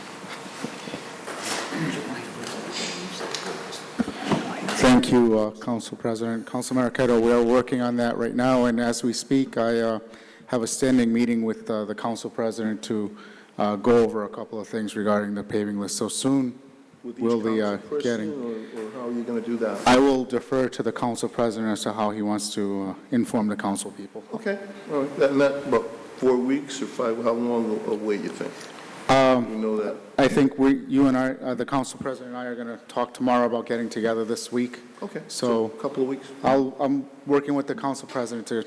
Thank you, Council President. Council Marqueta, we are working on that right now, and as we speak, I have a standing meeting with the Council President to go over a couple of things regarding the paving list. So soon, With each we'll be council getting... person, or how are you going to do that? I will defer to the Council President as to how he wants to inform the council people. Okay, all right. And that, about 4 weeks or 5, how long a wait you think? You know that? I think you and I, the Council President and I are going to talk tomorrow about getting together this week. Okay, So a couple of weeks? I'm working with the Council President to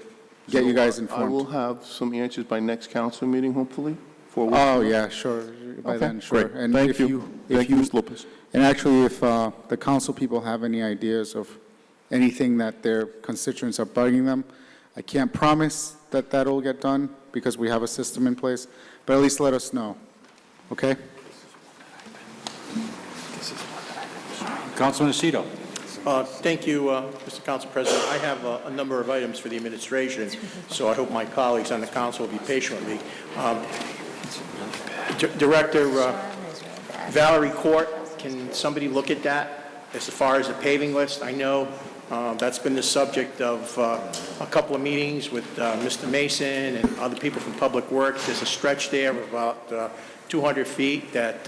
get you guys informed. I will have some answers by next council meeting, hopefully, 4 weeks. Oh, yeah, sure. By Okay, then, sure. great. Thank you. Thank you, Ms. Lopez. And actually, if the council people have any ideas of anything that their constituents are bugging them, I can't promise that that'll get done because we have a system in place, but at least let us know, okay? Councilman Aceto. Thank you, Mr. Council President. I have a number of items for the administration, so I hope my colleagues on the council will be patient with me. Director Valerie Court, can somebody look at that as far as the paving list? I know that's been the subject of a couple of meetings with Mr. Mason and other people from Public Works. There's a stretch there of about 200 feet that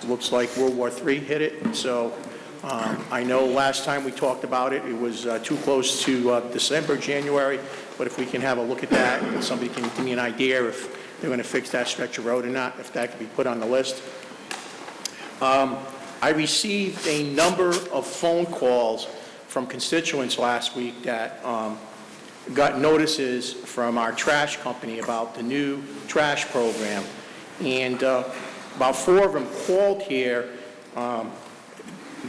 looks like World War III hit it. So I know last time we talked about it, it was too close to December, January, but if we can have a look at that and somebody can give me an idea if they're going to fix that stretch of road or not, if that could be put on the list. I received a number of phone calls from constituents last week that got notices from our trash company about the new trash program. And about 4 of them called here. I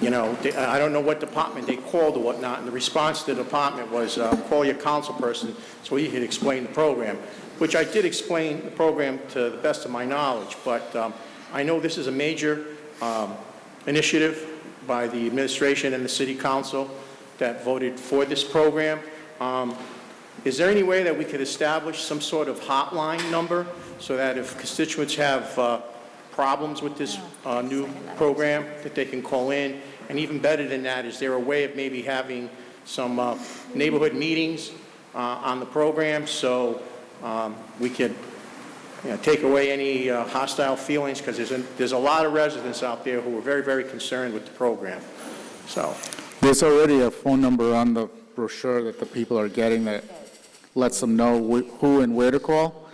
don't know what department they called or whatnot, and the response to the department was, call your council person so he could explain the program, which I did explain the program to the best of my knowledge. But I know this is a major initiative by the administration and the city council that voted for this program. Is there any way that we could establish some sort of hotline number so that if constituents have problems with this new program, that they can call in? And even better than that, is there a way of maybe having some neighborhood meetings on the program so we could take away any hostile feelings? Because there's a lot of residents out there who are very, very concerned with the program. So There's already a phone number on the brochure that the people are getting that lets them know who and where to call.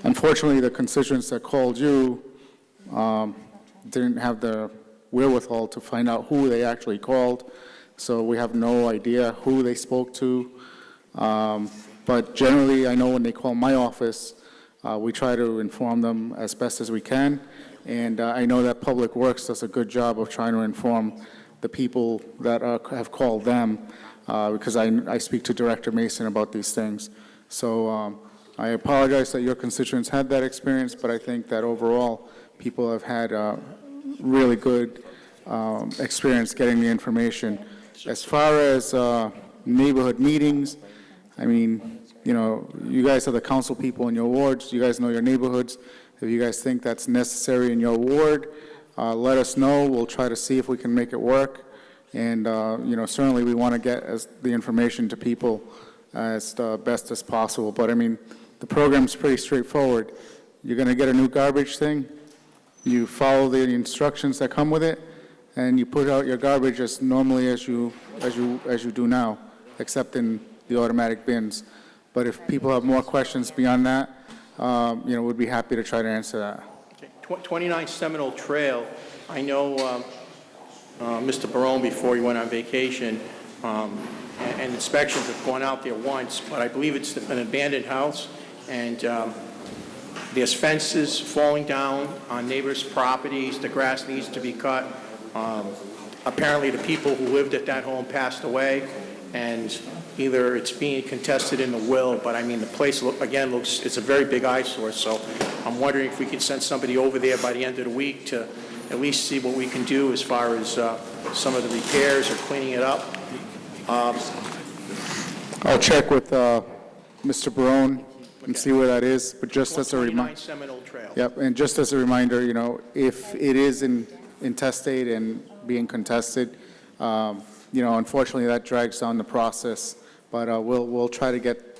Unfortunately, the constituents that called you didn't have the wherewithal to find out who they actually called, so we have no idea who they spoke to. But generally, I know when they call my office, we try to inform them as best as we can, and I know that Public Works does a good job of trying to inform the people that have called them, because I speak to Director Mason about these things. So I apologize that your constituents had that experience, but I think that overall, people have had really good experience getting the information. As far as neighborhood meetings, I mean, you know, you guys are the council people in your wards. You guys know your neighborhoods. If you guys think that's necessary in your ward, let us know. We'll try to see if we can make it work. And, you know, certainly we want to get the information to people as best as possible. But, I mean, the program's pretty straightforward. You're going to get a new garbage thing. You follow the instructions that come with it, and you put out your garbage as normally as you do now, except in the automatic bins. But if people have more questions beyond that, you know, we'd be happy to try to answer that. Okay. 29 Seminole Trail, I know Mr. Barone, before he went on vacation, and inspections have gone out there once, but I believe it's an abandoned house, and there's fences falling down on neighbors' properties, the grass needs to be cut. Apparently the people who lived at that home passed away, and either it's being contested in the will, but I mean, the place, again, looks, it's a very big eyesore, so I'm wondering if we could send somebody over there by the end of the week to at least see what we can do as far as some of the repairs or cleaning it up. I'll check with Mr. Barone and see where that is, but just as a reminder. 29 Seminole Trail. Yep, and just as a reminder, you know, if it is in intestate and being contested, you know, unfortunately that drags down the process, but we'll try to get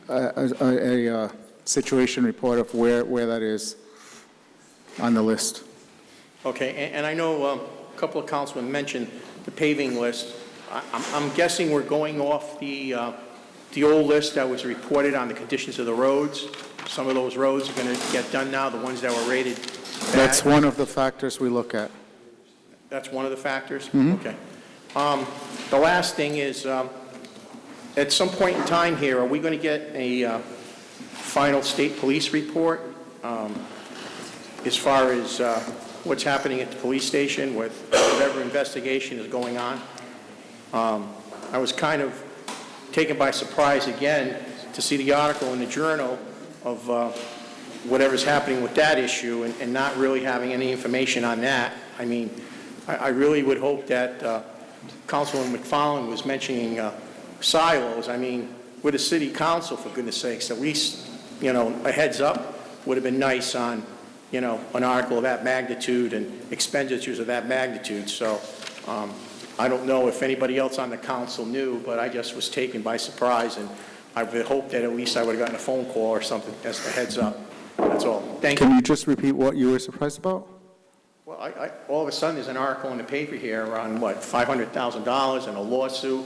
a situation report of where that is on the list. Okay, and I know a couple of councilmen mentioned the paving list. I'm guessing we're going off the old list that was reported on the conditions of the roads. Some of those roads are going to get done now, the ones that were rated bad. That's one of the factors we look at. That's one of the factors? Mm-hmm. Okay. The last thing is, at some point in time here, are we going to get a final state police report as far as what's happening at the police station with whatever investigation is going on? I was kind of taken by surprise again to see the article in the Journal of whatever's happening with that issue and not really having any information on that. I mean, I really would hope that Councilman McFarland was mentioning silos. I mean, we're the city council, for goodness sakes. At least, you know, a heads up would have been nice on, you know, an article of that magnitude and expenditures of that magnitude. So I don't know if anybody else on the council knew, but I just was taken by surprise, and I would hope that at least I would have gotten a phone call or something as a heads up. That's all. Thank you. Can you just repeat what you were surprised about? Well, all of a sudden, there's an article in the paper here on, what, $500,000 and a lawsuit?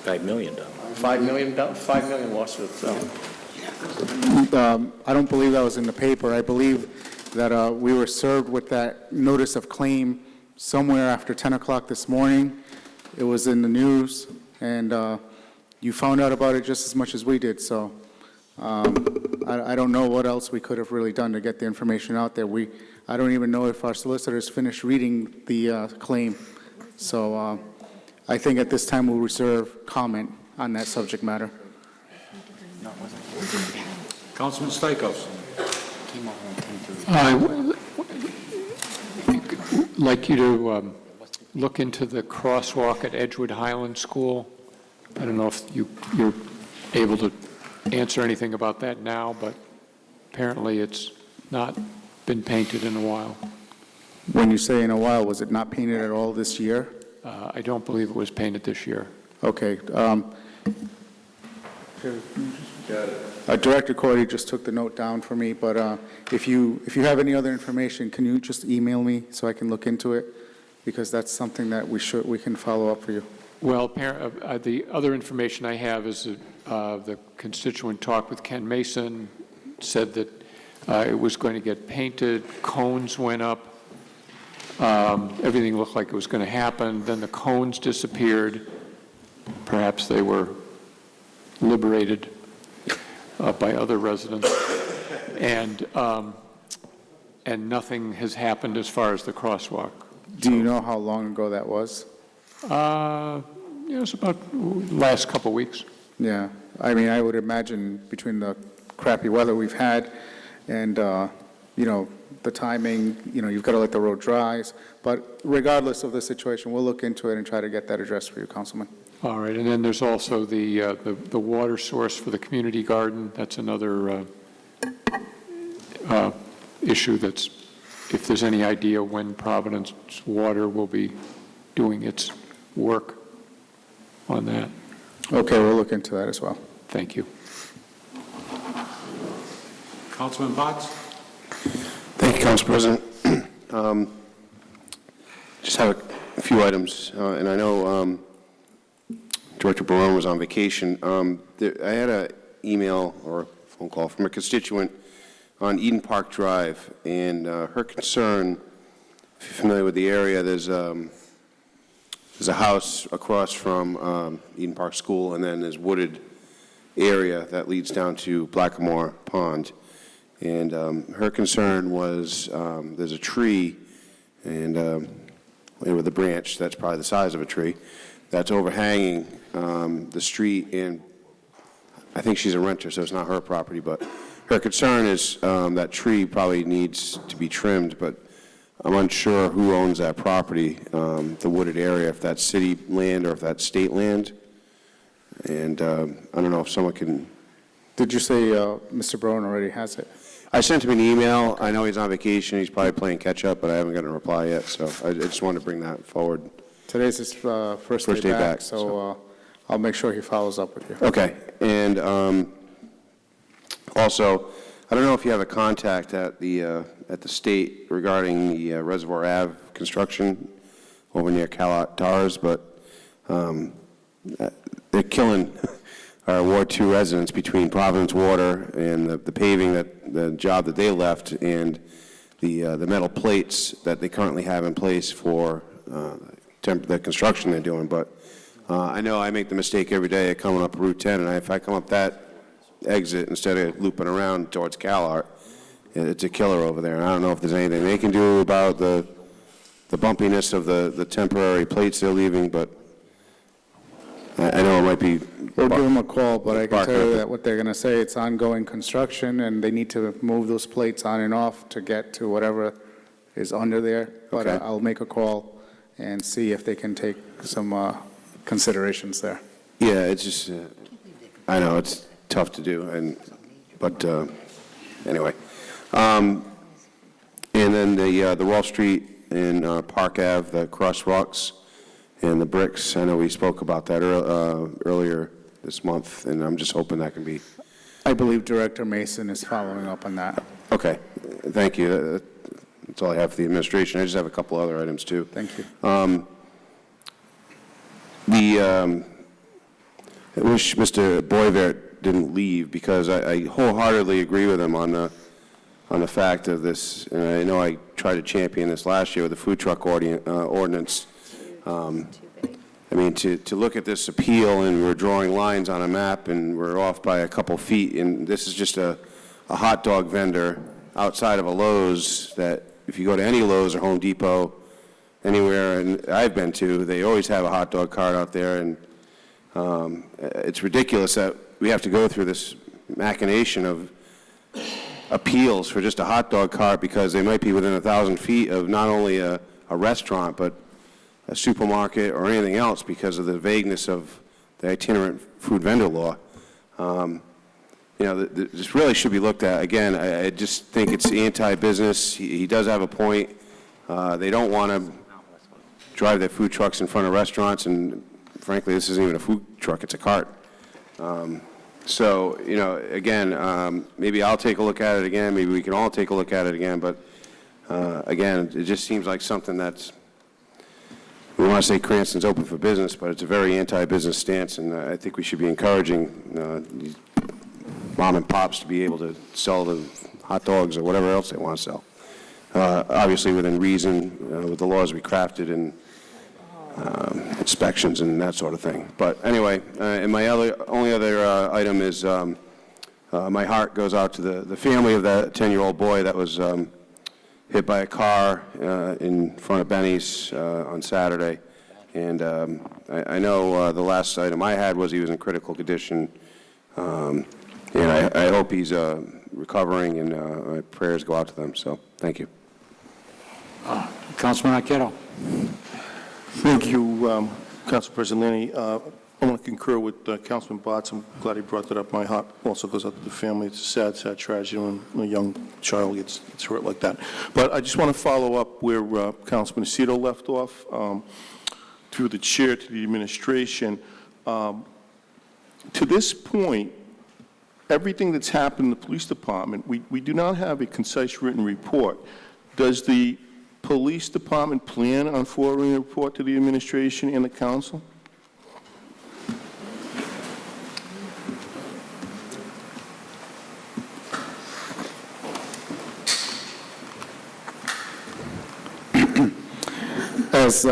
$5 million. $5 million lawsuit, so. I don't believe that was in the paper. I believe that we were served with that notice of claim somewhere after 10 o'clock this morning. It was in the news, and you found out about it just as much as we did, so I don't know what else we could have really done to get the information out there. I don't even know if our solicitors finished reading the claim, so I think at this time we'll reserve comment on that subject matter. Councilman Stichels. I'd like you to look into the crosswalk at Edgewood Highland School. I don't know if you're able to answer anything about that now, but apparently it's not been painted in a while. When you say in a while, was it not painted at all this year? I don't believe it was painted this year. Okay. Director Cordy just took the note down for me, but if you have any other information, can you just email me so I can look into it? Because that's something that we can follow up for you. Well, the other information I have is the constituent talked with Ken Mason, said that it was going to get painted, cones went up, everything looked like it was going to happen, then the cones disappeared. Perhaps they were liberated by other residents, and nothing has happened as far as the crosswalk. Do you know how long ago that was? Yeah, it's about last couple of weeks. Yeah, I mean, I would imagine between the crappy weather we've had and, the timing, you've got to let the road dry. But regardless of the situation, we'll look into it and try to get that addressed for you, Councilman. All right, and then there's also the water source for the community garden. That's another issue that's, if there's any idea when Providence Water will be doing its work on that. Okay, we'll look into that as well. Thank you. Councilman Botts? Thank you, Council President. Just have a few items, and I know Director Barone was on vacation. I had an email or a phone call from a constituent on Eden Park Drive, and her concern, if you're familiar with the area, there's a house across from Eden Park School, and then there's wooded area that leads down to Blackamore Pond. And her concern was there's a tree, and with a branch that's probably the size of a tree, that's overhanging the street, and I think she's a renter, so it's not her property, but her concern is that tree probably needs to be trimmed, but I'm unsure who owns that property, the wooded area, if that's city land or if that's state land. And I don't know if someone can... Did you say Mr. Brown already has it? I sent him an email. I know he's on vacation. He's probably playing catch-up, but I haven't gotten a reply yet, so I just wanted to bring that forward. Today's his first day back, so I'll make sure he follows up with you. Okay. And also, I don't know if you have a contact at the state regarding the Reservoir Ave construction over near Calat Tars, but they're killing our Ward 2 residents between Providence Water and the paving, the job that they left, and the metal plates that they currently have in place for the construction they're doing. But I know I make the mistake every day of coming up Route 10, and if I come up that exit instead of looping around towards CalArt, it's a killer over there. And I don't know if there's anything they can do about the bumpiness of the temporary plates they're leaving, but I know it might be... We'll give them a call, but I can tell you that what they're going to say, it's ongoing construction, and they need to move those plates on and off to get to whatever is under there. But Okay. I'll make a call and see if they can take some considerations there. Yeah, it's just, I know, it's tough to do, but anyway. And then the Wall Street and Park Ave, the crosswalks and the bricks, I know we spoke about that earlier this month, and I'm just hoping that can be... I believe Director Mason is following up on that. Okay, thank you. That's all I have for the administration. I just have a couple other items, too. Thank you. I wish Mr. Boisvert didn't leave, because I wholeheartedly agree with him on the fact of this, and I know I tried to champion this last year with the food truck ordinance. I mean, to look at this appeal, and we're drawing lines on a map, and we're off by a couple feet, and this is just a hot dog vendor outside of a Lowe's that, if you go to any Lowe's or Home Depot, anywhere and I've been to, they always have a hot dog cart out there, and it's ridiculous that we have to go through this machination of appeals for just a hot dog cart, because they might be within 1,000 feet of not only a restaurant, but a supermarket or anything else, because of the vagueness of the itinerant food vendor law. This really should be looked at. Again, I just think it's anti-business. He does have a point. They don't want to drive their food trucks in front of restaurants, and frankly, this isn't even a food truck, it's a cart. So, again, maybe I'll take a look at it again, maybe we can all take a look at it again, but again, it just seems like something that's, we want to say Cranston's open for business, but it's a very anti-business stance, and I think we should be encouraging these mom and pops to be able to sell the hot dogs or whatever else they want to sell. Obviously within reason, with the laws we crafted, and inspections and that sort of thing. But anyway, and my only other item is my heart goes out to the family of that 10-year-old boy that was hit by a car in front of Benny's on Saturday. And I know the last item I had was he was in critical condition. And I hope he's recovering, and my prayers go out to them. So thank you. Councilman Arquette. Thank you, Council President Lanny. I want to concur with Councilman Botts. I'm glad he brought that up. My heart also goes out to the family. It's a sad, sad tragedy when a young child gets hurt like that. But I just want to follow up where Councilman Aceto left off, through the chair to the administration. To this point, everything that's happened in the police department, we do not have a concise written report. Does the police department plan on forwarding a report to the administration and the council? As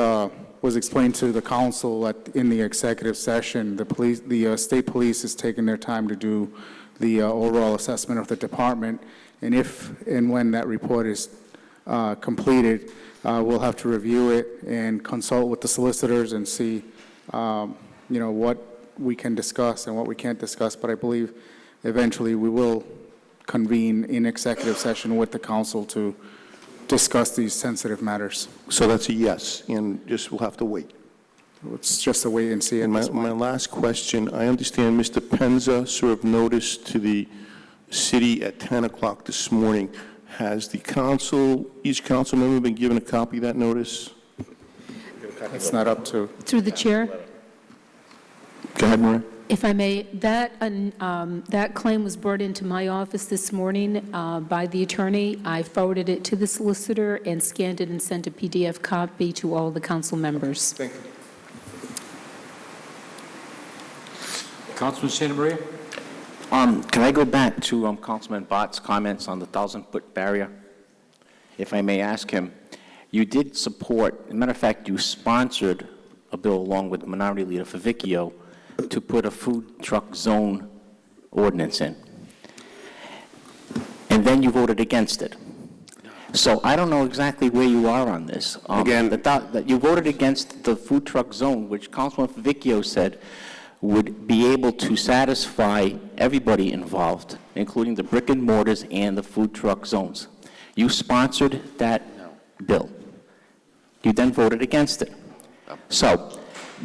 was explained to the council in the executive session, the state police is taking their time to do the overall assessment of the department, and if and when that report is completed, we'll have to review it and consult with the solicitors and see, what we can discuss and what we can't discuss. But I believe eventually we will convene in executive session with the council to discuss these sensitive matters. So that's a yes, and just we'll have to wait. It's just a wait and see. And my last question, I understand Mr. Penza served notice to the city at 10 o'clock this morning. Has the council, each council member been given a copy of that notice? It's not up to. Through the chair, Go ahead, Maria. if I may, that claim was brought into my office this morning by the attorney. I forwarded it to the solicitor and scanned it and sent a PDF copy to all the council members. Thank you. Councilman Santa Maria? Can I go back to Councilman Bott's comments on the 1,000-foot barrier? If I may ask him, you did support, as a matter of fact, you sponsored a bill along with Minority Leader Favicchio to put a food truck zone ordinance in. And then you voted against it. So I don't know exactly where you are on this. Again, that you voted against the food truck zone, which Councilman Favicchio said would be able to satisfy everybody involved, including the brick and mortars and the food truck zones. You sponsored that bill. You then voted against it. So,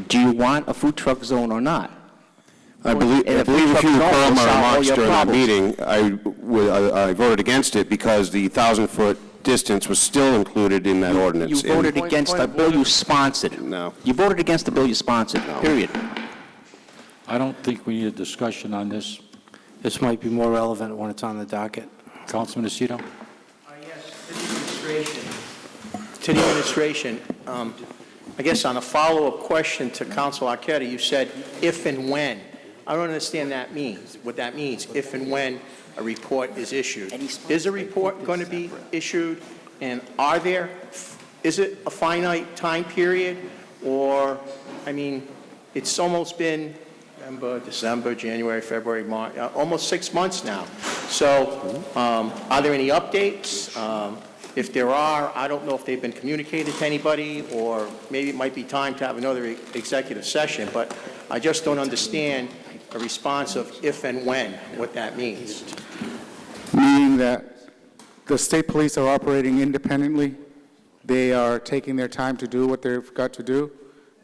do you want a food truck zone or not? I believe if you recall my remarks during that meeting, I voted against it because the 1,000-foot distance was still included in that ordinance. You voted against the bill you sponsored. No. You voted against the bill you sponsored, period. I don't think we need a discussion on this. This might be more relevant when it's on the docket. Councilman Aceto? Yes, to the administration, I guess on a follow-up question to Council Arquette, you said if and when. I don't understand what that means, if and when a report is issued. Is a report going to be issued, and is it a finite time period, or, it's almost been November, December, January, February, March, almost 6 months now. So are there any updates? If there are, I don't know if they've been communicated to anybody, or maybe it might be time to have another executive session, but I just don't understand a response of if and when, what that means. Meaning that the state police are operating independently. They are taking their time to do what they've got to do,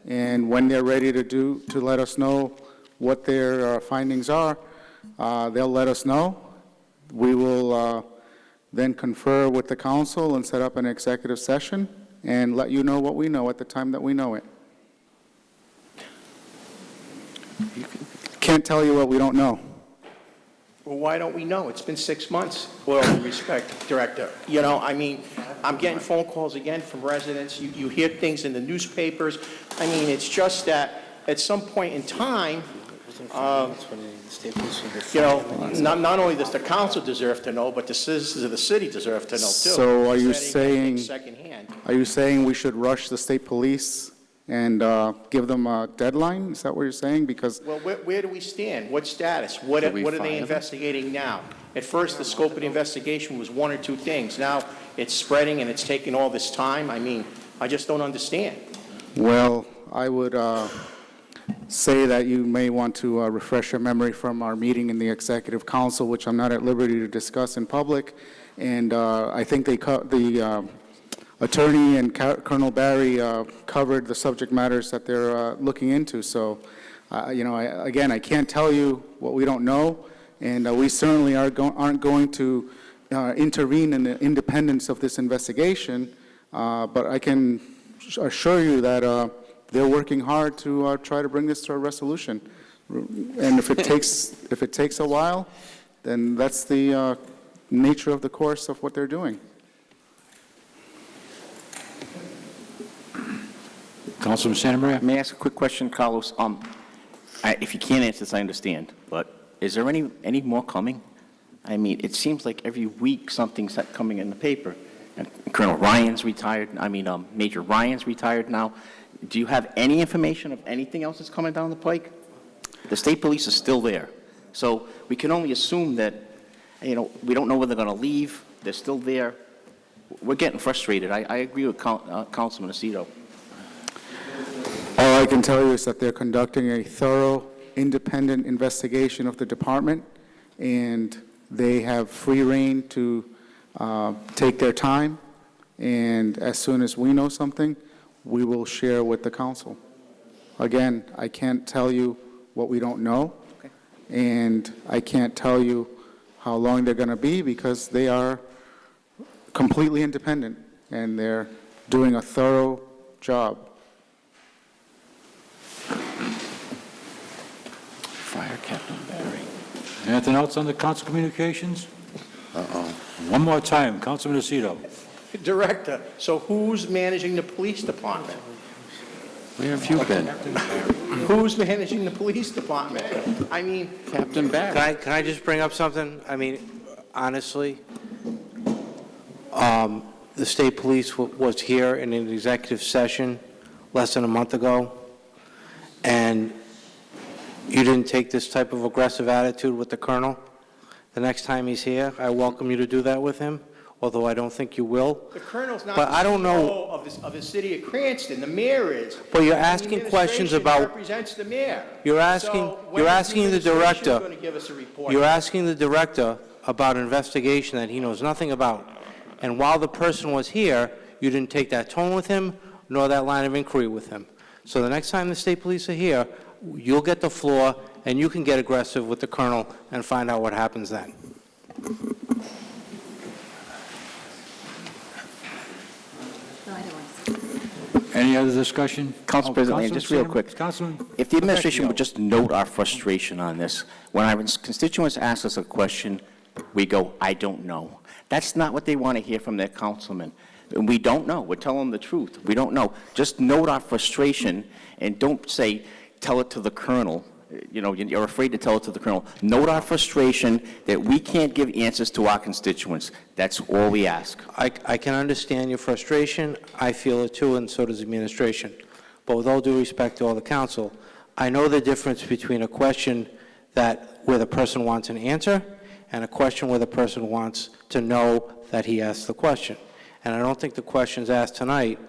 and when they're ready to let us know what their findings are, they'll let us know. We will then confer with the council and set up an executive session and let you know what we know at the time that we know it. Can't tell you what we don't know. Well, why don't we know? It's been 6 months, with all due respect, Director. I'm getting phone calls again from residents. You hear things in the newspapers. It's just that at some point in time, not only does the council deserve to know, but the citizens of the city deserve to know, too. So are you saying Secondhand. we should rush the state police and give them a deadline? Is that what you're saying? Because Well, where do we stand? What status? What are they investigating now? At first, the scope of the investigation was one or two things. Now, it's spreading and it's taking all this time. I mean, I just don't understand. Well, I would say that you may want to refresh your memory from our meeting in the Executive Council, which I'm not at liberty to discuss in public. And I think the attorney and Colonel Barry covered the subject matters that they're looking into. So, again, I can't tell you what we don't know, and we certainly aren't going to intervene in the independence of this investigation. But I can assure you that they're working hard to try to bring this to a resolution. And if it takes a while, then that's the nature of the course of what they're doing. Councilman Santa Maria? May I ask a quick question, Carlos? If you can't answer this, I understand, but is there any more coming? I mean, it seems like every week something's coming in the paper. And Colonel Ryan's retired, Major Ryan's retired now. Do you have any information of anything else that's coming down the pike? The state police is still there. So we can only assume that, we don't know when they're going to leave. They're still there. We're getting frustrated. I agree with Councilman Aceto. All I can tell you is that they're conducting a thorough, independent investigation of the department, and they have free rein to take their time, and as soon as we know something, we will share with the council. Again, I can't tell you what we don't know, and I can't tell you how long they're going to be because they are completely independent, and they're doing a thorough job. Fire Captain Barry. Anything else on the council communications? Uh-oh. One more time, Councilman Aceto. Director, so who's managing the police department? Where have you been? Who's managing the police department? I mean, Captain Barry. Can I just bring up something? I mean, honestly, the state police was here in an executive session less than a month ago, and you didn't take this type of aggressive attitude with the colonel. The next time he's here, I welcome you to do that with him, although I don't think you will. the colonel's not But I don't the know- CEO of the city of Cranston. The mayor is. But you're And the asking questions administration about- represents the mayor. You're asking- So when you're is asking the administration director- going to give us a report? You're asking the director about an investigation that he knows nothing about. And while the person was here, you didn't take that tone with him, nor that line of inquiry with him. So the next time the state police are here, you'll get the floor, and you can get aggressive with the colonel and find out what happens then. Any other discussion? Council President, just real quick. Councilman? If the administration would just note our frustration on this, when our constituents ask us a question, we go, I don't know. That's not what they want to hear from their councilman. And we don't know. We're telling them the truth. We don't know. Just note our frustration and don't say, tell it to the colonel. You're afraid to tell it to the colonel. Note our frustration that we can't give answers to our constituents. That's all we ask. I can understand your frustration. I feel it too, and so does the administration. But with all due respect to all the council, I know the difference between a question where the person wants an answer and a question where the person wants to know that he asked the question. And I don't think the questions asked tonight,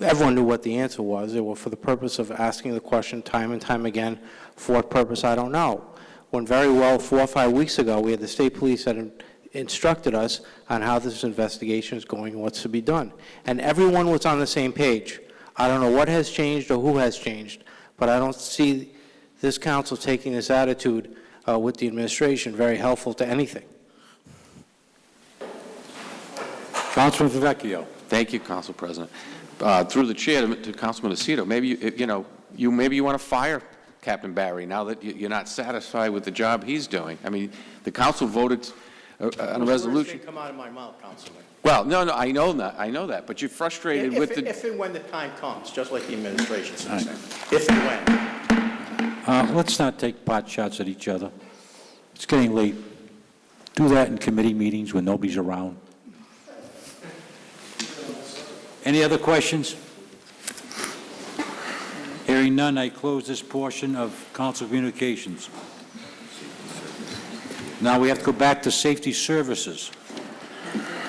everyone knew what the answer was. They were for the purpose of asking the question time and time again. For what purpose, I don't know. When very well 4 or 5 weeks ago, we had the state police that instructed us on how this investigation is going and what's to be done. And everyone was on the same page. I don't know what has changed or who has changed, but I don't see this council taking this attitude with the administration very helpful to anything. Councilman Vivekio. Thank you, Council President. Through the chair to Councilman Aceto, maybe you want to fire Captain Barry now that you're not satisfied with the job he's doing. I mean, the council voted on a resolution. Words didn't come out of my mouth, Councilman. Well, no, I know that, but you're frustrated with the. If and when the time comes, just like the administration says. If and when. Let's not take pot shots at each other. It's getting late. Do that in committee meetings when nobody's around. Any other questions? Hearing none, I close this portion of council communications. Now we have to go back to safety services.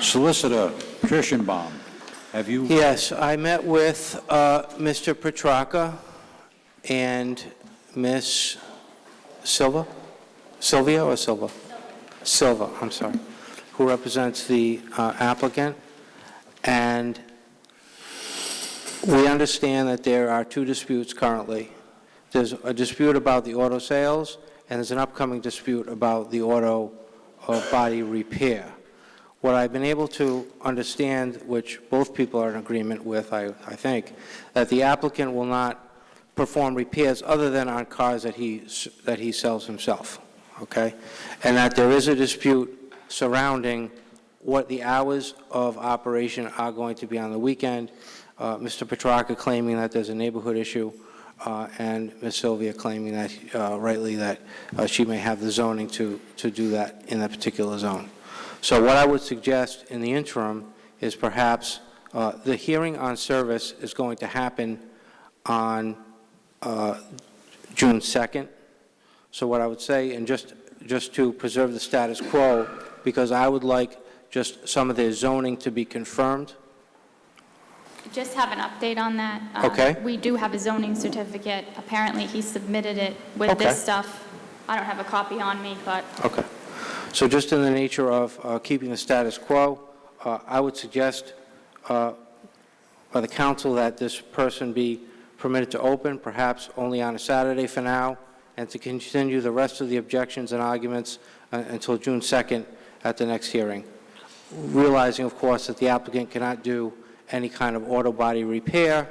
Solicitor Kirschenbaum, have you? Yes, I met with Mr. Petracca and Miss Silva? Sylvia or Silva? Silva, I'm sorry, who represents the applicant. And we understand that there are two disputes currently. There's a dispute about the auto sales, and there's an upcoming dispute about the auto body repair. What I've been able to understand, which both people are in agreement with, I think, that the applicant will not perform repairs other than on cars that he sells himself, okay? And that there is a dispute surrounding what the hours of operation are going to be on the weekend. Mr. Petracca claiming that there's a neighborhood issue, and Ms. Sylvia claiming that, rightly, that she may have the zoning to do that in that particular zone. So what I would suggest in the interim is perhaps the hearing on service is going to happen on June 2nd. So what I would say, and just to preserve the status quo, because I would like just some of their zoning to be confirmed. Just have an update on that. Okay. We do have a zoning certificate. Apparently, he submitted it with Okay. this stuff. I don't have a copy on me, but Okay. So just in the nature of keeping the status quo, I would suggest by the council that this person be permitted to open, perhaps only on a Saturday for now, and to continue the rest of the objections and arguments until June 2nd at the next hearing. Realizing, of course, that the applicant cannot do any kind of auto body repair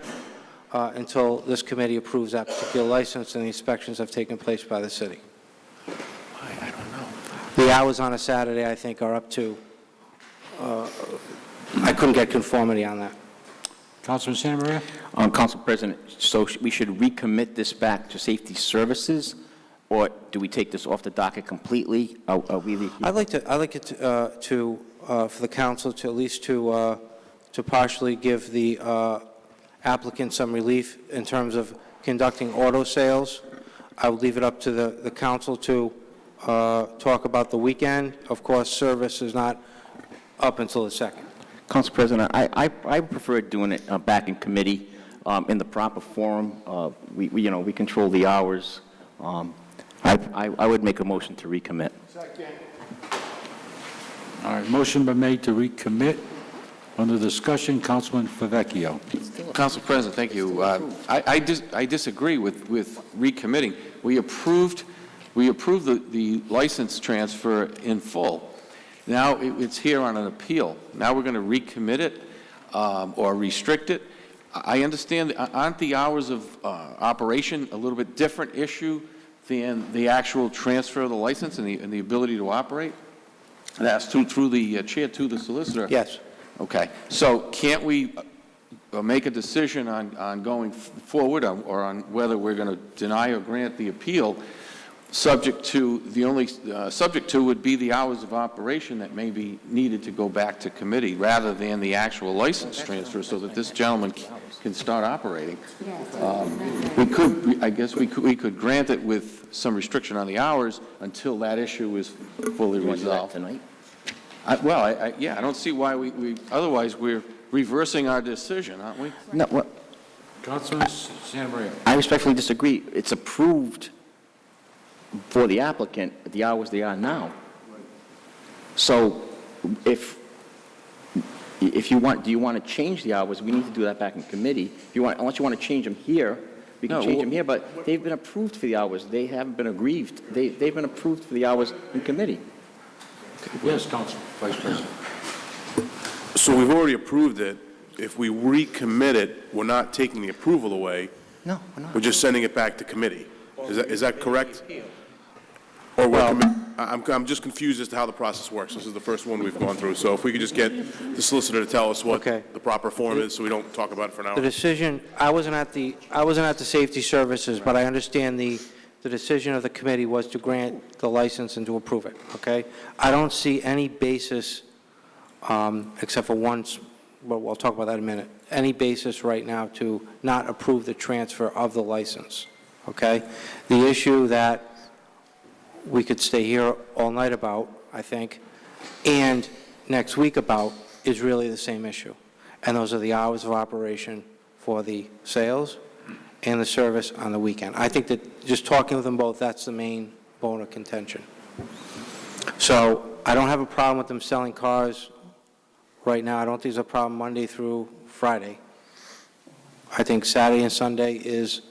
until this committee approves that particular license and the inspections have taken place by the city. I don't know. The hours on a Saturday, I think, are up to, I couldn't get conformity on that. Councilman Santa Maria? Council President, so we should recommit this back to safety services, or do we take this off the docket completely? Are we? I'd like it to for the council to at least to partially give the applicant some relief in terms of conducting auto sales. I would leave it up to the council to talk about the weekend. Of course, service is not up until the 2nd. Council President, I prefer doing it back in committee in the proper forum. We control the hours. I would make a motion to recommit. All right, motion been made to recommit. Under discussion, Councilman Favecchio. Council President, thank you. I disagree with recommitting. We approved the license transfer in full. Now it's here on an appeal. Now we're going to recommit it or restrict it. I understand, aren't the hours of operation a little bit different issue than the actual transfer of the license and the ability to operate? That's through the chair to the solicitor. Yes. Okay. So can't we make a decision on going forward or on whether we're going to deny or grant the appeal, subject to the only subject to would be the hours of operation that may be needed to go back to committee rather than the actual license transfer so that this gentleman can start operating. I guess we could grant it with some restriction on the hours until that issue is fully resolved. Tonight? Yeah, I don't see why otherwise we're reversing our decision, aren't we? No, well, Councilman Santa Maria. I respectfully disagree. It's approved for the applicant at the hours they are now. So if you want, do you want to change the hours? We need to do that back in committee. Unless you want to change them here, we can change them here, but they've been approved for the hours. They haven't been aggrieved. They've been approved for the hours in committee. Yes, Council Vice President. So we've already approved it. If we recommit it, we're not taking the approval away. No, we're not. We're just sending it back to committee. Is that correct? Or I'm just confused as to how the process works. This is the first one we've gone through. So if we could just get the solicitor to tell us what the proper form is so we don't talk about it for an hour. The decision, I wasn't at the safety services, but I understand the decision of the committee was to grant the license and to approve it, okay? I don't see any basis, except for one, well, we'll talk about that in a minute, any basis right now to not approve the transfer of the license, okay? The issue that we could stay here all night about, I think, and next week about, is really the same issue. And those are the hours of operation for the sales and the service on the weekend. I think that just talking with them both, that's the main bone of contention. So I don't have a problem with them selling cars right now. I don't think there's a problem Monday through Friday. I think Saturday and Sunday is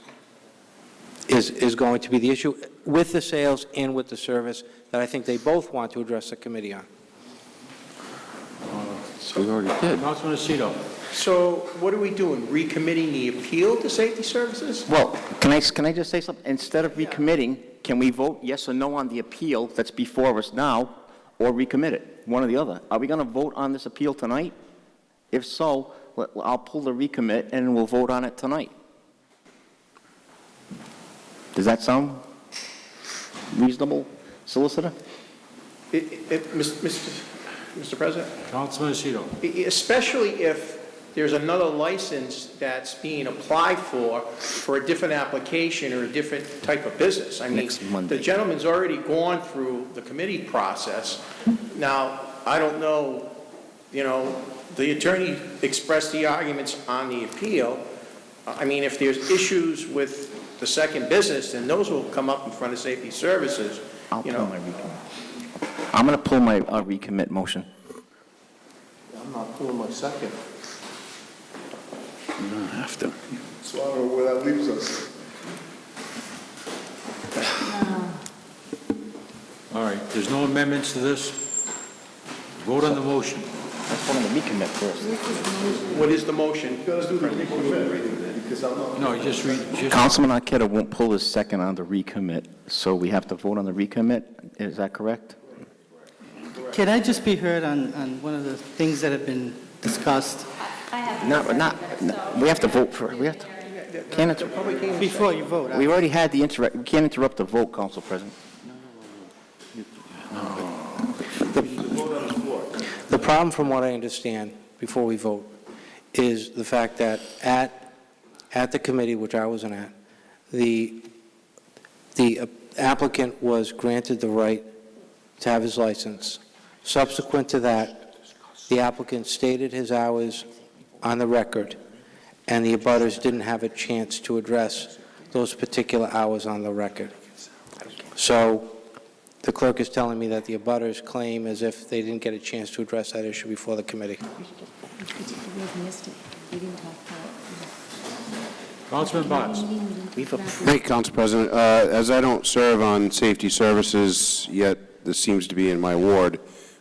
going to be the issue with the sales and with the service that I think they both want to address the committee on. So we already did. Councilman Aceto. So what are we doing? Recommitting the appeal to safety services? Well, can I just say something? Instead of recommitting, can we vote yes or no on the appeal that's before us now, or recommit it? One or the other. Are we going to vote on this appeal tonight? If so, I'll pull the recommit and we'll vote on it tonight. Does that sound reasonable, Solicitor? Mr. President? Councilman Aceto. Especially if there's another license that's being applied for a different application or a different type of business. I mean, Next Monday. the gentleman's already gone through the committee process. Now, I don't know, the attorney expressed the arguments on the appeal. I mean, if there's issues with the second business, then those will come up in front of safety services. I'll pull my recommit. I'm going to pull my recommit motion. I'm not pulling my second. You don't have to. So I don't know where that leaves us. All right, there's no amendments to this. Vote on the motion. Let's vote on the recommit first. What is the motion? No, just read. Councilman Arquette won't pull his second on the recommit, so we have to vote on the recommit. Is that correct? Can I just be heard on one of the things that have been discussed? We have to vote for, we have to, can't Before you vote. we already had the we can't interrupt the vote, Council President. The problem, from what I understand, before we vote, is the fact that at the committee, which I wasn't at, the applicant was granted the right to have his license. Subsequent to that, the applicant stated his hours on the record, and the abutters didn't have a chance to address those particular hours on the record. So the clerk is telling me that the abutters claim as if they didn't get a chance to address that issue before the committee. Councilman Botts. Thank you, Council President. As I don't serve on safety services, yet this seems to be in my ward,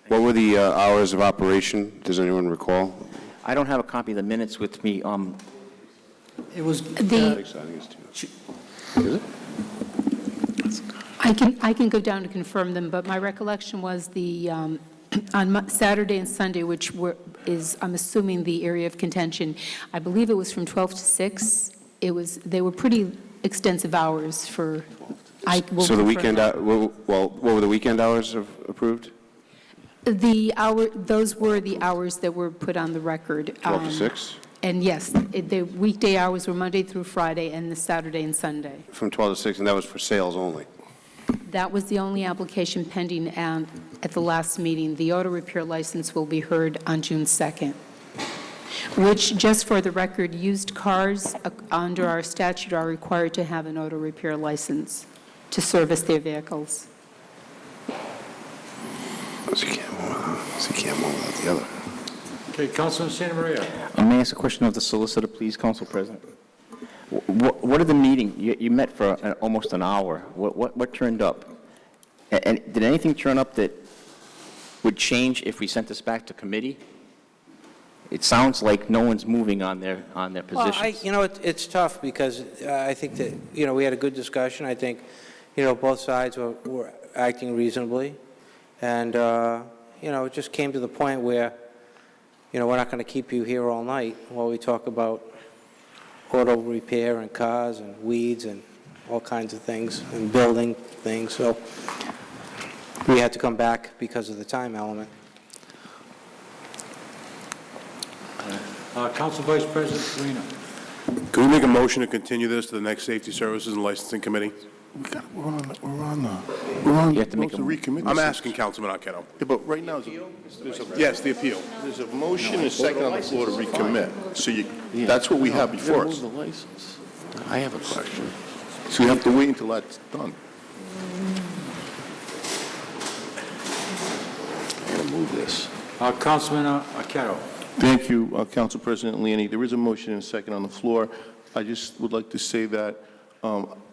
what were the hours of operation? Does anyone recall? I don't have a copy of the minutes with me. It was... I can go down to confirm them, but my recollection was on Saturday and Sunday, which is, I'm assuming, the area of contention, I believe it was from 12 to 6. They were pretty extensive hours for, So the weekend, what were the weekend hours approved? Those were the hours that were put on the record. 12 to 6? And yes, the weekday hours were Monday through Friday and the Saturday and Sunday. From 12 to 6, and that was for sales only? That was the only application pending at the last meeting. The auto repair license will be heard on June 2nd, which, just for the record, used cars under our statute are required to have an auto repair license to service their vehicles. So you can't move without the other. Okay, Councilman Santa Maria. May I ask a question of the solicitor, please, Council President? What are the meeting? You met for almost an hour. What turned up? And did anything turn up that would change if we sent this back to committee? It sounds like no one's moving on their positions. Well, it's tough because I think that, we had a good discussion. I think, both sides were acting reasonably. And, it just came to the point where, we're not going to keep you here all night while we talk about auto repair and cars and weeds and all kinds of things and building things. So we had to come back because of the time element. Council Vice President Farina. Can we make a motion to continue this to the next Safety Services and Licensing Committee? We're on You have to make to recommit. I'm asking Councilman Arquette. Yeah, but right now, Yes, the appeal. there's a motion and a second on the floor to recommit. So that's what we have before us. the license. I have a question. So you have to wait until that's done. I'm going to move this. Councilman Arquette. Thank you, Council President Leonie. There is a motion and a second on the floor. I just would like to say that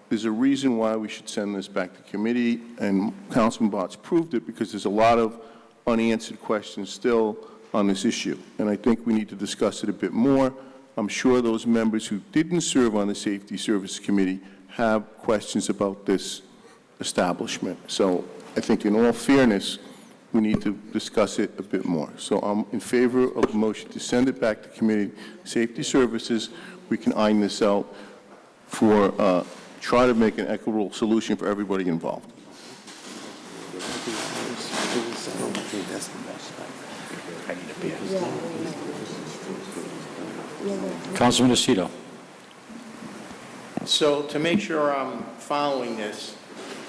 there's a reason why we should send this back to committee, and Councilman Botts proved it, because there's a lot of unanswered questions still on this issue, and I think we need to discuss it a bit more. I'm sure those members who didn't serve on the Safety Service Committee have questions about this establishment. So I think in all fairness, we need to discuss it a bit more. So I'm in favor of a motion to send it back to committee, Safety Services. We can iron this out for, try to make an equitable solution for everybody involved. Councilman Lucido. So to make sure I'm following this,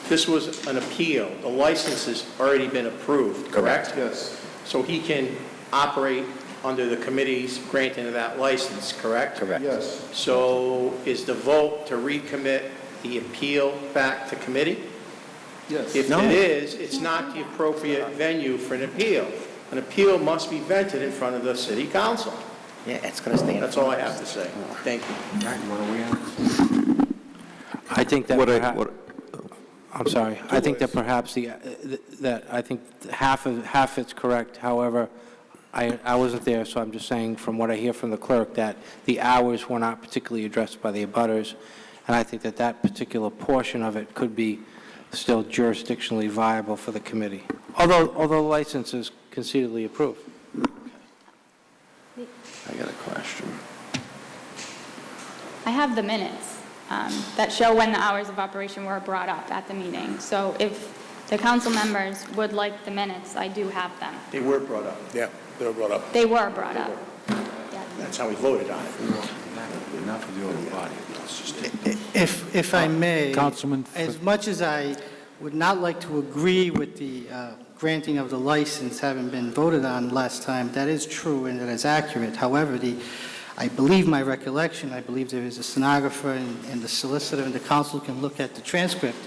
this was an appeal. The license has already been approved, correct? Yes. So he can operate under the committee's granting of that license, correct? Correct. Yes. So is the vote to recommit the appeal back to committee? Yes. If it is, it's not the appropriate venue for an appeal. An appeal must be vented in front of the city council. Yeah, it's going to stay. That's all I have to say. Thank you. I think that I'm sorry. I think that perhaps I think half it's correct. However, I wasn't there, so I'm just saying from what I hear from the clerk that the hours were not particularly addressed by the abutters, and I think that that particular portion of it could be still jurisdictionally viable for the committee, although the license is concededly approved. I got a question. I have the minutes that show when the hours of operation were brought up at the meeting. So if the council members would like the minutes, I do have them. They were brought up. Yeah, they were brought up. They were brought up. That's how we voted on it. Not for the other body. If I may, Councilman. as much as I would not like to agree with the granting of the license having been voted on last time, that is true and that is accurate. However, I believe my recollection, I believe there is a stenographer and the solicitor and the council can look at the transcript.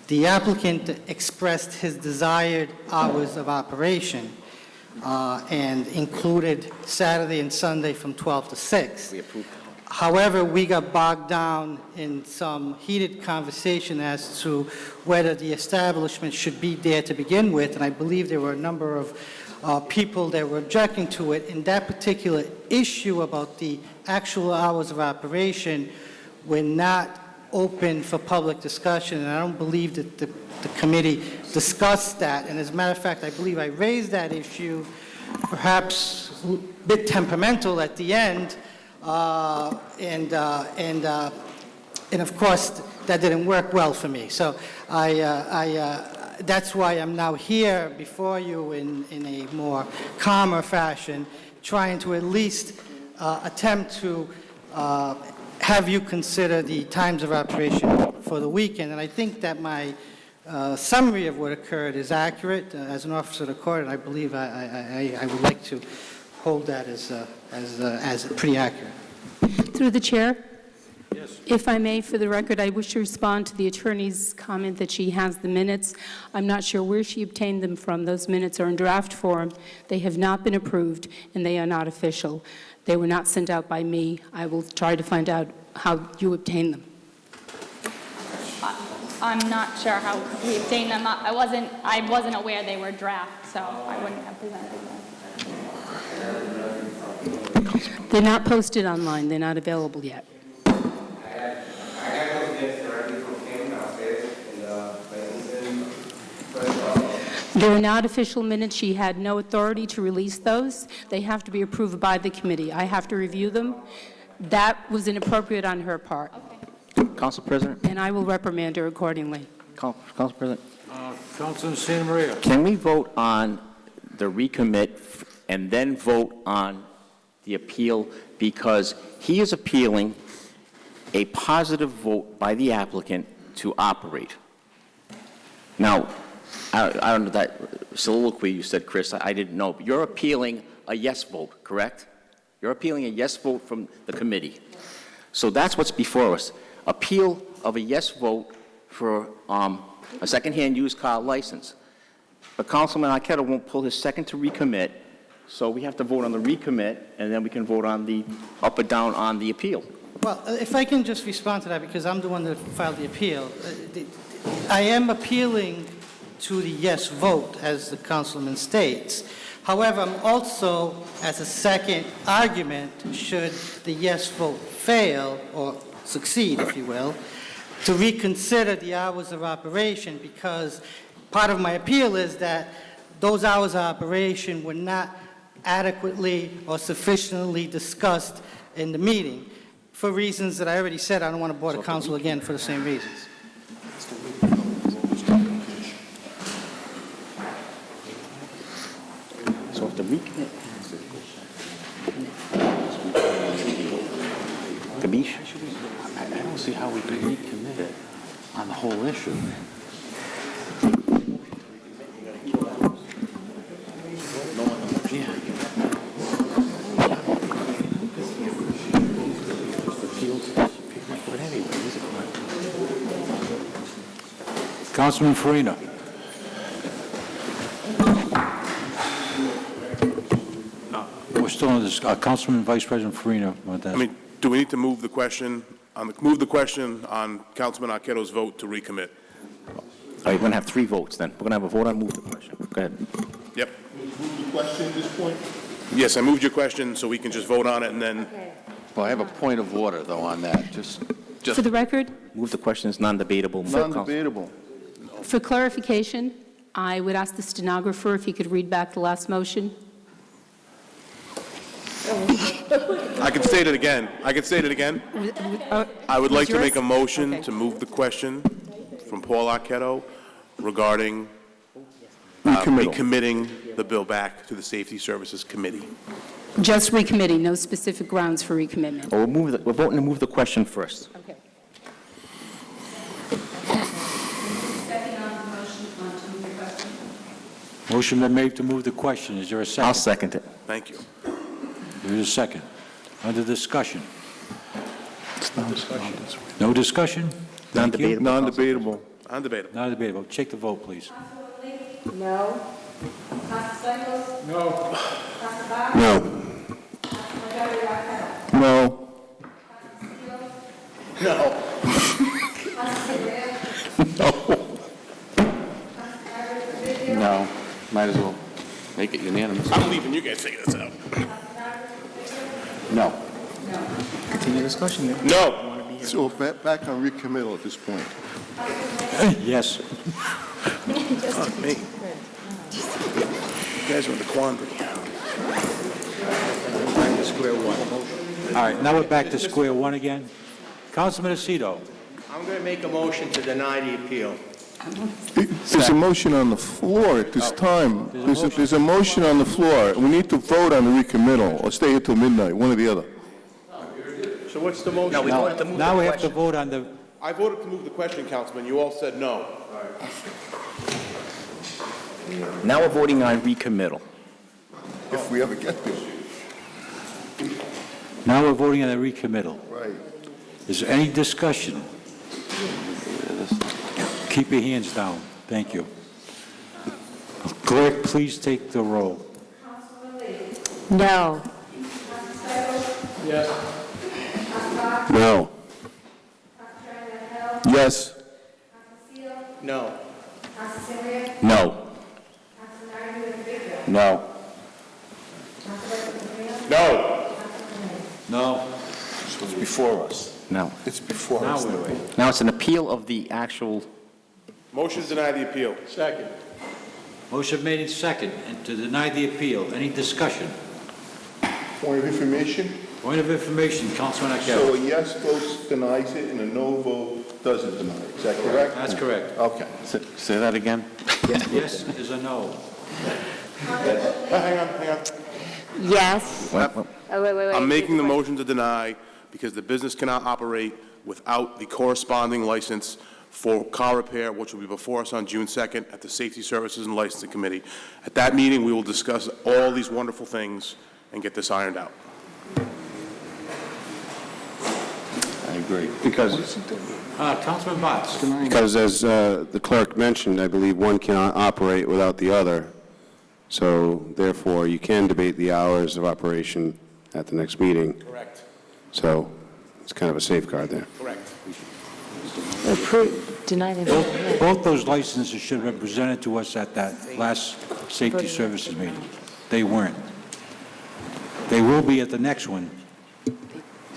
The applicant expressed his desired hours of operation and included Saturday and Sunday from 12 to 6. We approved. However, we got bogged down in some heated conversation as to whether the establishment should be there to begin with, and I believe there were a number of people that were objecting to it. And that particular issue about the actual hours of operation were not open for public discussion, and I don't believe that the committee discussed that. And as a matter of fact, I believe I raised that issue, perhaps a bit temperamental at the end, and of course, that didn't work well for me. So that's why I'm now here before you in a more calmer fashion, trying to at least attempt to have you consider the times of operation for the weekend. And I think that my summary of what occurred is accurate as an officer of the court, and I believe I would like to hold that as pretty accurate. Through the chair? Yes. If I may, for the record, I wish to respond to the attorney's comment that she has the minutes. I'm not sure where she obtained them from. Those minutes are in draft form. They have not been approved, and they are not official. They were not sent out by me. I will try to find out how you obtained them. I'm not sure how we obtained them. I wasn't aware they were draft, so I wouldn't have presented them. They're not posted online. They're not available yet. They are not official minutes. She had no authority to release those. They have to be approved by the committee. I have to review them. That was inappropriate on her part. Council President? And I will reprimand her accordingly. Council President? Councilman Santa Maria. Can we vote on the recommit and then vote on the appeal? Because he is appealing a positive vote by the applicant to operate. Now, I don't know that soliloquy you said, Chris, I didn't know, but you're appealing a yes vote, correct? You're appealing a yes vote from the committee. So that's what's before us. Appeal of a yes vote for a secondhand used car license. But Councilman Arquette won't pull his second to recommit, so we have to vote on the recommit, and then we can vote on the up or down on the appeal. Well, if I can just respond to that, because I'm the one that filed the appeal. I am appealing to the yes vote, as the councilman states. However, I'm also, as a second argument, should the yes vote fail, or succeed, if you will, to reconsider the hours of operation, because part of my appeal is that those hours of operation were not adequately or sufficiently discussed in the meeting. For reasons that I already said, I don't want to bore the council again for the same reasons. So if the recommit, Gabish? I don't see how we can recommit it on the whole issue. Councilman Farina. We're still on this, Councilman Vice President Farina. I mean, do we need to move the question on Councilman Arquette's vote to recommit? All right, we're going to have 3 votes then. We're going to have a vote on move the question. Go ahead. Yep. Move the question at this point? Yes, I moved your question, so we can just vote on it and then... Well, I have a point of order, though, on that. Just For the record, Move the question is non-debatable. Non-debatable. for clarification, I would ask the stenographer if he could read back the last motion. I can state it again. I would like to make a motion to move the question from Paul Arquette regarding recommitting the bill back to the Safety Services Committee. Just recommitting, no specific grounds for recommitment. Well, we're voting to move the question first. Okay. Motion been made to move the question. Is there a second? I'll second it. Thank you. There is a second. Under discussion. No discussion? Thank you. Non-debatable. Undebatable. Non-debatable. Take the vote, please. No. No. No. No. No, might as well make it unanimous. I'm leaving you guys figure this out. No. Continue discussion then. No. So back on recommittal at this point. Yes. Fuck me. You guys are in the quandary. Back to square one. All right, now we're back to square one again. Councilman Aceto. I'm going to make a motion to deny the appeal. There's a motion on the floor at this time. There's a motion on the floor. We need to vote on the recommittal or stay here till midnight, one or the other. So what's the motion? No, we voted to move the Now we have to question. vote on the, I voted to move the question, Councilman. You all said no. Now we're voting on recommittal. If we ever get there. now we're voting on the recommittal. Right. Is there any discussion? Keep your hands down. Thank you. Clerk, please take the roll. No. No. Yes. No. No. No. No. No. So it's before us. No. It's before Now us. we're waiting. Now it's an appeal of the actual, Motion to deny the appeal. Second. Motion made in second, and to deny the appeal. Any discussion? Point of information? Point of information, Councilman So a Arquette. yes vote denies it and a no vote doesn't deny it. Is that correct? That's correct. Okay. Say that again? Yes is a no. Hang on. Yes. Oh, wait. I'm making the motion to deny because the business cannot operate without the corresponding license for car repair, which will be before us on June 2nd at the Safety Services and Licensing Committee. At that meeting, we will discuss all these wonderful things and get this ironed out. I agree. Because, Councilman Botts. Because as the clerk mentioned, I believe one cannot operate without the other. So therefore, you can debate the hours of operation at the next meeting. Correct. So it's kind of a safeguard there. Correct. Deny the Both those licenses should have been presented to us at that last Safety Services meeting. They weren't. They will be at the next one,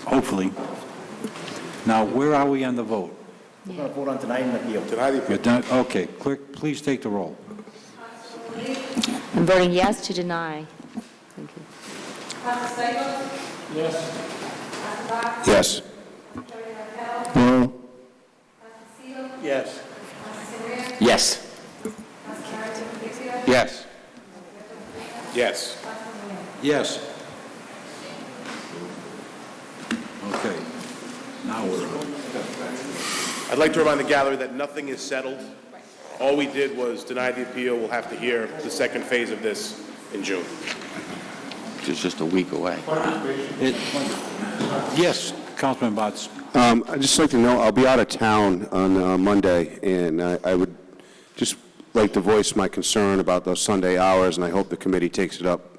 hopefully. Now, where are we on the vote? We're going to vote on denying the appeal. You're done? Okay, clerk, please take the roll. I'm voting yes to deny. Thank you. Yes. No. Yes. Yes. Yes. Yes. Yes. Okay. Now we're on. I'd like to remind the gallery that nothing is settled. All we did was deny the appeal. We'll have to hear the second phase of this in June. It's just a week away. Yes, Councilman Botts. I'd just like to know, I'll be out of town on Monday, and I would just like to voice my concern about those Sunday hours, and I hope the committee takes it up.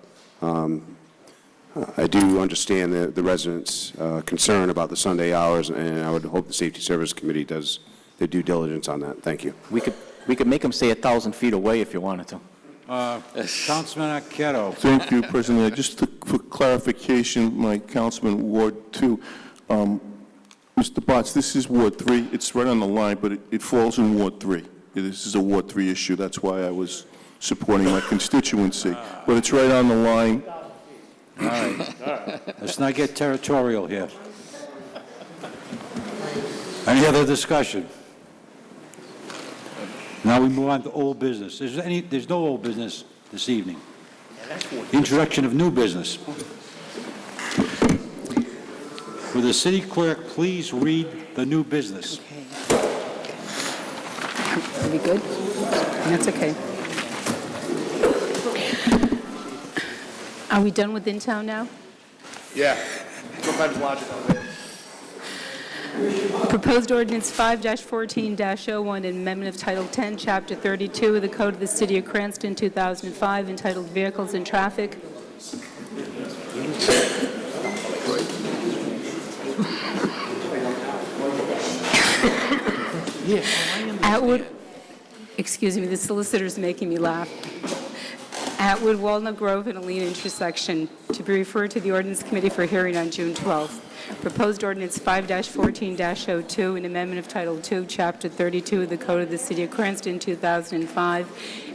I do understand the residents' concern about the Sunday hours, and I would hope the Safety Service Committee does their due diligence on that. Thank you. We could make them stay 1,000 feet away if you wanted to. Councilman Arquero. Thank you, President. Just for clarification, my Councilman Ward 2, Mr. Botts, this is Ward 3. It's right on the line, but it falls in Ward 3. This is a Ward 3 issue. That's why I was supporting my constituency. But it's right on the line. All right. Let's not get territorial here. Any other discussion? Now we move on to old business. There's no old business this evening. Introduction of new business. Will the city clerk please read the new business? Are we good? That's okay. Are we done with in-town now? Yeah. Sometimes logical. Proposed ordinance 5-14-01, an amendment of Title 10, Chapter 32 of the Code of the City of Cranston, 2005, entitled Vehicles and Traffic. Atwood, excuse me, the solicitor's making me laugh. Atwood, Walnut Grove, and Alena intersection, to be referred to the Ordinance Committee for hearing on June 12th. Proposed ordinance 5-14-02, an amendment of Title II, Chapter 32 of the Code of the City of Cranston, 2005,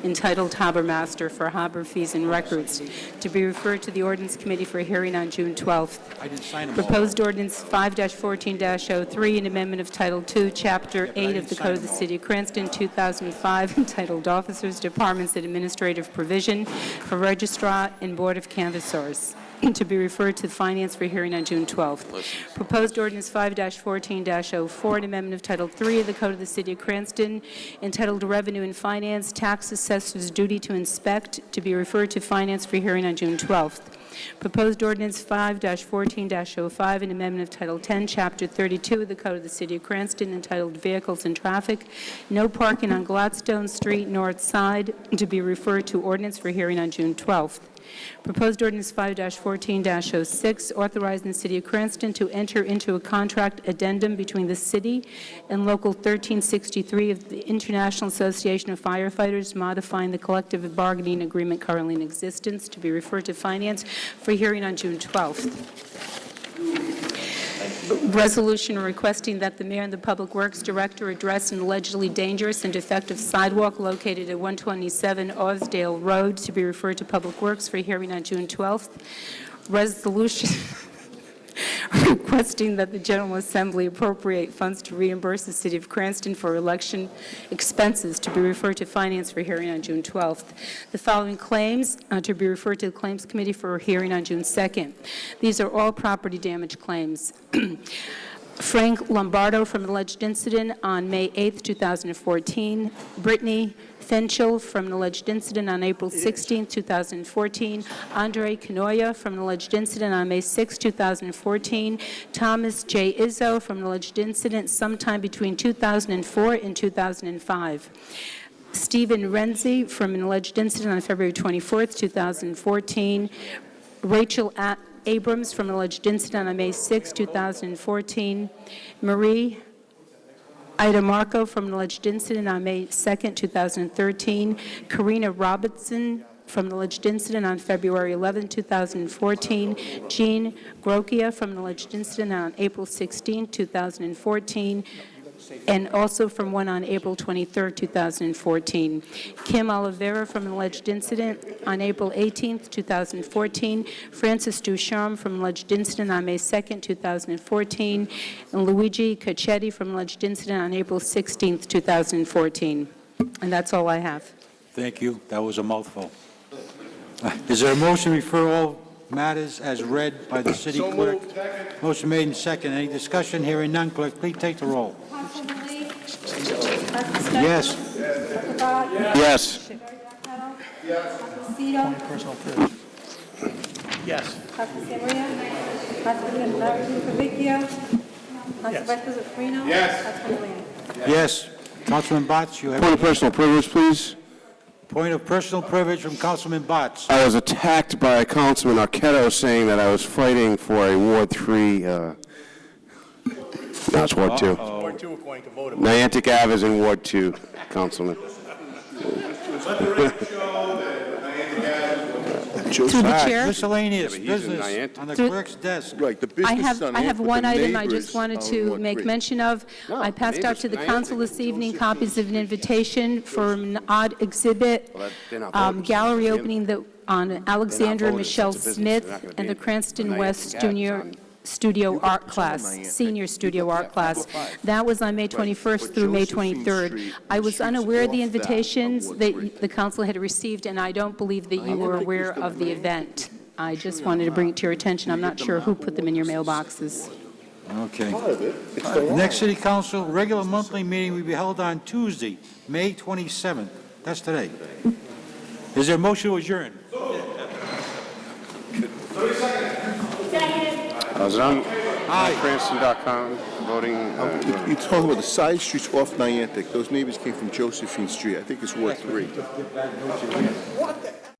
entitled Harbor Master for harbor fees and records, to be referred to the Ordinance Committee for hearing on June 12th. I didn't sign them all. Proposed ordinance 5-14-03, an amendment of Title II, Chapter 8 of the Code of the City of Cranston, 2005, entitled Officers, Departments, and Administrative Provision for Registrar and Board of Canvassers, to be referred to Finance for hearing on June 12th. Proposed ordinance 5-14-04, an amendment of Title III of the Code of the City of Cranston, entitled Revenue and Finance, Tax Assessor's Duty to Inspect, to be referred to Finance for hearing on June 12th. Proposed ordinance 5-14-05, an amendment of Title 10, Chapter 32 of the Code of the City of Cranston, entitled Vehicles and Traffic, No Parking on Gladstone Street, North Side, to be referred to ordinance for hearing on June 12th. Proposed ordinance 5-14-06, authorizing the City of Cranston to enter into a contract addendum between the city and Local 1363 of the International Association of Firefighters, modifying the collective bargaining agreement currently in existence, to be referred to Finance for hearing on June 12th. Resolution requesting that the mayor and the public works director address an allegedly dangerous and defective sidewalk located at 127 Osdale Road, to be referred to public works for hearing on June 12th. Resolution requesting that the General Assembly appropriate funds to reimburse the City of Cranston for election expenses, to be referred to Finance for hearing on June 12th. The following claims to be referred to the Claims Committee for hearing on June 2nd. These are all property damage claims. Frank Lombardo from an alleged incident on May 8th, 2014. Brittany Finchel from an alleged incident on April 16th, 2014. Andre Canoia from an alleged incident on May 6th, 2014. Thomas J. Izzo from an alleged incident sometime between 2004 and 2005. Stephen Renzi from an alleged incident on February 24th, 2014. Rachel Abrams from an alleged incident on May 6, 2014. Marie Ida Marco from an alleged incident on May 2, 2013. Karina Robertson from an alleged incident on February 11, 2014. Jean Grokia from an alleged incident on April 16, 2014. And also from one on April 23, 2014. Kim Oliveira from an alleged incident on April 18, 2014. Francis Ducharme from an alleged incident on May 2, 2014. And Luigi Cacchetti from an alleged incident on April 16, 2014. And that's all I have. Thank you. That was a mouthful. Is there a motion to refer all matters as read by the city clerk? Motion made and second. Any discussion? Hearing none. Clerk, please take the roll. Yes. Yes. Yes. Yes. Councilman Botts, you have... Point of personal privilege, please. Point of personal privilege from Councilman Botts. I was attacked by Councilman Arquette saying that I was fighting for a Ward 3, no, it's Ward 2. Ward 2, according to voter. Niantic Ave is in Ward 2, Councilman. Through the chair. Miscellaneous Yeah, but he's in business Niantic. on the Through- clerk's desk. Right, the I business is on have Ant, one but the item I just neighbors wanted are to on make Ward mention of. No, I passed out to the neighbors, council Niantic, this evening Joseph copies of an invitation for an odd exhibit, Well, they're not voters. gallery They're- opening on Alexandra voters, Michelle it's a business. They're not Smith gonna and be the in Cranston Niantic West Ave's Junior on- Studio Art put class, some on Niantic. senior studio You art put class. 5. That was on May 21st But through May Josephine 23rd. Street I was shoots unaware of the off that invitations of Ward that 3. the council had received, and I don't believe that you were aware of the event. I just wanted to bring it to your attention. I'm not sure who put them in your mailboxes. Okay. The next city council regular monthly meeting will be held on Tuesday, May 27th. That's today. Is there a motion to adjourn? I was on Aye. Cranston.com voting. You're talking about the side streets off Niantic. Those neighbors came from Josephine Street. I think it's Ward 3.